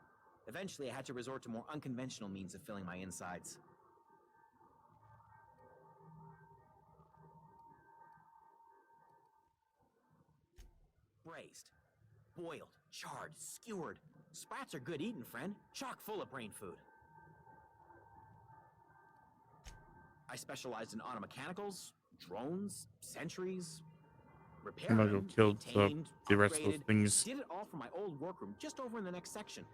Eventually, I had to resort to more unconventional means of filling my insides. Braised, boiled, charred, skewered. Sprats are good eating, friend. Chock full of brain food. I specialized in automechanicals, drones, sentries, I'm gonna repairing, go kill maintained, the rest of those upgraded. things. Did it all from my old workroom just over in the next section.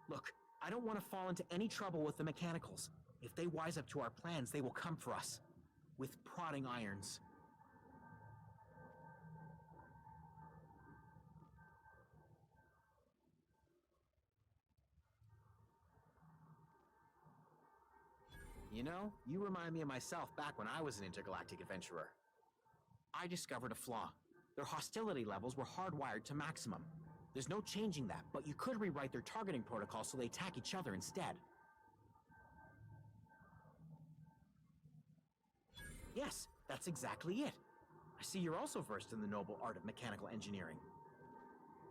Look, I don't want to fall into any trouble with the Mechanicals. If they wise up to our plans, they will come for us. With prodding irons. You know, you remind me of myself back when I was an intergalactic adventurer. I discovered a flaw. Their hostility levels were hardwired to maximum. There's no changing that, but you could rewrite their targeting protocol so they attack each other instead. Yes, that's exactly it. I see you're also versed in the noble art of mechanical engineering.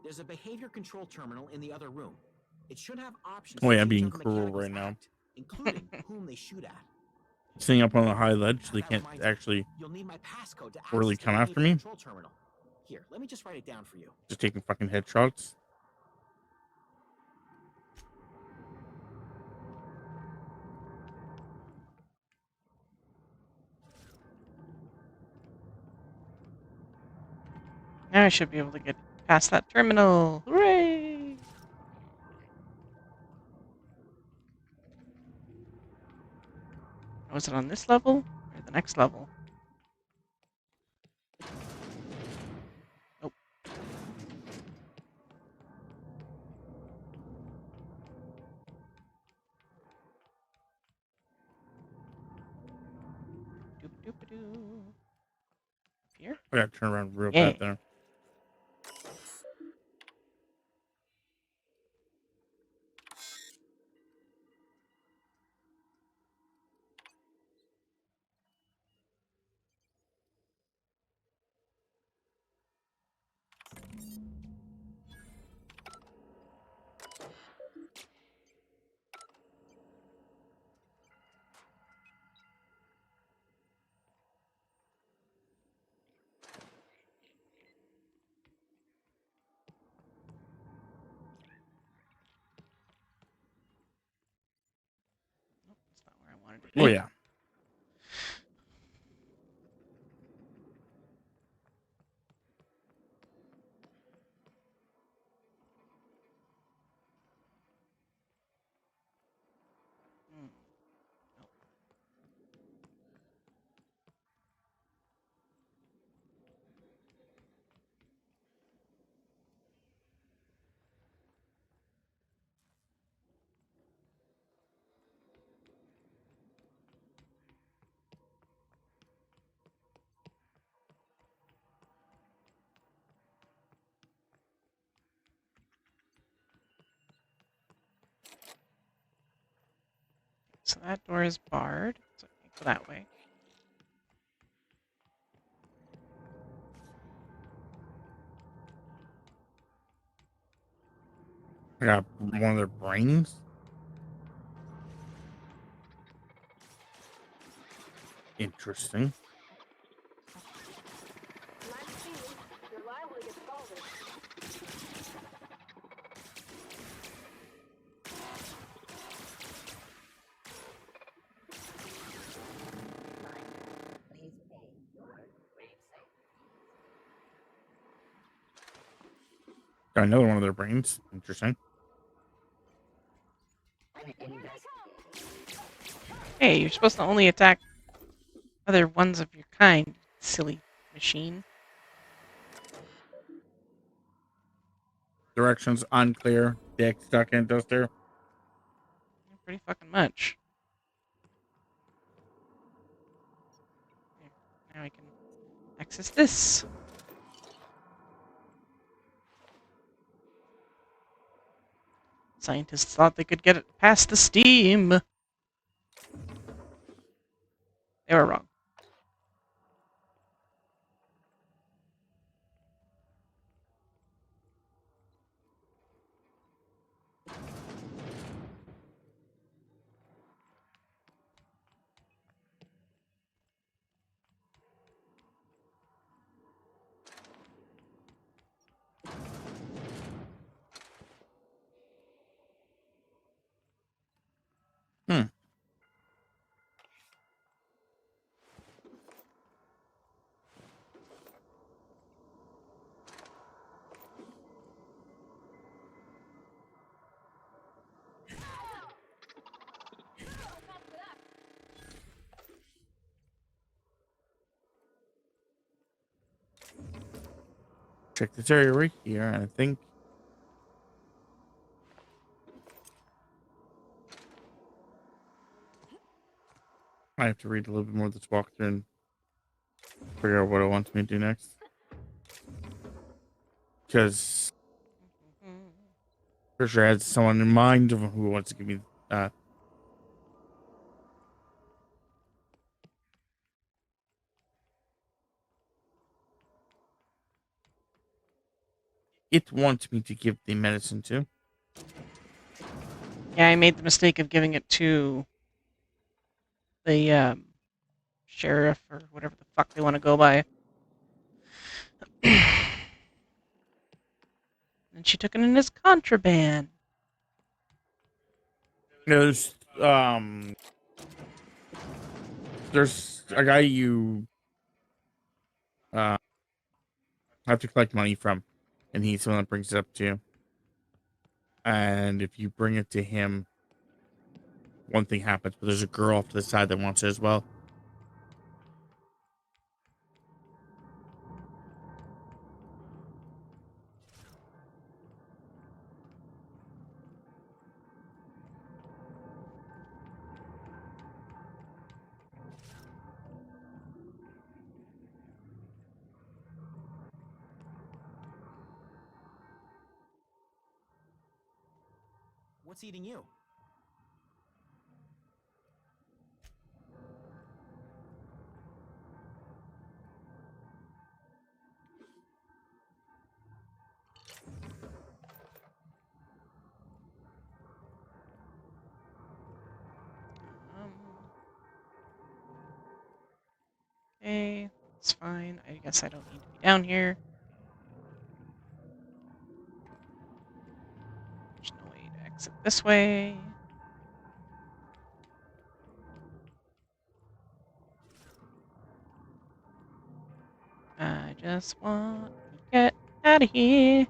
There's a behavior control terminal in the other room. It should have options Wait, to I'm change being how the cruel mechanicals right now. act, including whom they shoot at. Sitting up on a high ledge, so they That can't reminds me, actually you'll need my passcode to really access the come after behavior me. control terminal. Here, let me just write it down for you. Just taking fucking headshots. Now I should be able to get past that terminal. Hooray! Was it on this level or the next level? Nope. Doop-doop-a-doo. Here? I gotta turn around real Yeah. bad there. That's not where I wanted to be. Oh yeah. So that door is barred, so I can't go that way. I got one of their brains. Interesting. You're liable to get scalded. Got another one of their brains. Interesting. Hey, you're supposed to only attack other ones of your kind, silly machine. Directions unclear. Dick stuck in toaster. Pretty fucking much. Now I can access this. Scientists thought they could get it past the steam. They were wrong. Hmm. Check this area right here, and I think I have to read a little bit more of this walkthrough and figure out what it wants me to do next. Because for sure I had someone in mind of who wants to give me that. It wants me to give the medicine to. Yeah, I made the mistake of giving it to the sheriff or whatever the fuck they want to go by. And she took it in as contraband. There's a guy you have to collect money from, and he's the one that brings it up to you. And if you bring it to him, one thing happens, but there's a girl off to the side that wants it as well. What's eating you? Okay, it's fine. I guess I don't need to be down here. There's no way to exit this way. I just want to get out of here.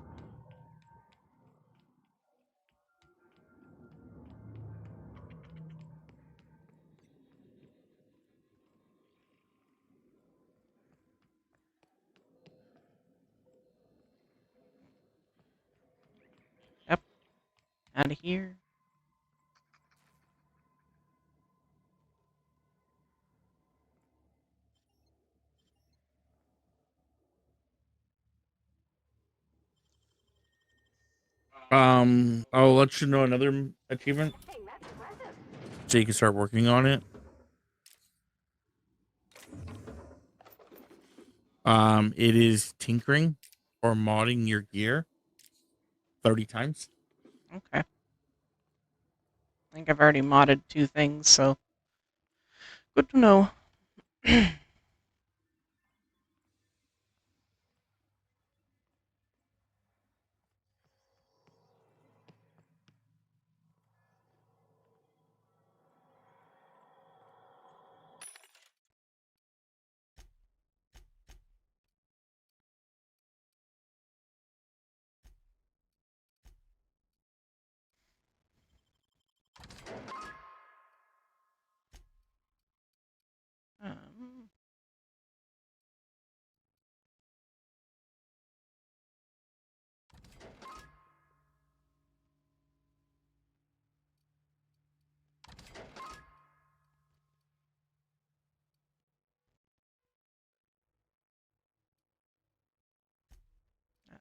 Yep, out of here. I'll let you know another achievement, so you can start working on it. It is tinkering or modding your gear 30 times. Okay. I think I've already modded 2 things, so good to know.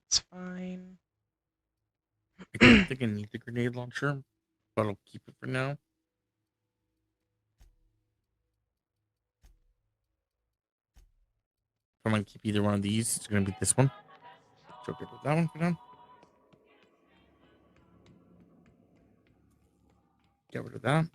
That's fine. I don't think I need the grenade launcher, but I'll keep it for now. If I'm going to keep either one of these, it's going to be this one. So get rid of that one for now. Get rid of that.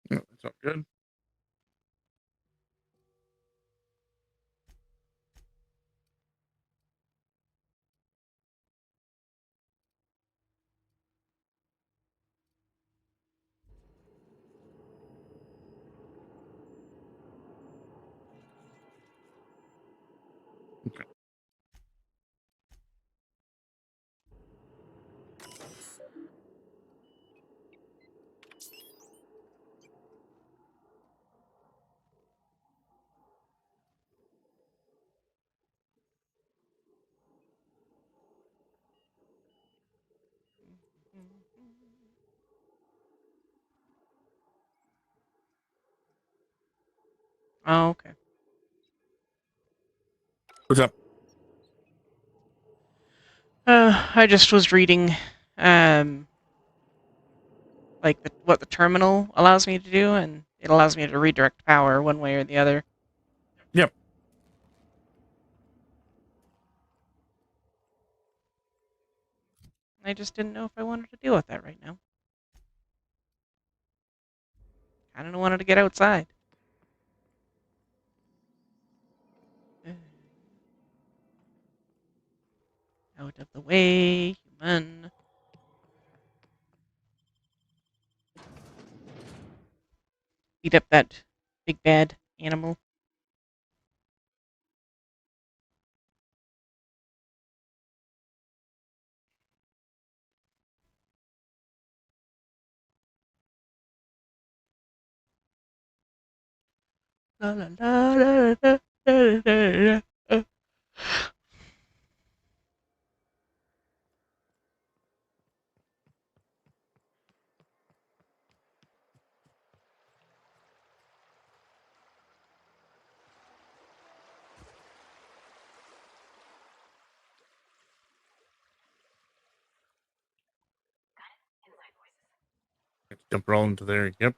No, that's all good. Okay. Oh, okay. What's up? I just was reading, like what the terminal allows me to do, and it allows me to redirect power one way or the other. Yep. I just didn't know if I wanted to deal with that right now. kind of wanted to get outside. Out of the way, human. Beat up that big bad animal. La, la, la, la, la, la, la, la. Dump it all into there. Yep.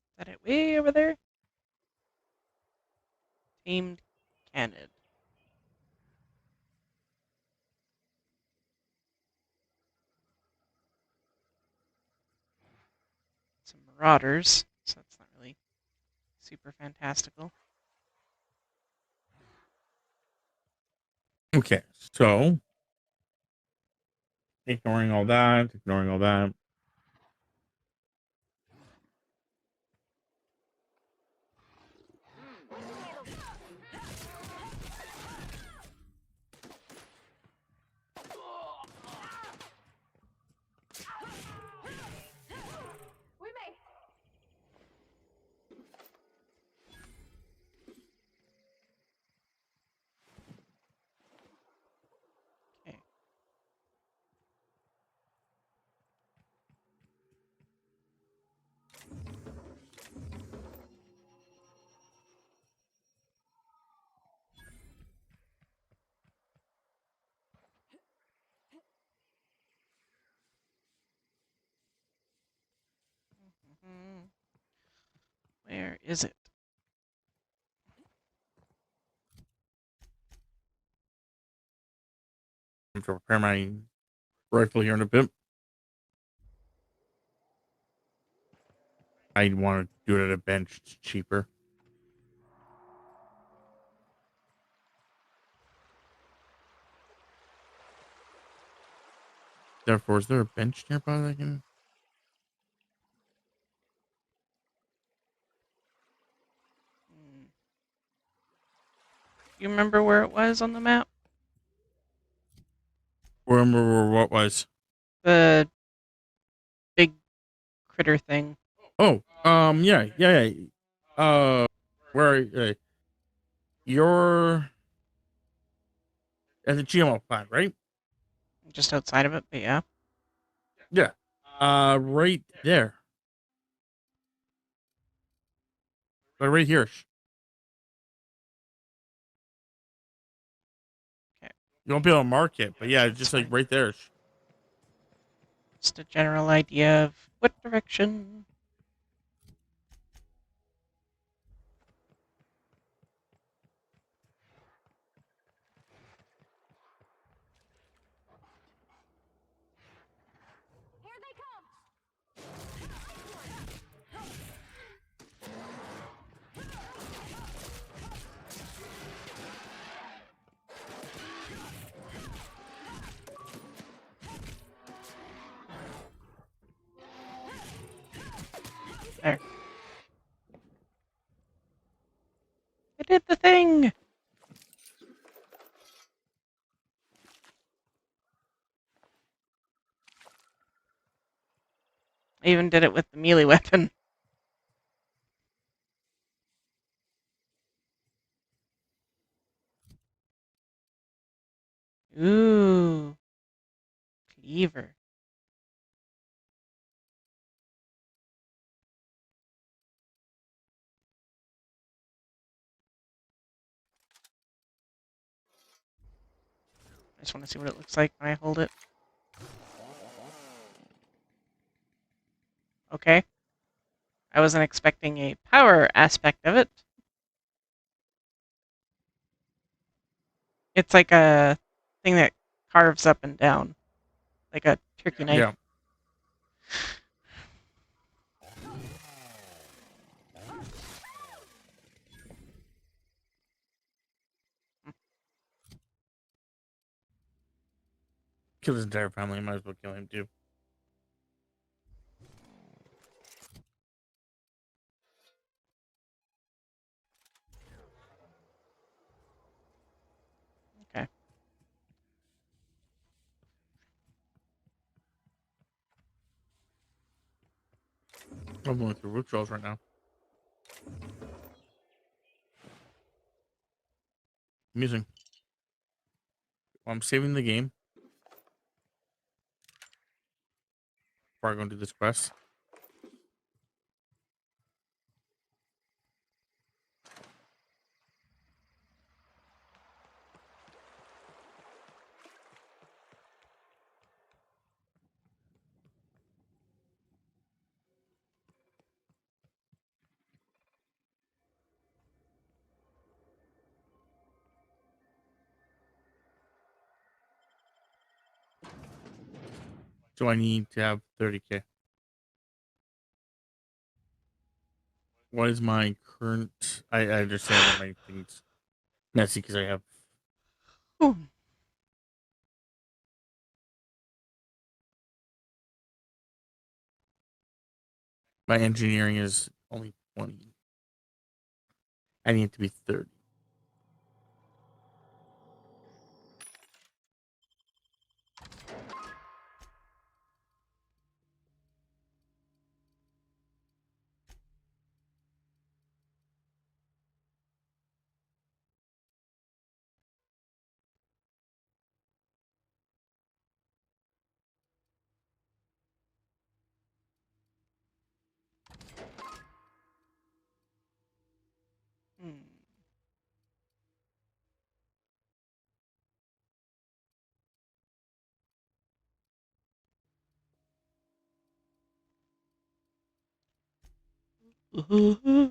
Is that it way over there? Tamed canid. Some marauders, so that's not really super fantastical. Okay, so ignoring all that. Okay. Where is it? I'm to repair my rifle here in a bit. I want to do it at a bench. It's cheaper. Therefore, is there a bench nearby that I can? You remember where it was on the map? Remember what was? The big critter thing. Oh, yeah. Where? You're at the GMO plant, right? Just outside of it, but yeah. Yeah. Right there. Right here. Okay. You won't be able to mark it, but yeah, it's just like right there. Just a general idea of what direction. There. I did the thing! I even did it with the melee weapon. Ooh. Cleaver. I just want to see what it looks like when I hold it. Okay. I wasn't expecting a power aspect of it. It's like a thing that carves up and down. Like a turkey knife. Yeah. Kill his entire family. Might as well kill him too. Okay. I'm going through root trolls right now. Amusing. Well, I'm saving the game before I go and do this quest. So I need to have 30K. What is my current? I understand that my thing's messy because I have. Ooh. My engineering is only 20. I need it to be 30. Hmm.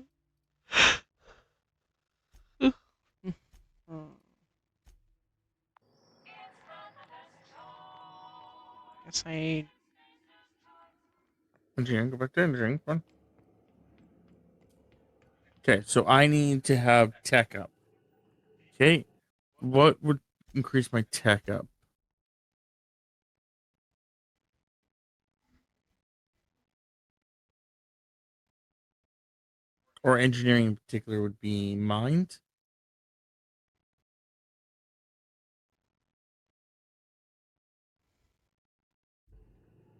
Guess I. Engineering, go back to engineering. Come on. Okay, so I need to have tech up. Okay, what would increase my tech up? Or engineering in particular would be mind.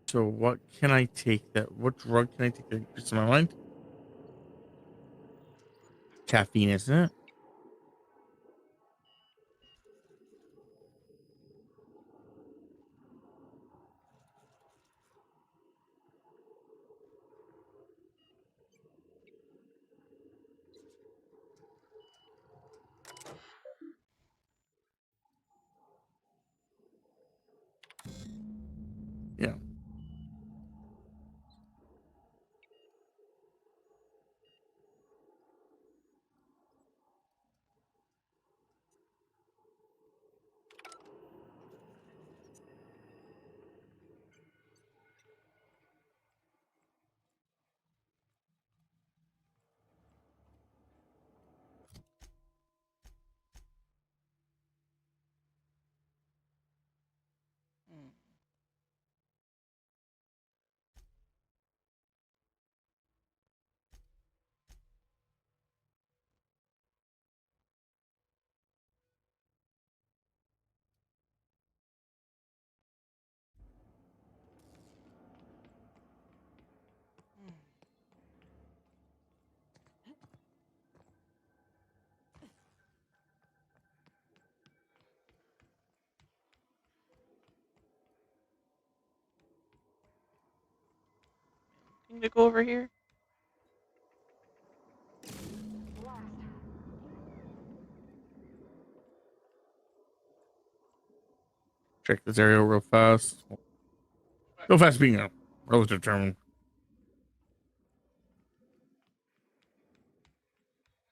So what can I take that? What drug can I take that increases my mind? Caffeine, isn't it? Yeah. Can we go over here? Check this area real fast. Real fast being a relative term.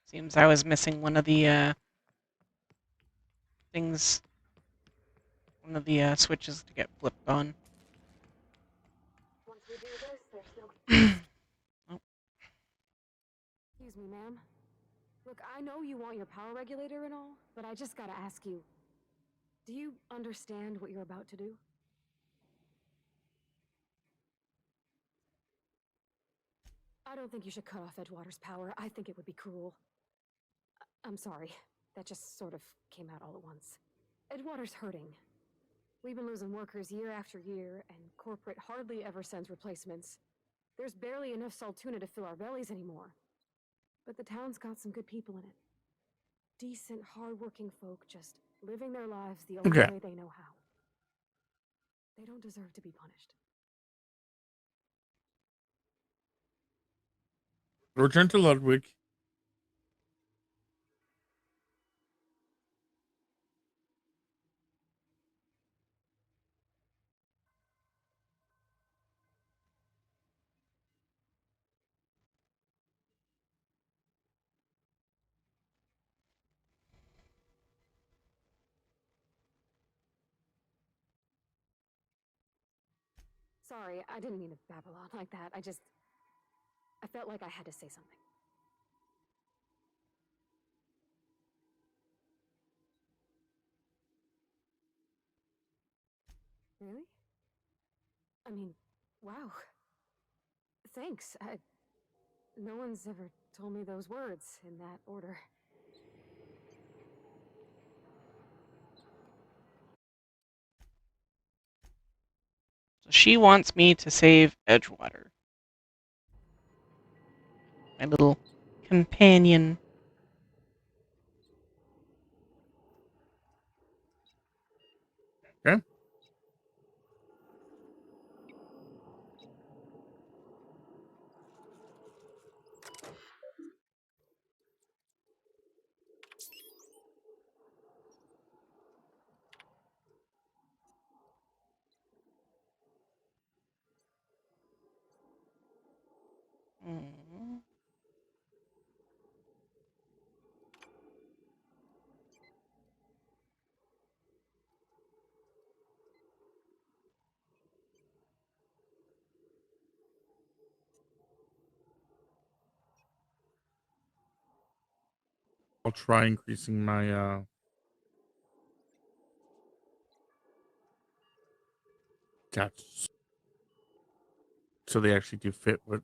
Seems I was missing one of the things. One of the switches to get flipped on. Once we do Excuse me, ma'am. Look, I know you want your power regulator and all, but I just gotta ask you, do you understand what you're about to do? I don't think you should cut off Edgewater's power. I think it would be cruel. I'm sorry. That just sort of came out all at once. Edgewater's hurting. We've been losing workers year after year, and corporate hardly ever sends replacements. There's barely enough Saltuna to fill our bellies anymore. But the town's got some good people in it. Decent, hard-working folk just living their lives the only Okay. way they know how. They don't deserve to be punished. Return to Ludwig. Sorry, I didn't mean to babble on like that. I felt like I had to say something. Really? I mean, wow. Thanks. No one's ever told me those words in that order. So she wants me to save Edgewater. My little companion. Okay. Mm. I'll try increasing my stats so they actually do fit what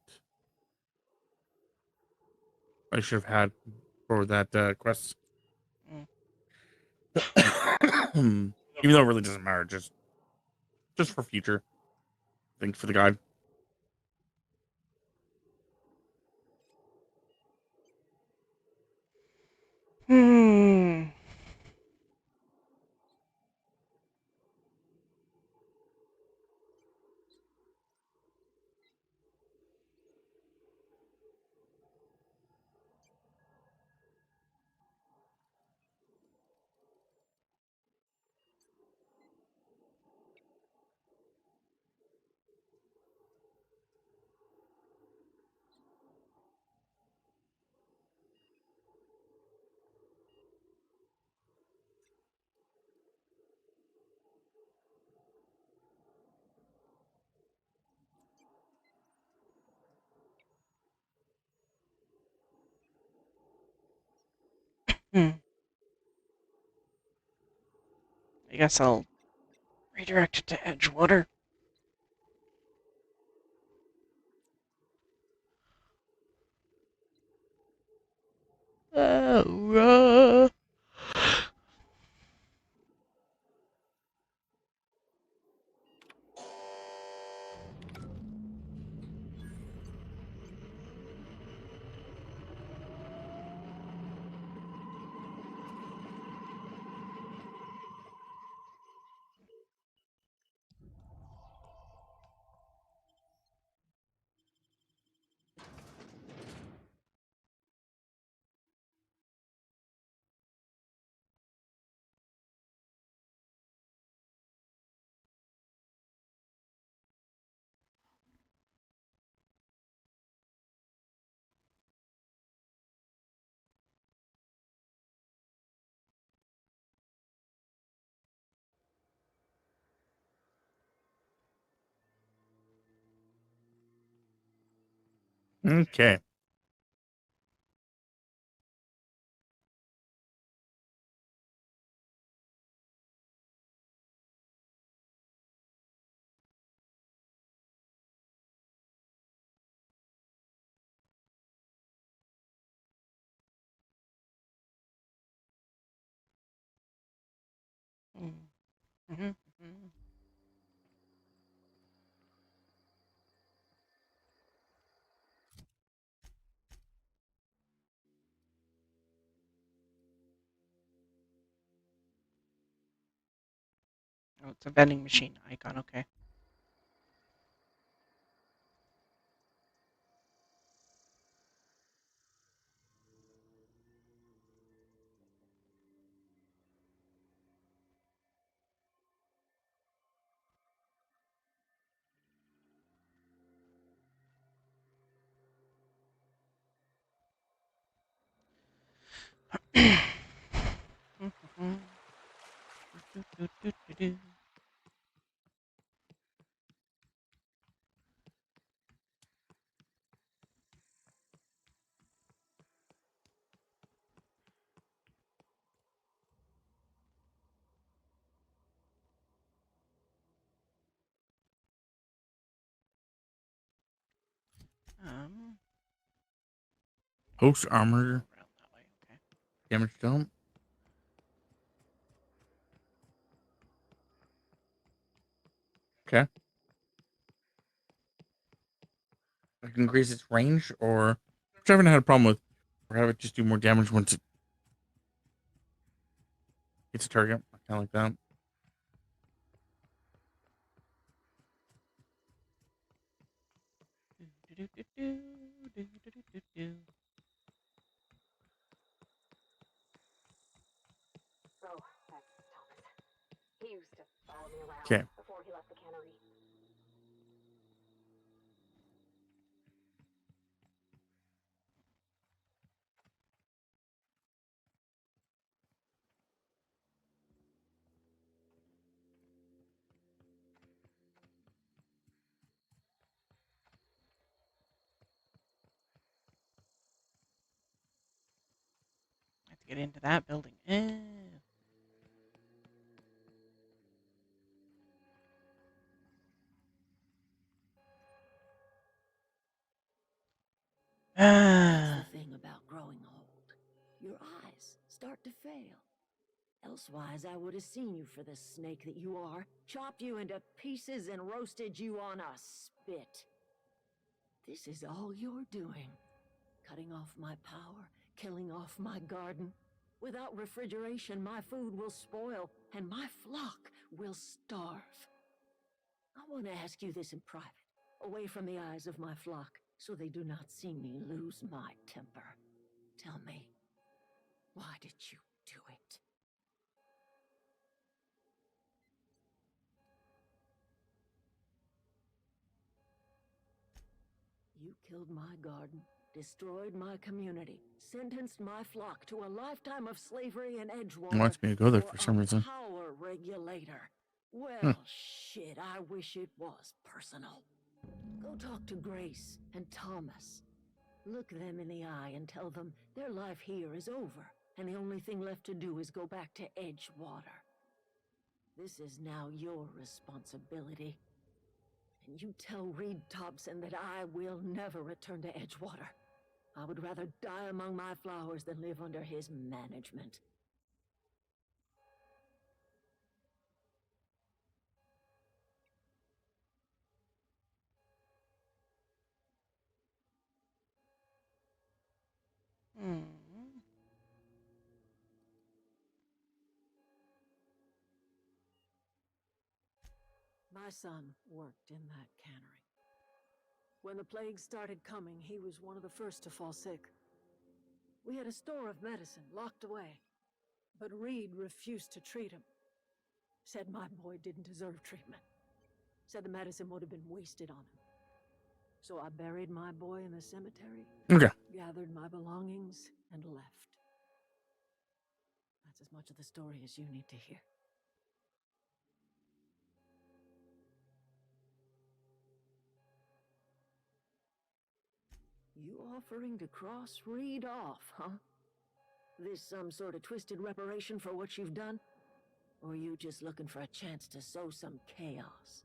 I should have had for that quest. Even though it really doesn't matter, just for future. Thanks for the guide. Hmm. Hmm. I guess I'll redirect it to Edgewater. Okay. Mm-hmm. Oh, it's a vending machine icon. Okay. Um, Host armor. around that way. Okay. Damage dump. Okay. I can increase its range, or which I haven't had a problem with, or have it just do more damage once it hits a target. I kind of like that. Oh, that's Thomas. He used to follow me around Okay. before he left the cannery. I have to get into that building. That's the thing about growing old. Your eyes start to fail. Elsewise, I would have seen you for the snake that you are, chopped you into pieces and roasted you on a spit. This is all you're doing. Cutting off my power, killing off my garden. Without refrigeration, my food will spoil, and my flock will starve. I want to ask you this in private, away from the eyes of my flock, so they do not see me lose my temper. Tell me, why did you do it? You killed my garden, destroyed my community, sentenced my flock to a lifetime of slavery in Edgewater. Wants me to go there for for some a reason. power regulator. Well, shit, I wish it was personal. Go talk to Grace and Thomas. Look them in the eye and tell them their life here is over, and the only thing left to do is go back to Edgewater. This is now your responsibility. And you tell Reed Thompson that I will never return to Edgewater. I would rather die among my flowers than live under his management. My son worked in that cannery. When the plague started coming, he was one of the first to fall sick. We had a store of medicine locked away, but Reed refused to treat him. Said my boy didn't deserve treatment. Said the medicine would have been wasted on him. So I buried my boy in the cemetery, Okay. gathered my belongings, and left. That's as much of the story as you need to hear. offering to cross Reed off, huh? This some sort of twisted reparation for what you've done? Or you just looking for a chance to sow some chaos?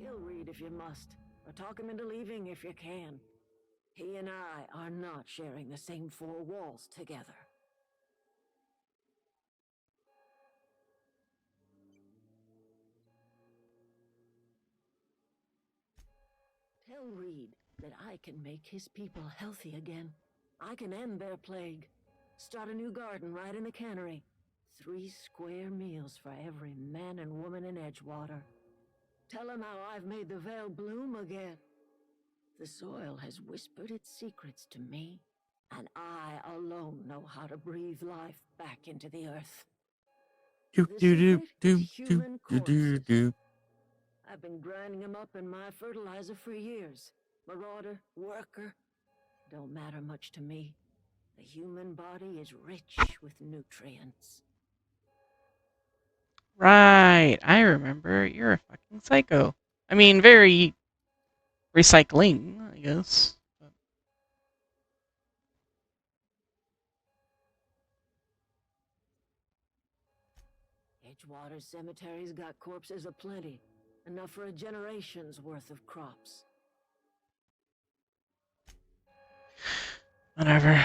Kill Reed if you must, or talk him into leaving if you can. He and I are not sharing the same four walls together. Tell Reed that I can make his people healthy again. I can end their plague. Start a new garden right in the cannery. 3 square meals for every man and woman in Edgewater. Tell him how I've made the Vale bloom again. The soil has whispered its secrets to me, and I alone know how to breathe life back into the earth. Do The do do secret do is do human do do corpses. do. I've been grinding them up in my fertilizer for years. Marauder, worker, don't matter much to me. The human body is rich with nutrients. Right. I remember. You're a fucking psycho. I mean, very recycling, I guess. But Edgewater Cemetery's got corpses aplenty. Enough for a generation's worth of crops. whatever.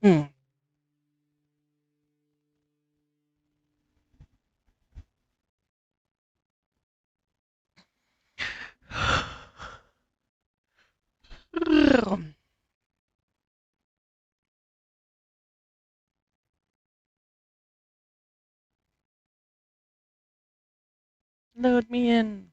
Hmm. Load me in.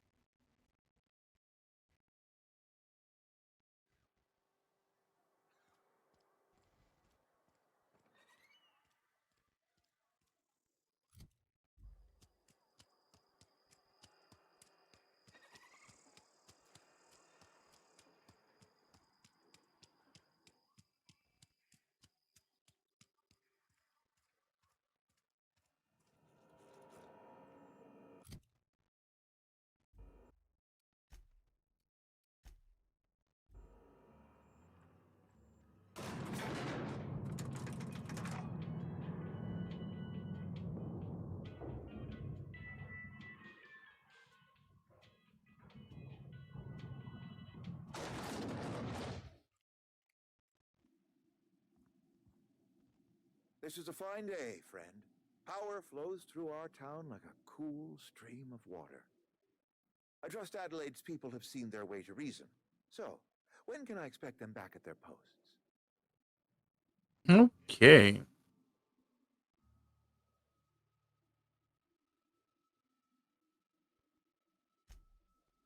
This is a fine day, friend. Power flows through our town like a cool stream of water. I trust Adelaide's people have seen their way to reason. So, when can I expect them back at their posts? Okay.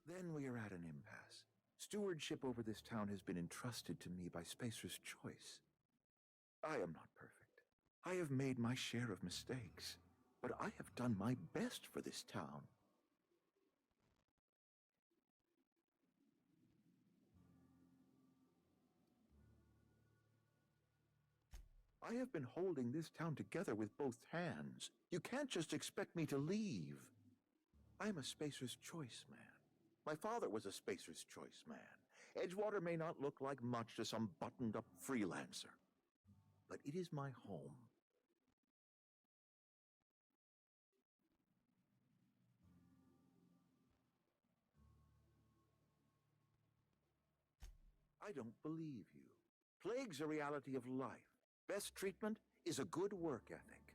Then we are at an impasse. Stewardship over this town has been entrusted to me by Spacer's Choice. I am not perfect. I have made my share of mistakes, but I have done my best for this town. I have been holding this town together with both hands. You can't just expect me to leave. I'm a Spacer's Choice man. My father was a Spacer's Choice man. Edgewater may not look like much to some buttoned-up freelancer, but it is my home. I don't believe you. Plague's a reality of life. Best treatment is a good work ethic.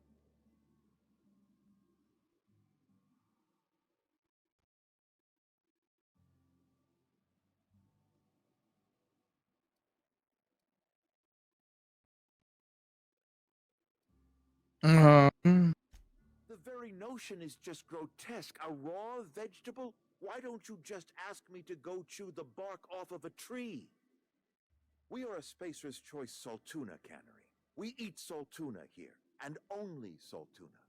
The very notion is just grotesque. A raw vegetable? Why don't you just ask me to go chew the bark off of a tree? We are a Spacer's Choice Saltuna cannery. We eat saltuna here, and only saltuna.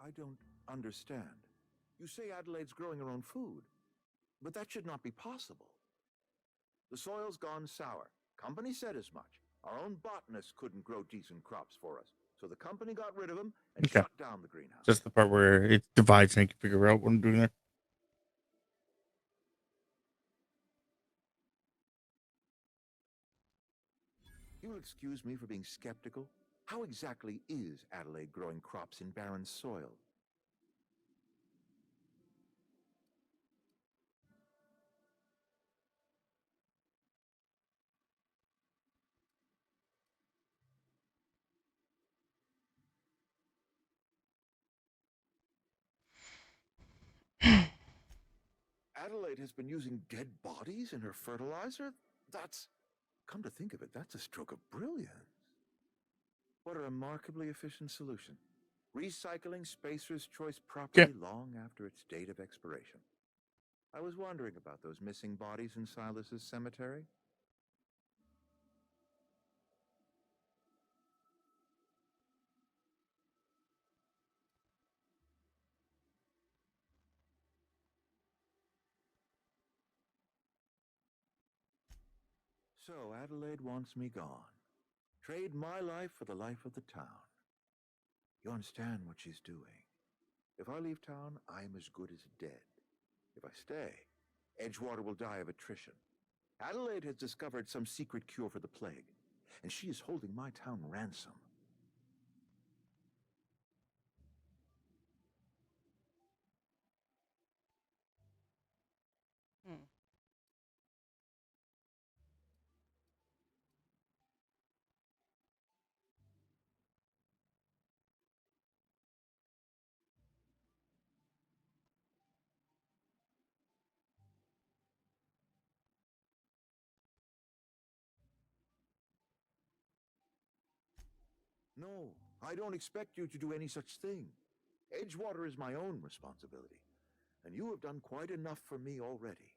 I don't understand. You say Adelaide's growing her own food, but that should not be possible. The soil's gone sour. Company said as much. Our own botanists couldn't grow decent crops for us, so the company got rid of them and Okay. shut down the greenhouse. Just the part where it divides and I can figure out what I'm doing there. You'll excuse me for being skeptical. How exactly is Adelaide growing crops in barren soil? Adelaide has been using dead bodies in her fertilizer? That's, come to think of it, that's a stroke of brilliance. What a remarkably efficient solution. Recycling Spacer's Choice property long after its date of expiration. I was wondering about those missing bodies in Silas's cemetery. So Adelaide wants me gone. Trade my life for the life of the town. You understand what she's doing. If I leave town, I'm as good as dead. If I stay, Edgewater will die of attrition. Adelaide has discovered some secret cure for the plague, and she is holding my town ransom. Hmm. No, I don't expect you to do any such thing. Edgewater is my own responsibility, and you have done quite enough for me already.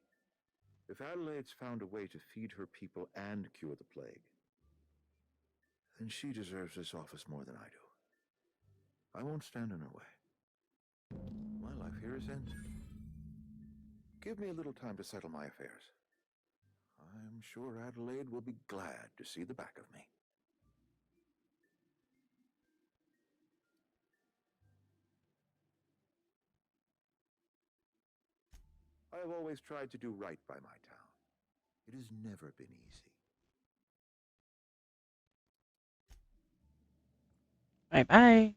If Adelaide's found a way to feed her people and cure the plague, then she deserves this office more than I do. I won't stand in her way. My life here is ended. Give me a little time to settle my affairs. I'm sure Adelaide will be glad to see the back of me. I have always tried to do right by my town. It has never been easy. Bye-bye.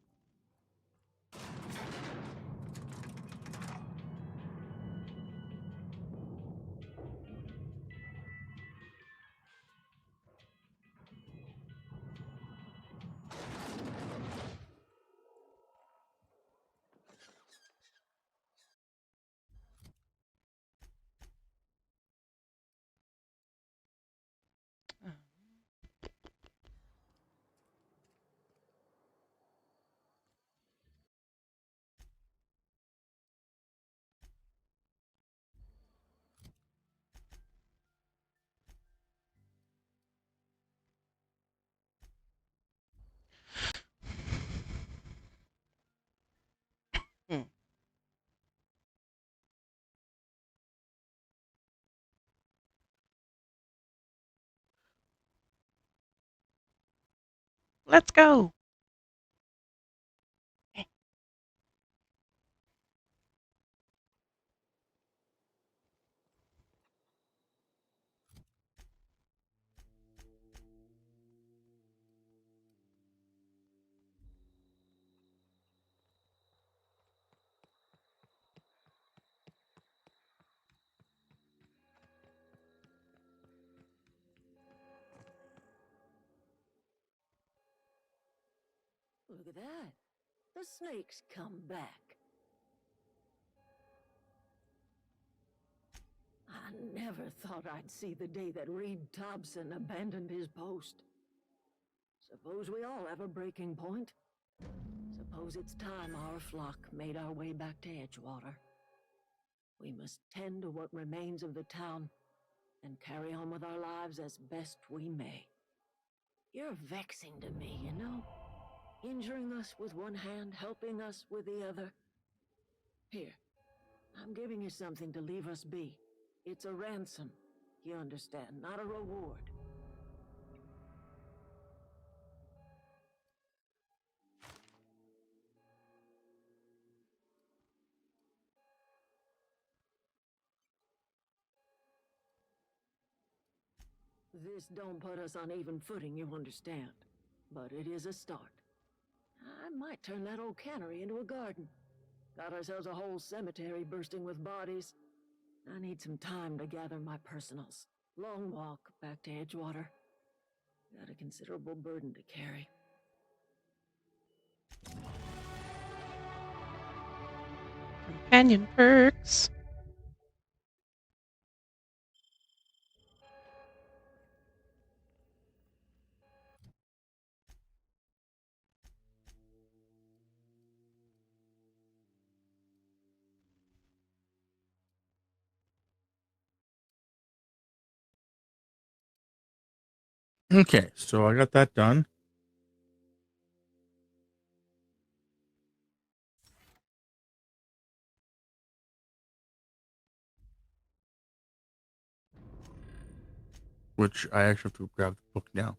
Let's go. Look at that. The snake's come back. I never thought I'd see the day that Reed Thompson abandoned his post. Suppose we all have a breaking point. Suppose it's time our flock made our way back to Edgewater. We must tend to what remains of the town and carry on with our lives as best we may. You're vexing to me, you know? Injuring us with one hand, helping us with the other. Here, I'm giving you something to leave us be. It's a ransom, you understand, not a reward. This don't put us on even footing, you understand. But it is a start. I might turn that old cannery into a garden. Got ourselves a whole cemetery bursting with bodies. I need some time to gather my personals. Long walk back to Edgewater. Got a considerable burden to carry. Companion perks. Okay, so I got that done. Which I actually have to grab the book now.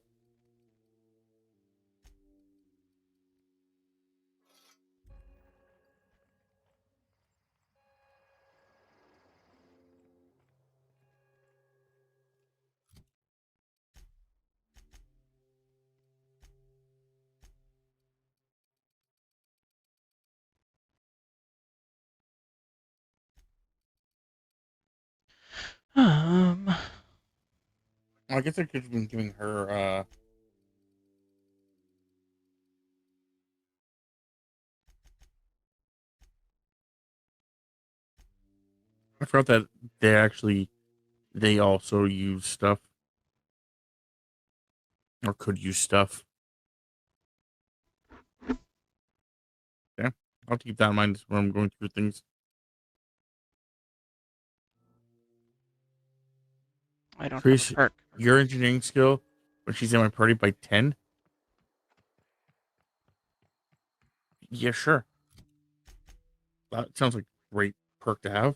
I guess I could have been giving her I forgot that they also use stuff. Or could use stuff. Yeah. I'll keep that in mind when I'm going through things. I don't Increase have a perk. your engineering skill when she's in my party by 10. Yeah, sure. That sounds like a great perk to have.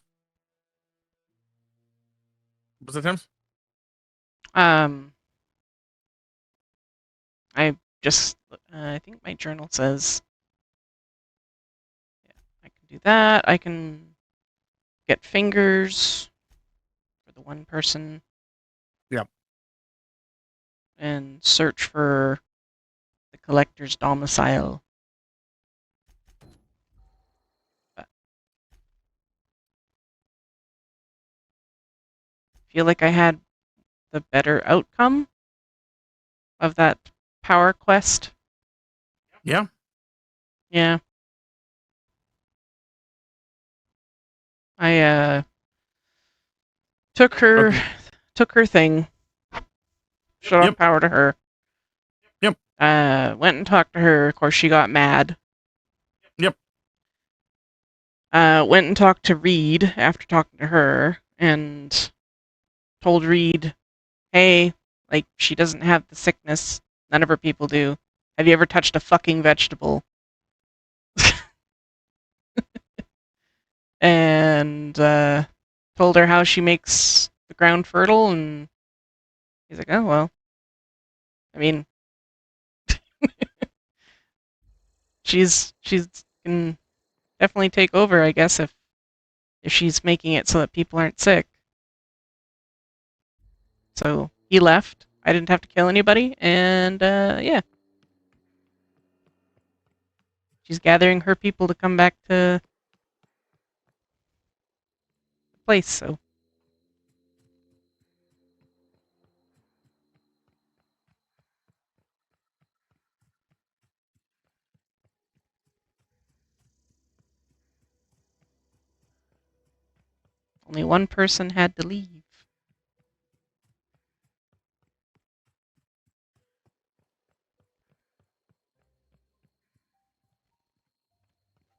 What's that, Thames? I just, I think my journal says, yeah, I can do that. I can get fingers for the one person. Yep. And search for the collector's domicile. Feel like I had the better outcome of that power quest. Yeah. Yeah. I took her thing. Shut off power to her. Yep. Went and talked to her. Of course, she got mad. Yep. Went and talked to Reed after talking to her and told Reed, hey, like, she doesn't have the sickness. None of her people do. Have you ever touched a fucking vegetable? And told her how she makes the ground fertile, and he's like, oh, well. I mean, she's can definitely take over, I guess, if she's making it so that people aren't sick. So he left. I didn't have to kill anybody, and yeah. She's gathering her people to come back to the place, so. Only one person had to leave.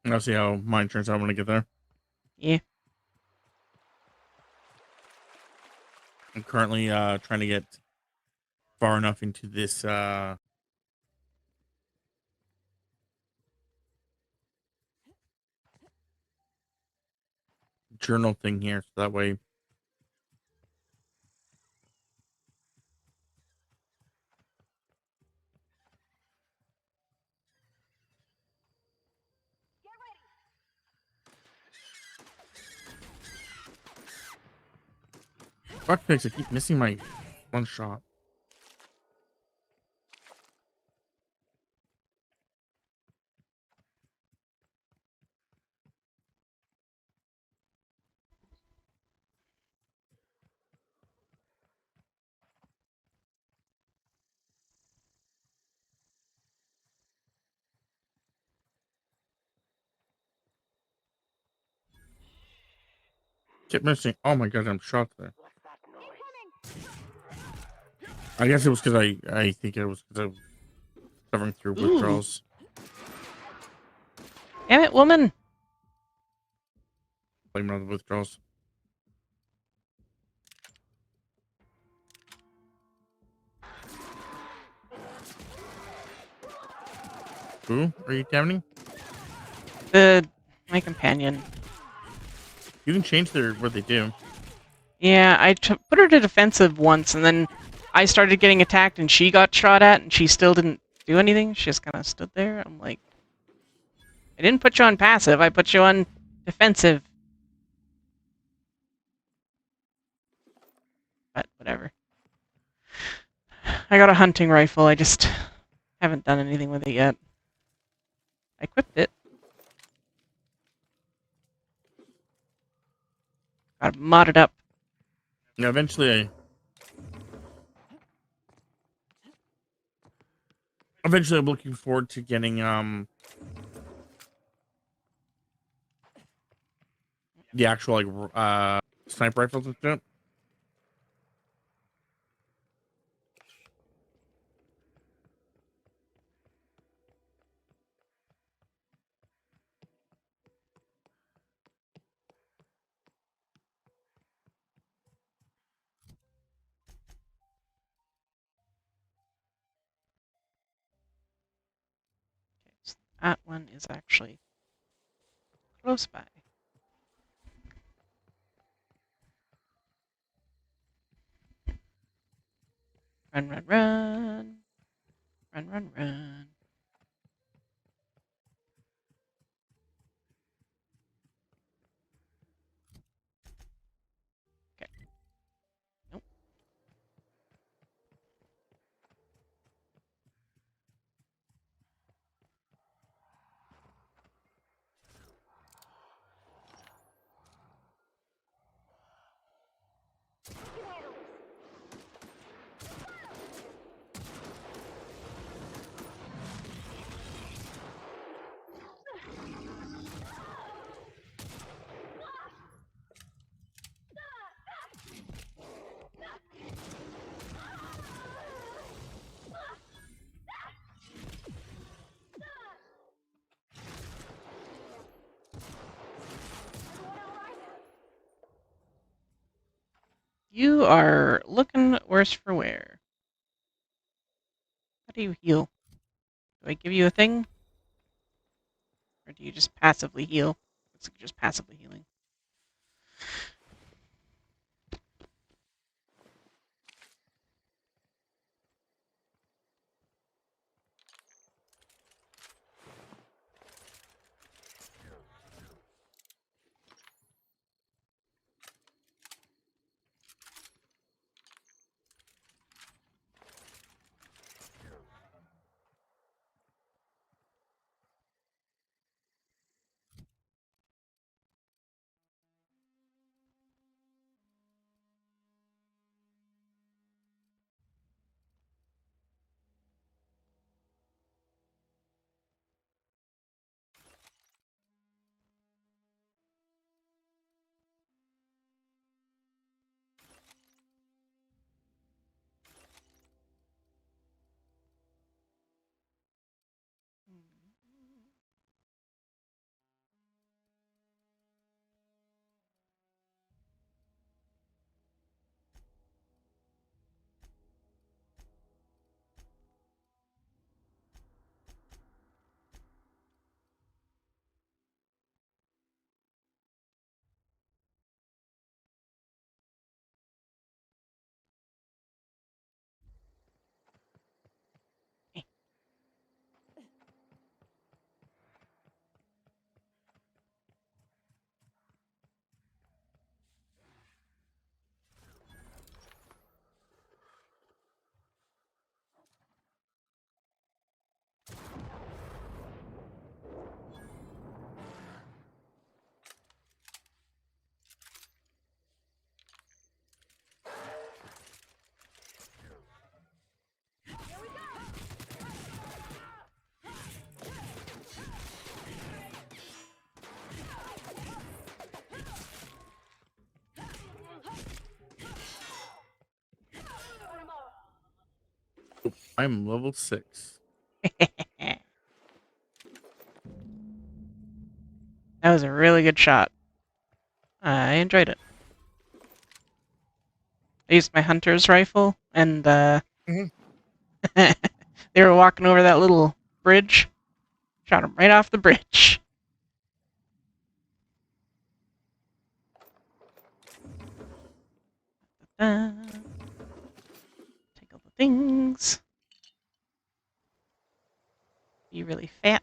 I'll see how mine turns out when I get there. Yeah. I'm currently trying to get far enough into this journal thing here, so that way fuck pigs, I keep missing my one shot. Keep missing. Oh my god, I'm shot there. I guess it was because I think it was because I was covering through withdrawals. Damn it, woman! Blame it on the withdrawals. Who are you damning? My companion. You can change what they do. Yeah, I put her to defensive once, and then I started getting attacked, and she got shot at, and she still didn't do anything. She just kind of stood there. I'm like, I didn't put you on passive. I put you on defensive. But whatever. I got a hunting rifle. I just haven't done anything with it yet. I equipped it. Got it modded up. Yeah, eventually I'm looking forward to getting the actual like sniper rifles and shit. So that one is actually close by. Run, run, run. Run, run, run. Okay. Nope. You are looking worse for wear. How do you heal? Do I give you a thing? Or do you just passively heal? Looks like you're just passively healing. I'm level 6. That was a really good shot. I enjoyed it. I used my hunter's rifle, and they were walking over that little bridge. Shot him right off the bridge. Take all the things. Be really fat.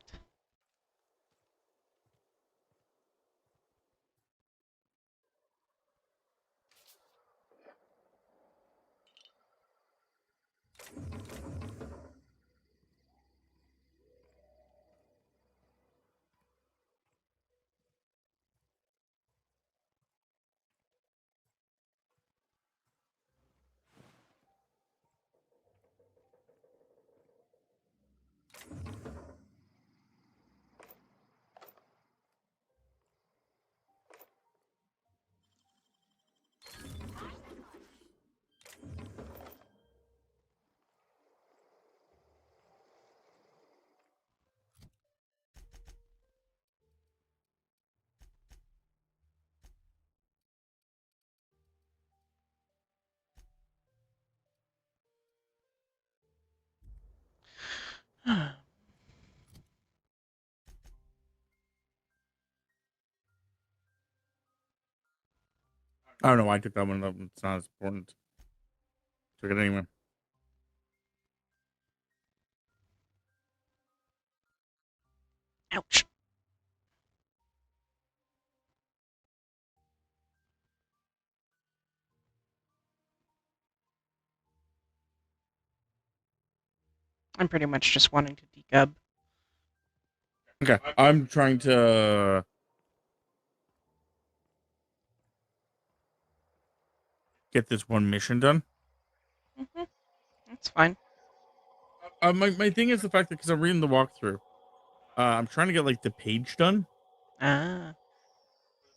I don't know why I took that one up. It's not as important. Took it anyway. Ouch. I'm pretty much just wanting to decub. Okay, I'm trying to get this one mission done. That's fine. My thing is the fact that because I'm reading the walkthrough, I'm trying to get like the page done. Ah.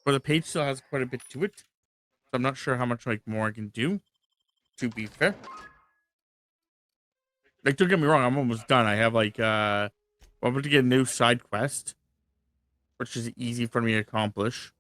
But the page still has quite a bit to it. So I'm not sure how much like more I can do. To be fair. Like, don't get me wrong, I'm almost done. I have like I'm about to get a new side quest, which is easy for me to accomplish.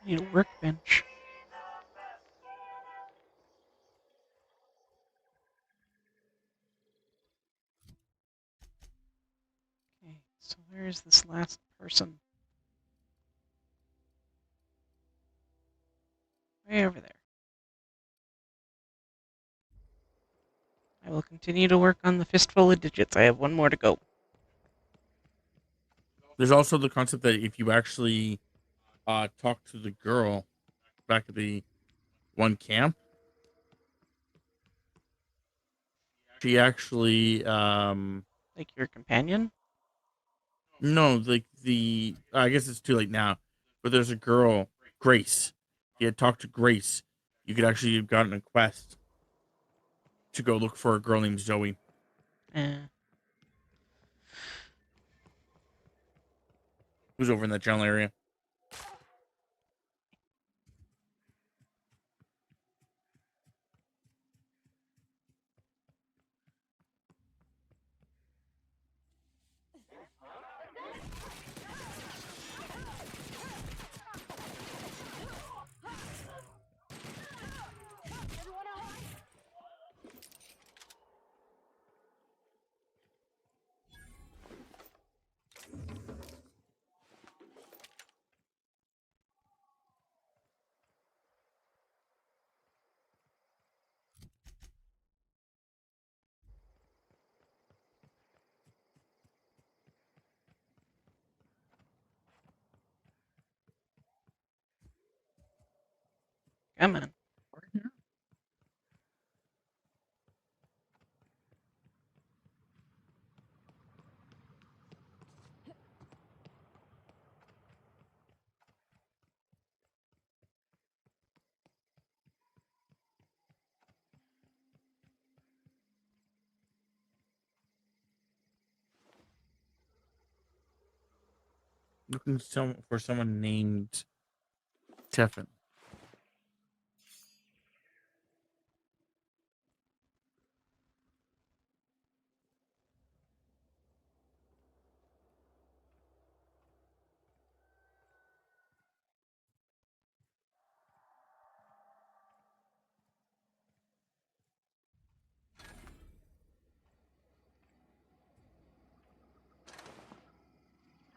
Need a workbench. Okay, so where is this last person? Way over there. I will continue to work on the fistful of digits. I have one more to go. There's also the concept that if you actually talk to the girl back at the one camp, She actually, Like your companion? no, like I guess it's too late now, but there's a girl, Grace. You had talked to Grace. You could actually have gotten a quest to go look for a girl named Zoe. Who's over in that general area. Come on. Looking for someone named Teffin.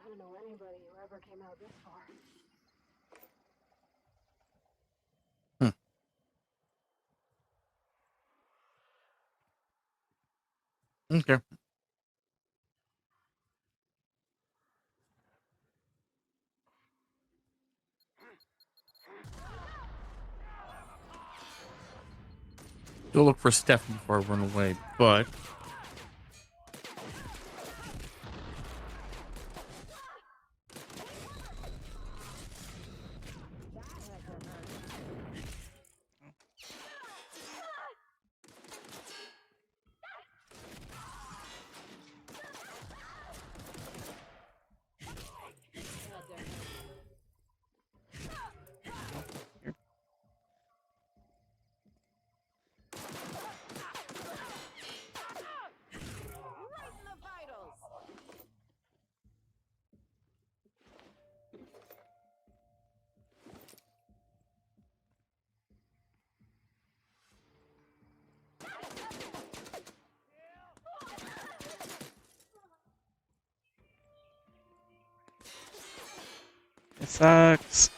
I don't know anybody who ever came out this far. Okay. Go look for Stephanie before I run away, but It sucks.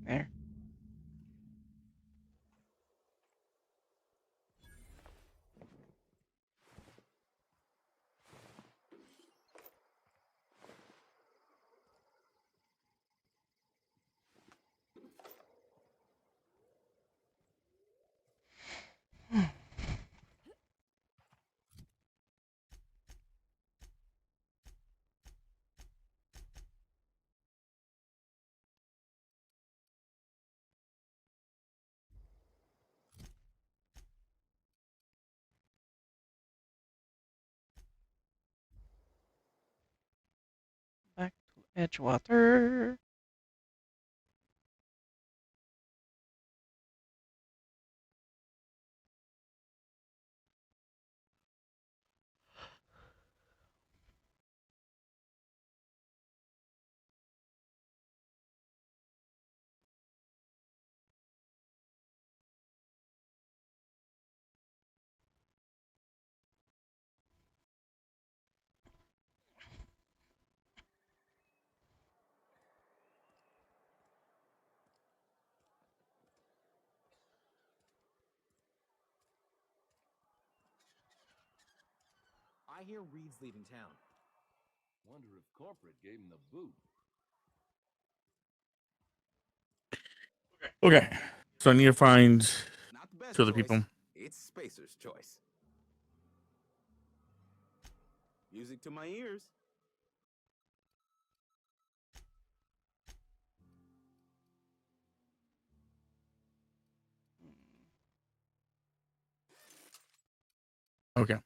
There. Back to Edgewater. I hear Reed's leaving town. Wonder if corporate gave him the boot. Okay, so I need to find Not the best two other choice. people. It's Spacer's choice. Music to my ears. Okay.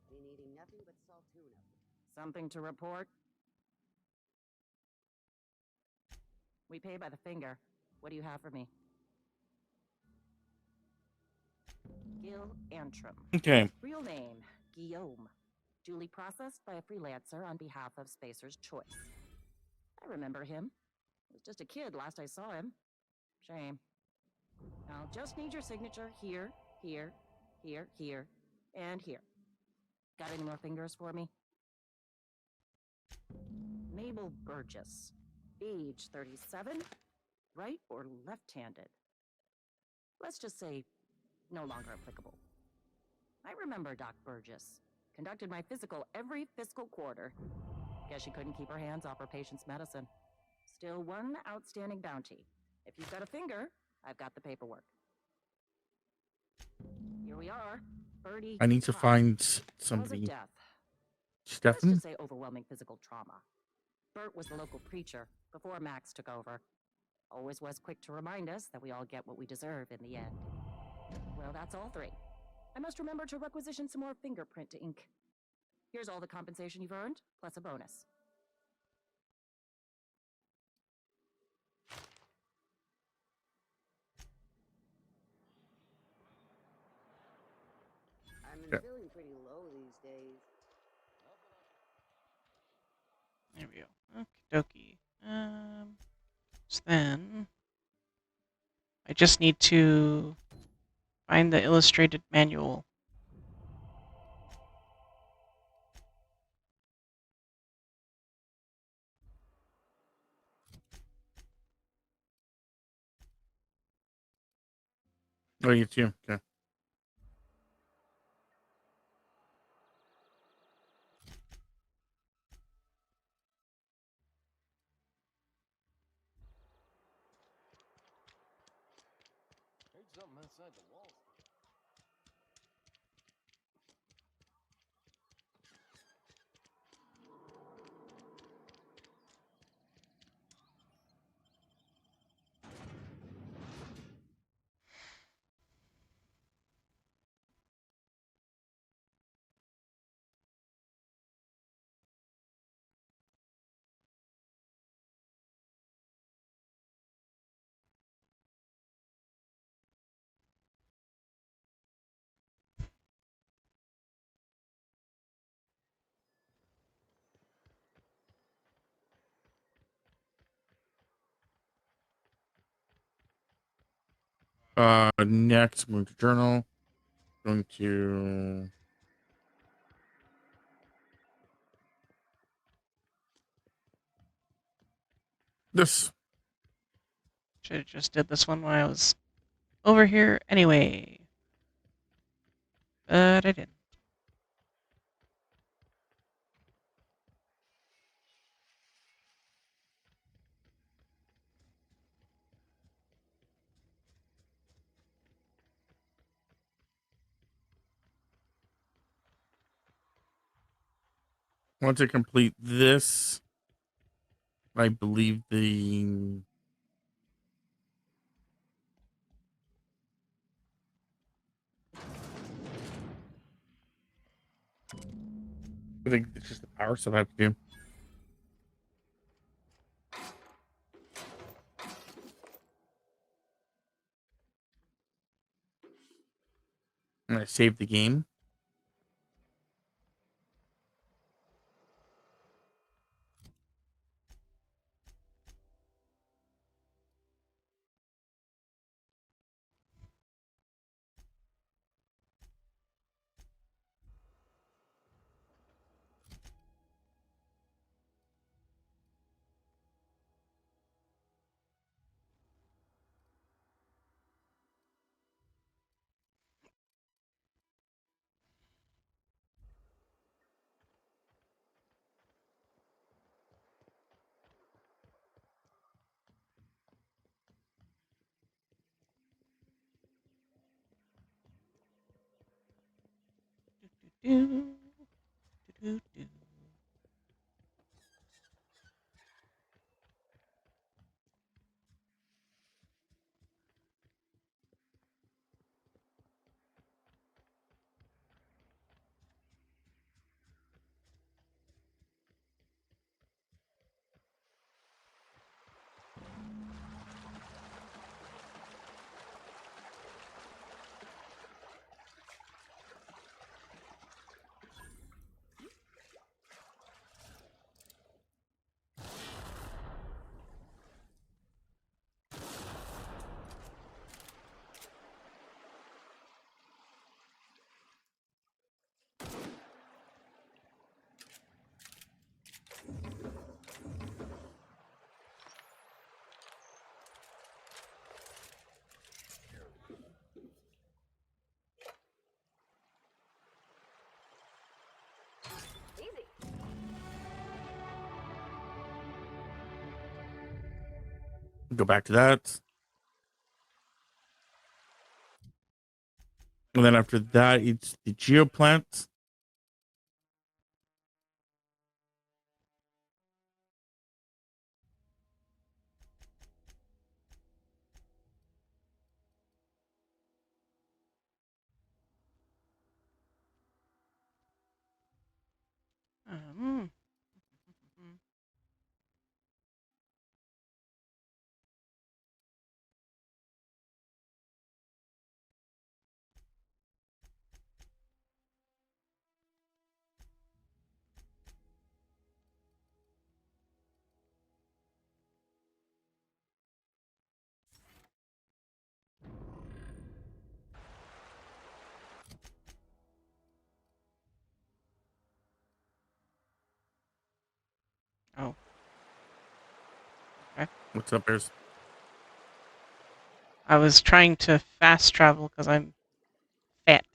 Been eating nothing but salt tuna. Something to report? We pay by the finger. What do you have for me? Gil Antrim. Okay. Real name, Guillaume. Duly processed by a freelancer on behalf of Spacer's Choice. I remember him. He was just a kid last I saw him. Shame. I'll just need your signature here, here, here, here, and here. Got any more fingers for me? Mabel Burgess. Age 37. Right or left-handed? Let's just say no longer applicable. I remember Doc Burgess. Conducted my physical every fiscal quarter. Guess she couldn't keep her hands off her patient's medicine. Still one outstanding bounty. If you've got a finger, I've got the paperwork. Here we are. Birdie. I need to Pop. find Cause of somebody. death. Let's Stefan? just say overwhelming physical trauma. Bert was the local preacher before Max took over. Always was quick to remind us that we all get what we deserve in the end. Well, that's all three. I must remember to requisition some more fingerprint to ink. Here's all the compensation you've earned, plus a bonus. I've been Yeah. feeling pretty low these days. There we go. Okie dokie. So then I just need to find the illustrated manual. Oh, it's you. Okay. Heard something outside the walls. Next, move to journal. Going to This. Should have just did this one when I was over here anyway. But I didn't. Once I complete this, I believe the I think it's just the power stuff I have to do. And I save the game. Do, do, do. Go back to that. And then after that, it's the geoplant. Um, oh. Okay. What's up, Bears? I was trying to fast travel because I'm fat.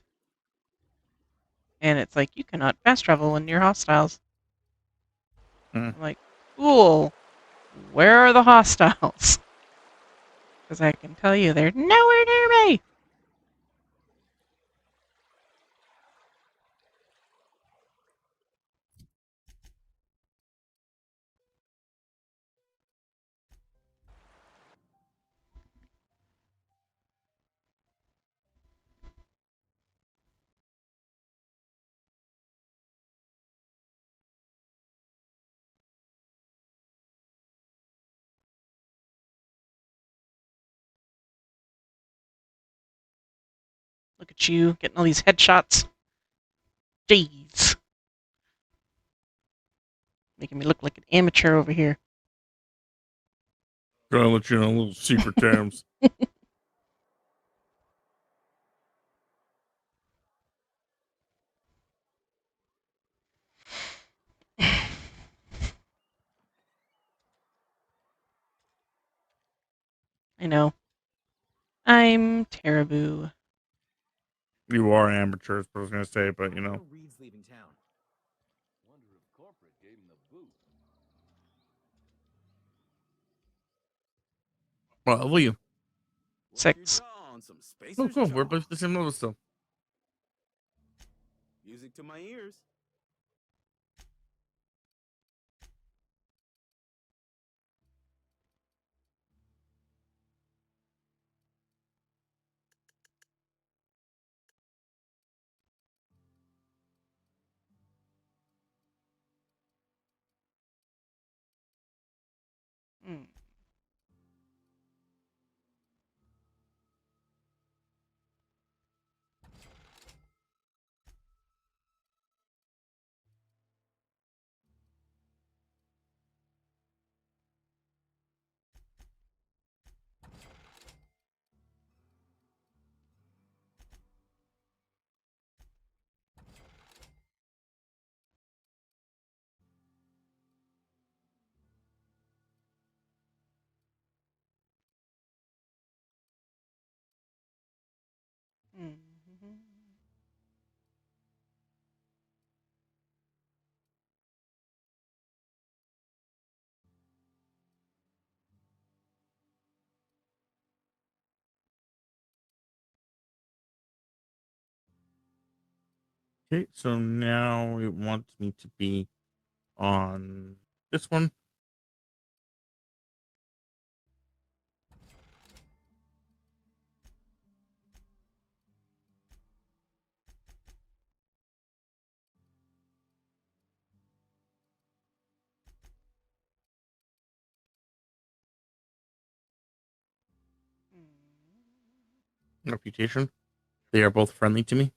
And it's like, you cannot fast travel when you're hostiles. Hmm. I'm like, cool. Where are the hostiles? Because I can tell you they're nowhere near me. Look at you getting all these headshots. Jeez. Making me look like an amateur over here. Trying to let you know little secret terms. I know. I'm terrible. You are amateur, is what I was gonna say, but you know. Reed's leaving town. Wonder if corporate gave him the boot. What level are you? 6. On some Oh, spacers cool. We're jaw. both the same level still. Music to my ears. Hmm. Mhm. Okay, so now it wants me to be on this one. Reputation. They are both friendly to me.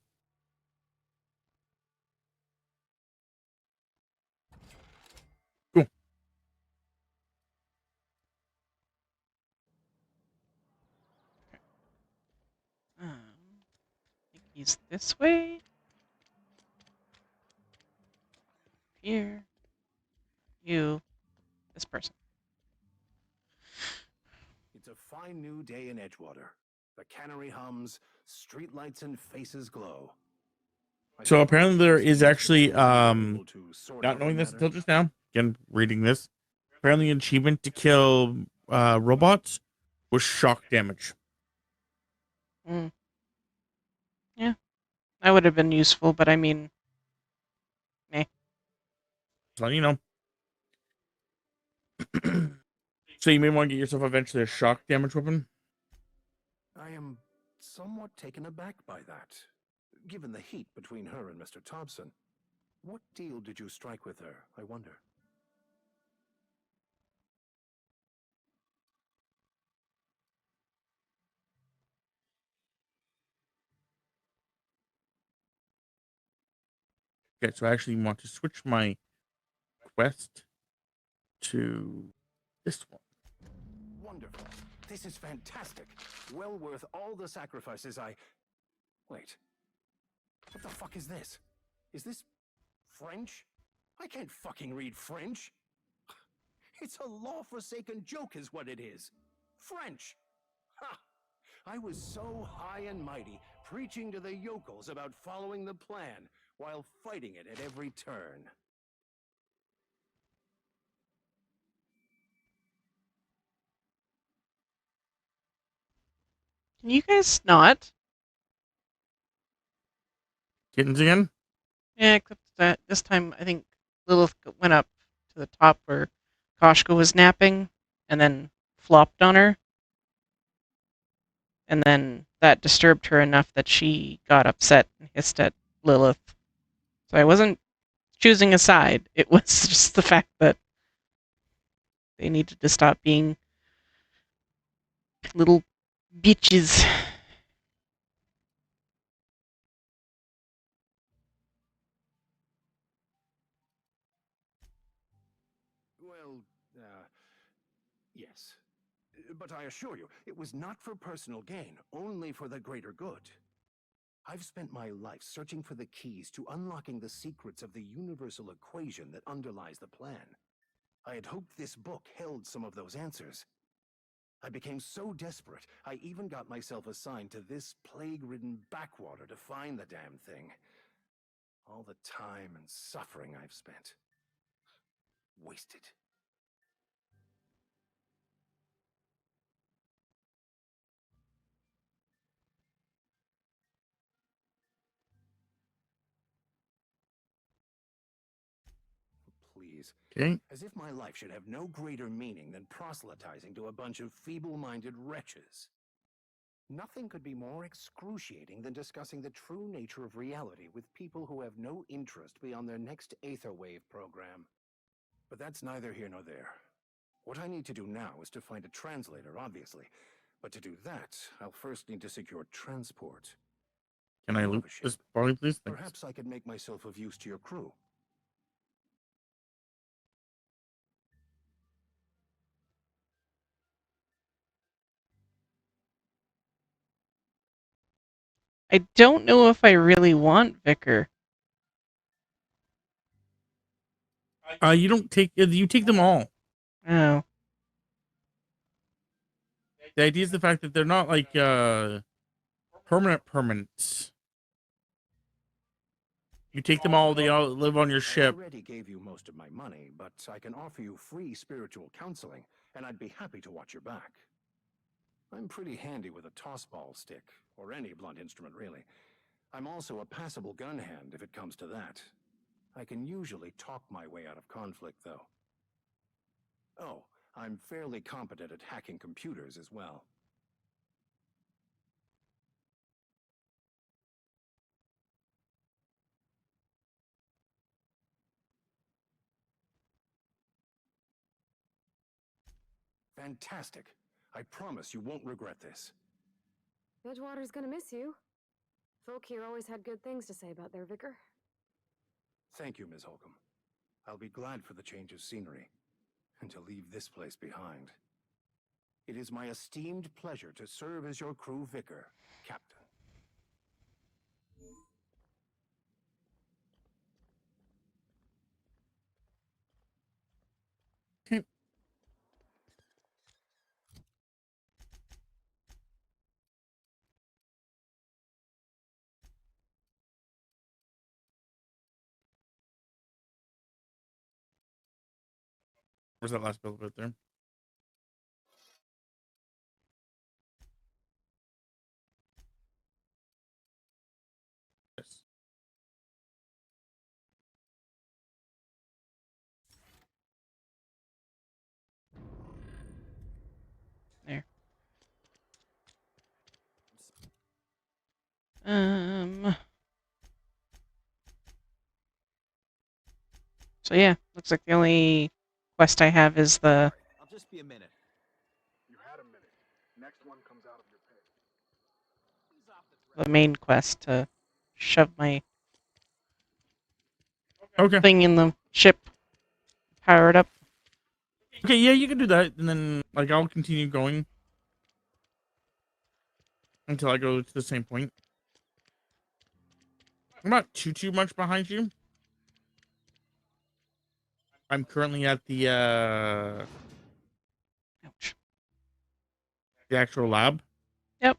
Cool. I think he's this way. Here. You. This person. It's a fine new day in Edgewater. The cannery hums, streetlights and faces glow. I So think apparently my there previous is actually administrator was able to sort not out knowing the this matter. until just now, again reading this, apparently an achievement to kill robots was shock damage. Mm. Yeah. That would have been useful, but I mean, meh. So you know. So you may want to get yourself eventually a shock damage weapon. I am somewhat taken aback by that, given the heat between her and Mr. Thompson. What deal did you strike with her, I wonder? Okay, so I actually want to switch my quest to this one. Wonderful. This is fantastic. Well worth all the sacrifices I... Wait. What the fuck is this? Is this French? I can't fucking read French. It's a law-forsaken joke is what it is. French. Ha! I was so high and mighty, preaching to the yokels about following the plan, while fighting it at every turn. Can you guys not? Kittens again? Yeah, except that this time I think Lilith went up to the top where Koshka was napping and then flopped on her. And then that disturbed her enough that she got upset and hissed at Lilith. So I wasn't choosing a side. It was just the fact that they needed to stop being little bitches. Well, yes. But I assure you, it was not for personal gain, only for the greater good. I've spent my life searching for the keys to unlocking the secrets of the universal equation that underlies the plan. I had hoped this book held some of those answers. I became so desperate, I even got myself assigned to this plague-ridden backwater to find the damn thing. All the time and suffering I've spent. Wasted. Please. Okay. As if my life should have no greater meaning than proselytizing to a bunch of feeble-minded wretches. Nothing could be more excruciating than discussing the true nature of reality with people who have no interest beyond their next Aetherwave program. But that's neither here nor there. What I need to do now is to find a translator, obviously. But to do that, I'll first need to secure transport. Can I You have loop a ship. this body, please? Thanks. Perhaps I could make myself of use to your crew. I don't know if I really want Vicar. You don't take. You take them all. Oh. The idea is the fact that they're not like permanents. You take them all. They all live on your I ship. already gave you most of my money, but I can offer you free spiritual counseling, and I'd be happy to watch your back. I'm pretty handy with a tossball stick, or any blunt instrument, really. I'm also a passable gun hand, if it comes to that. I can usually talk my way out of conflict, though. Oh, I'm fairly competent at hacking computers as well. Fantastic. I promise you won't regret this. Edgewater's gonna miss you. Folk here always had good things to say about their vicar. Thank you, Ms. Holcomb. I'll be glad for the change of scenery, and to leave this place behind. It is my esteemed pleasure to serve as your crew vicar, Captain. Where's that last bit there? Yes. There. So yeah, looks like the only quest I have is the I'll just be a minute. You had a minute. Next one comes out of your pay. main quest to shove my Okay. thing in the ship, power it up. Okay, yeah, you can do that, and then like I'll continue going until I go to the same point. I'm not too much behind you. I'm currently at the Ouch. the actual lab. Yep.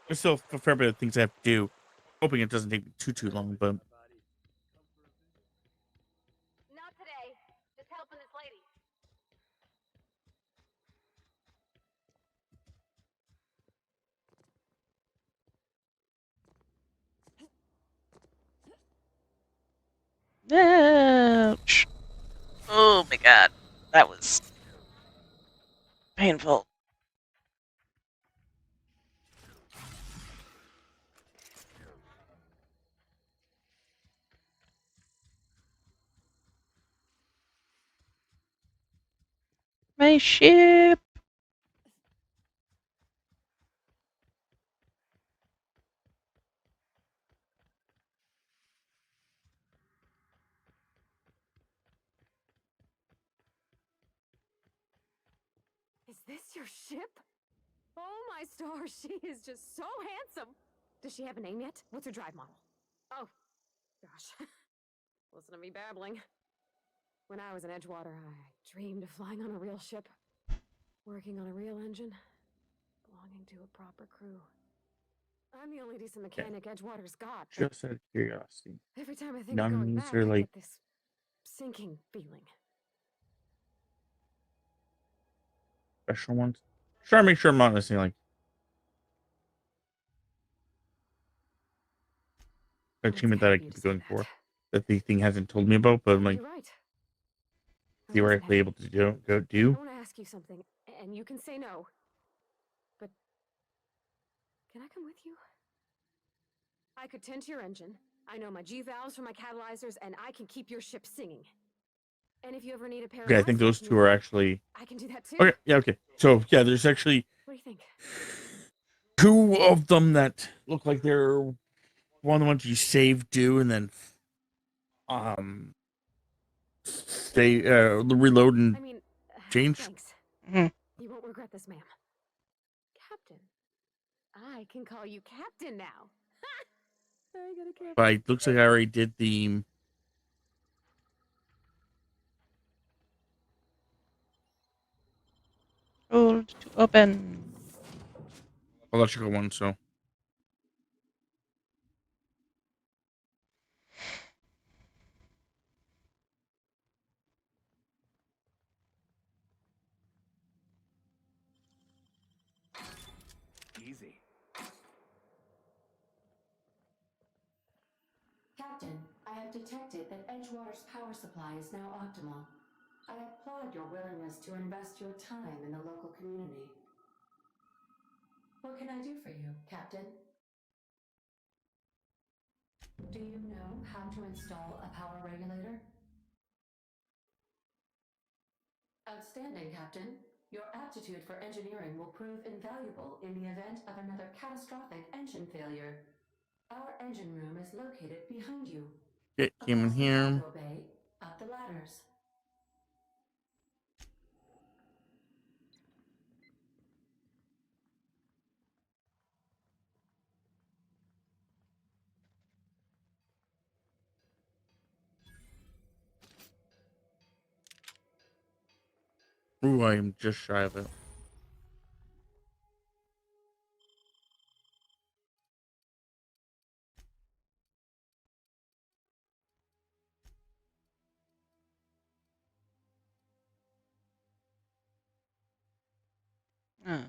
There's still a fair bit of things I have to do. Hoping it doesn't take me too long, but Not today. Just helping this lady. Ouch. Oh my god. That was painful. My ship. Is this your ship? Oh my stars, she is just so handsome. Does she have a name yet? What's her drive model? Oh, gosh. Listen to me babbling. When I was in Edgewater, I dreamed of flying on a real ship, working on a real engine, belonging to a proper crew. I'm the only decent mechanic Edgewater's got. But Just out of curiosity. every time I think None of of going these back, are I like get this sinking feeling. special ones. Try to make sure I'm not missing like an achievement that I could be going for that the thing hasn't told me about, but I'm like You're right. I wasn't theoretically happy. able to do. I want to ask you something, and you can say no. But can I come with you? I could tend to your engine. I know my G valves for my catalyzers, and I can keep your ship singing. And if you ever need a pair of Okay, I eyes think like those me, two are actually I can do that too. okay. Yeah, okay. So yeah, there's actually What do you think? two of them that look like they're one of the ones you save, do, and then stay reload and I mean, change. thanks. You won't regret this, ma'am. Captain. I can call you Captain now. I got a captain. But it looks like I already did the Hold to open. electrical one, so Easy. Captain, I have detected that Edgewater's power supply is now optimal. I applaud your willingness to invest your time in the local community. What can I do for you, Captain? Do you know how to install a power regulator? Outstanding, Captain. Your aptitude for engineering will prove invaluable in the event of another catastrophic engine failure. Our engine room is located behind you. it came in Across the here. cargo bay, up the ladders. Ooh, I am just shy of it. Oh.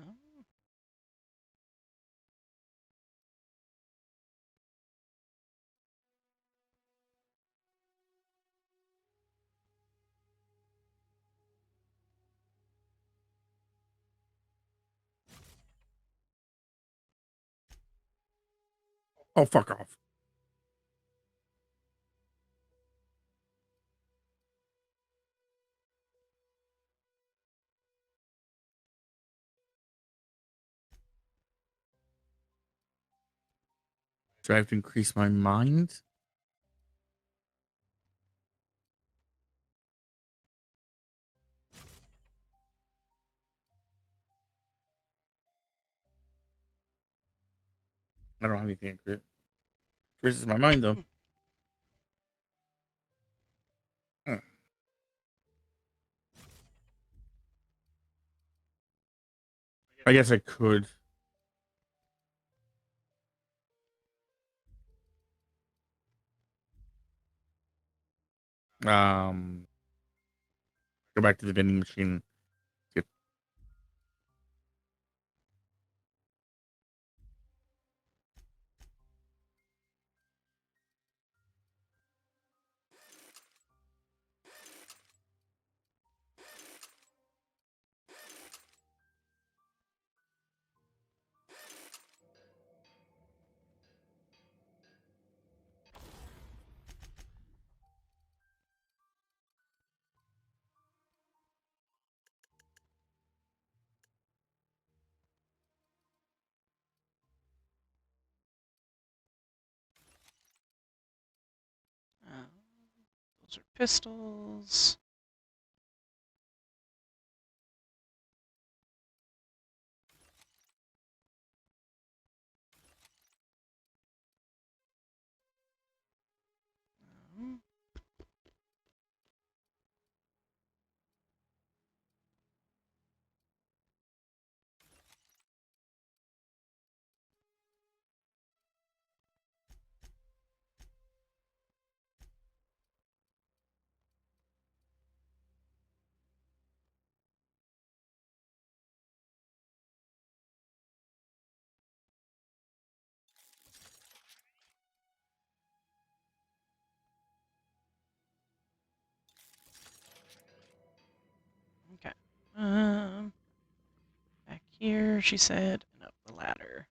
Oh, fuck off. Do I have to increase my mind? I don't have anything to increase my mind though. I guess I could. Go back to the vending machine. Get Those are pistols. Back here, she said, and up the ladder.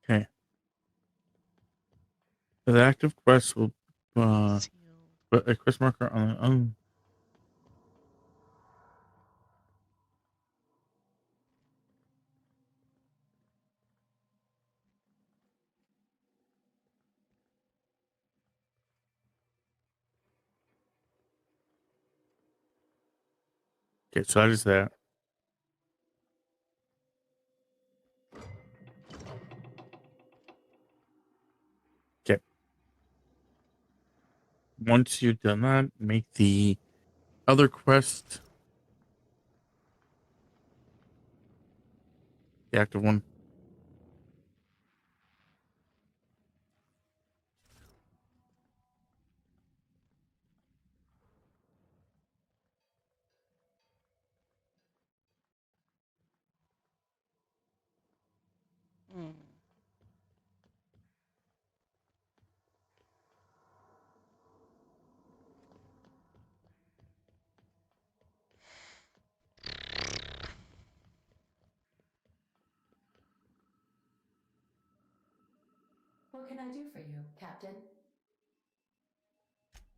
Okay. The active quest will put a quest marker on the Okay, so that is that. Okay. Once you've done that, make the other quest the active one. What can I do for you, Captain?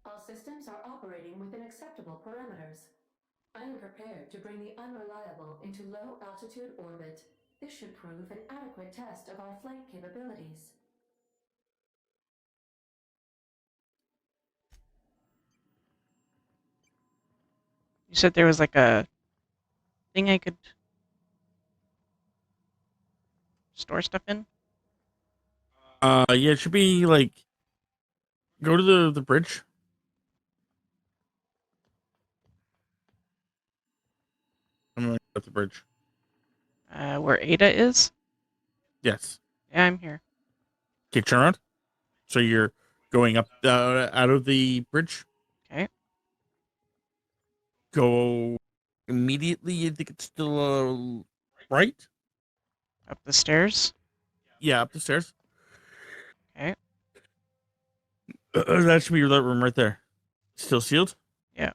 All systems are operating within acceptable parameters. I am prepared to bring the unreliable into low-altitude orbit. This should prove an adequate test of our flight capabilities. You said there was like a thing I could store stuff in? Yeah, it should be like go to the bridge. I'm at the bridge. Where Ada is? Yes. Yeah, I'm here. Okay, turn around. So you're going up out of the bridge. Okay. Go immediately. I think it's still right. Up the stairs? Yeah, up the stairs. Okay. That should be that room right there. Still sealed? Yeah.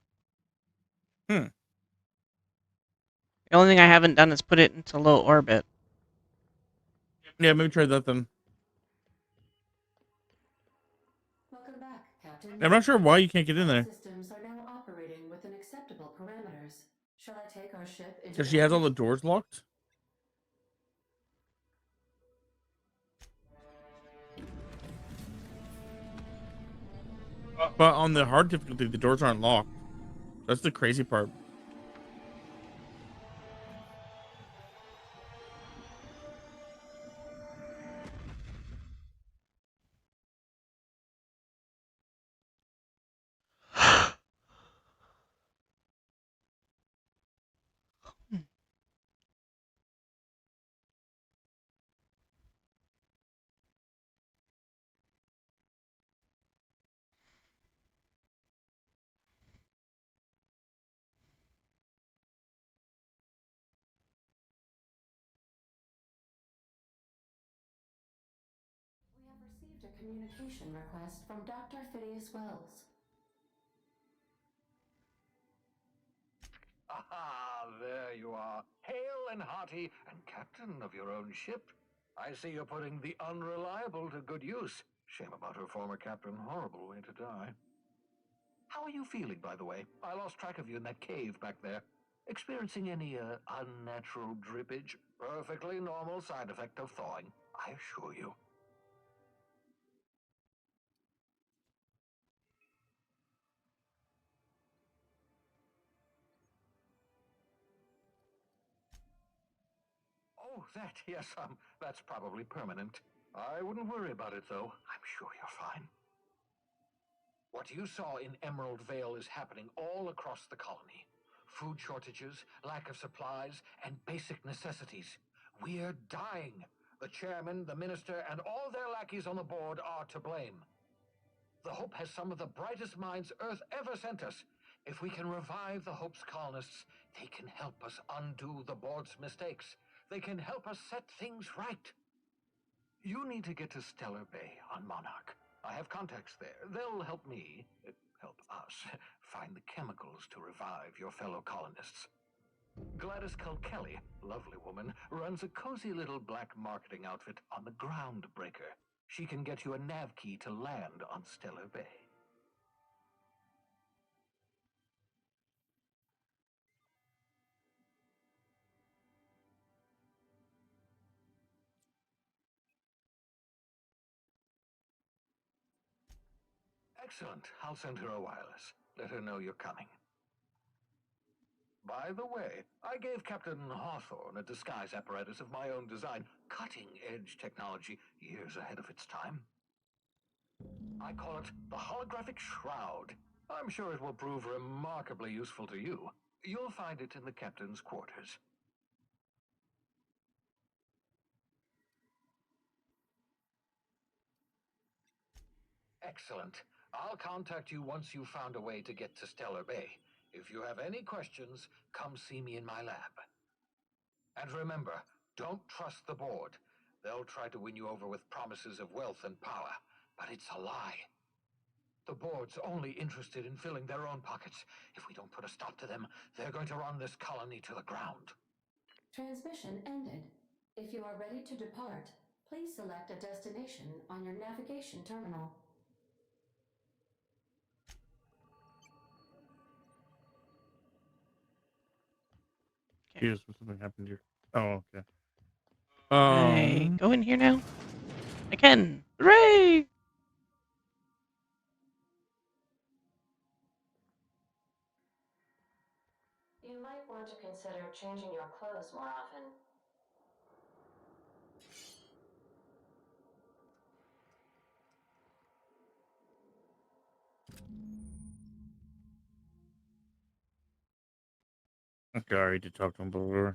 Hmm. The only thing I haven't done is put it into low orbit. Yeah, maybe try that then. Welcome back, Captain. I'm not sure why you can't get in All there. systems are now operating within acceptable parameters. Shall I take our ship into Because she has all the orbit? doors locked. But on the hard difficulty, the doors aren't locked. That's the crazy part. We have received a communication request from Dr. Phineas Wells. Ah, there you are, hale and hearty, and captain of your own ship. I see you're putting the unreliable to good use. Shame about her former captain. Horrible way to die. How are you feeling, by the way? I lost track of you in that cave back there. Experiencing any unnatural drippage? Perfectly normal side effect of thawing. I assure you. Oh, that, yes, that's probably permanent. I wouldn't worry about it, though. I'm sure you're fine. What you saw in Emerald Vale is happening all across the colony. Food shortages, lack of supplies, and basic necessities. We're dying. The chairman, the minister, and all their lackeys on the board are to blame. The Hope has some of the brightest minds Earth ever sent us. If we can revive the Hope's colonists, they can help us undo the board's mistakes. They can help us set things right. You need to get to Stellar Bay on Monarch. I have contacts there. They'll help me, help us, find the chemicals to revive your fellow colonists. Gladys Kilkelly, lovely woman, runs a cozy little black marketing outfit on the Groundbreaker. She can get you a nav key to land on Stellar Bay. Excellent. I'll send her a wireless. Let her know you're coming. By the way, I gave Captain Hawthorne a disguise apparatus of my own design, cutting-edge technology, years ahead of its time. I call it the Holographic Shroud. I'm sure it will prove remarkably useful to you. You'll find it in the captain's quarters. Excellent. I'll contact you once you've found a way to get to Stellar Bay. If you have any questions, come see me in my lab. And remember, don't trust the board. They'll try to win you over with promises of wealth and power, but it's a lie. The board's only interested in filling their own pockets. If we don't put a stop to them, they're going to run this colony to the ground. Transmission ended. If you are ready to depart, please select a destination on your navigation terminal. Here's something happened here. Oh, okay. I go in here now? I can. Hooray! You might want to consider changing your clothes more often. Okay, I already did talk to him before.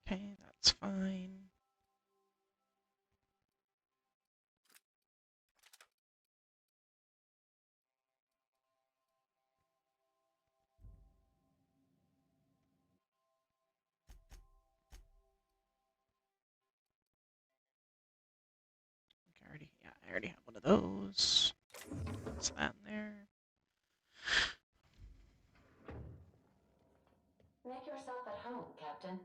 Okay, that's fine. I already have one of those. What's that in there? Make yourself at home, Captain.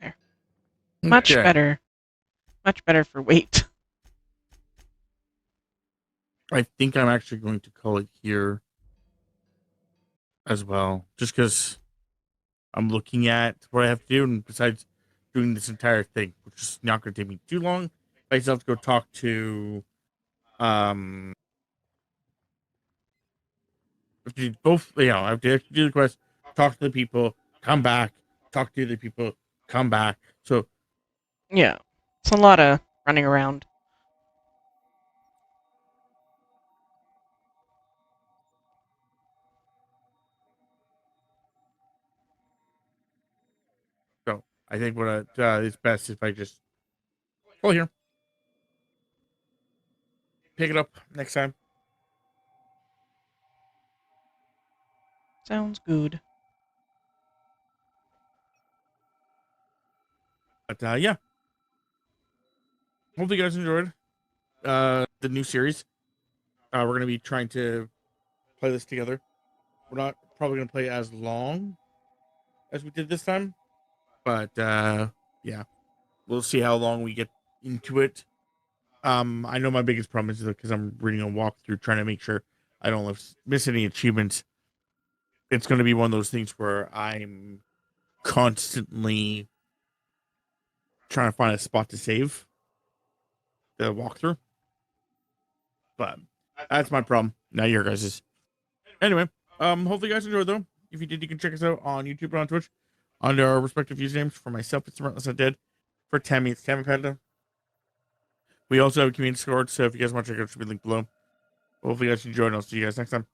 There. Much Okay. better. Much better for weight. I think I'm actually going to call it here as well, just because I'm looking at what I have to do, and besides doing this entire thing, which is not going to take me too long, I still have to go talk to have to do both. You know, I have to do the quest, talk to the people, come back, talk to the people, come back. So Yeah, it's a lot of running around. So I think what it's best if I just pull here, pick it up next time. Sounds good. But yeah, hopefully you guys enjoyed the new series. We're gonna be trying to play this together. We're not probably gonna play as long as we did this time, but yeah, we'll see how long we get into it. I know my biggest problem is because I'm reading a walkthrough, trying to make sure I don't miss any achievements. It's going to be one of those things where I'm constantly trying to find a spot to save the walkthrough. But that's my problem. Not your guys's. Anyway, hopefully you guys enjoyed though. If you did, you can check us out on YouTube and on Twitch under our respective usernames. For myself, it's TheRelentlessUndead. For Tammy, it's Tammy Panda. We also have a community Discord, so if you guys want to check it out, it should be linked below. Hopefully you guys enjoyed, and I'll see you guys next time.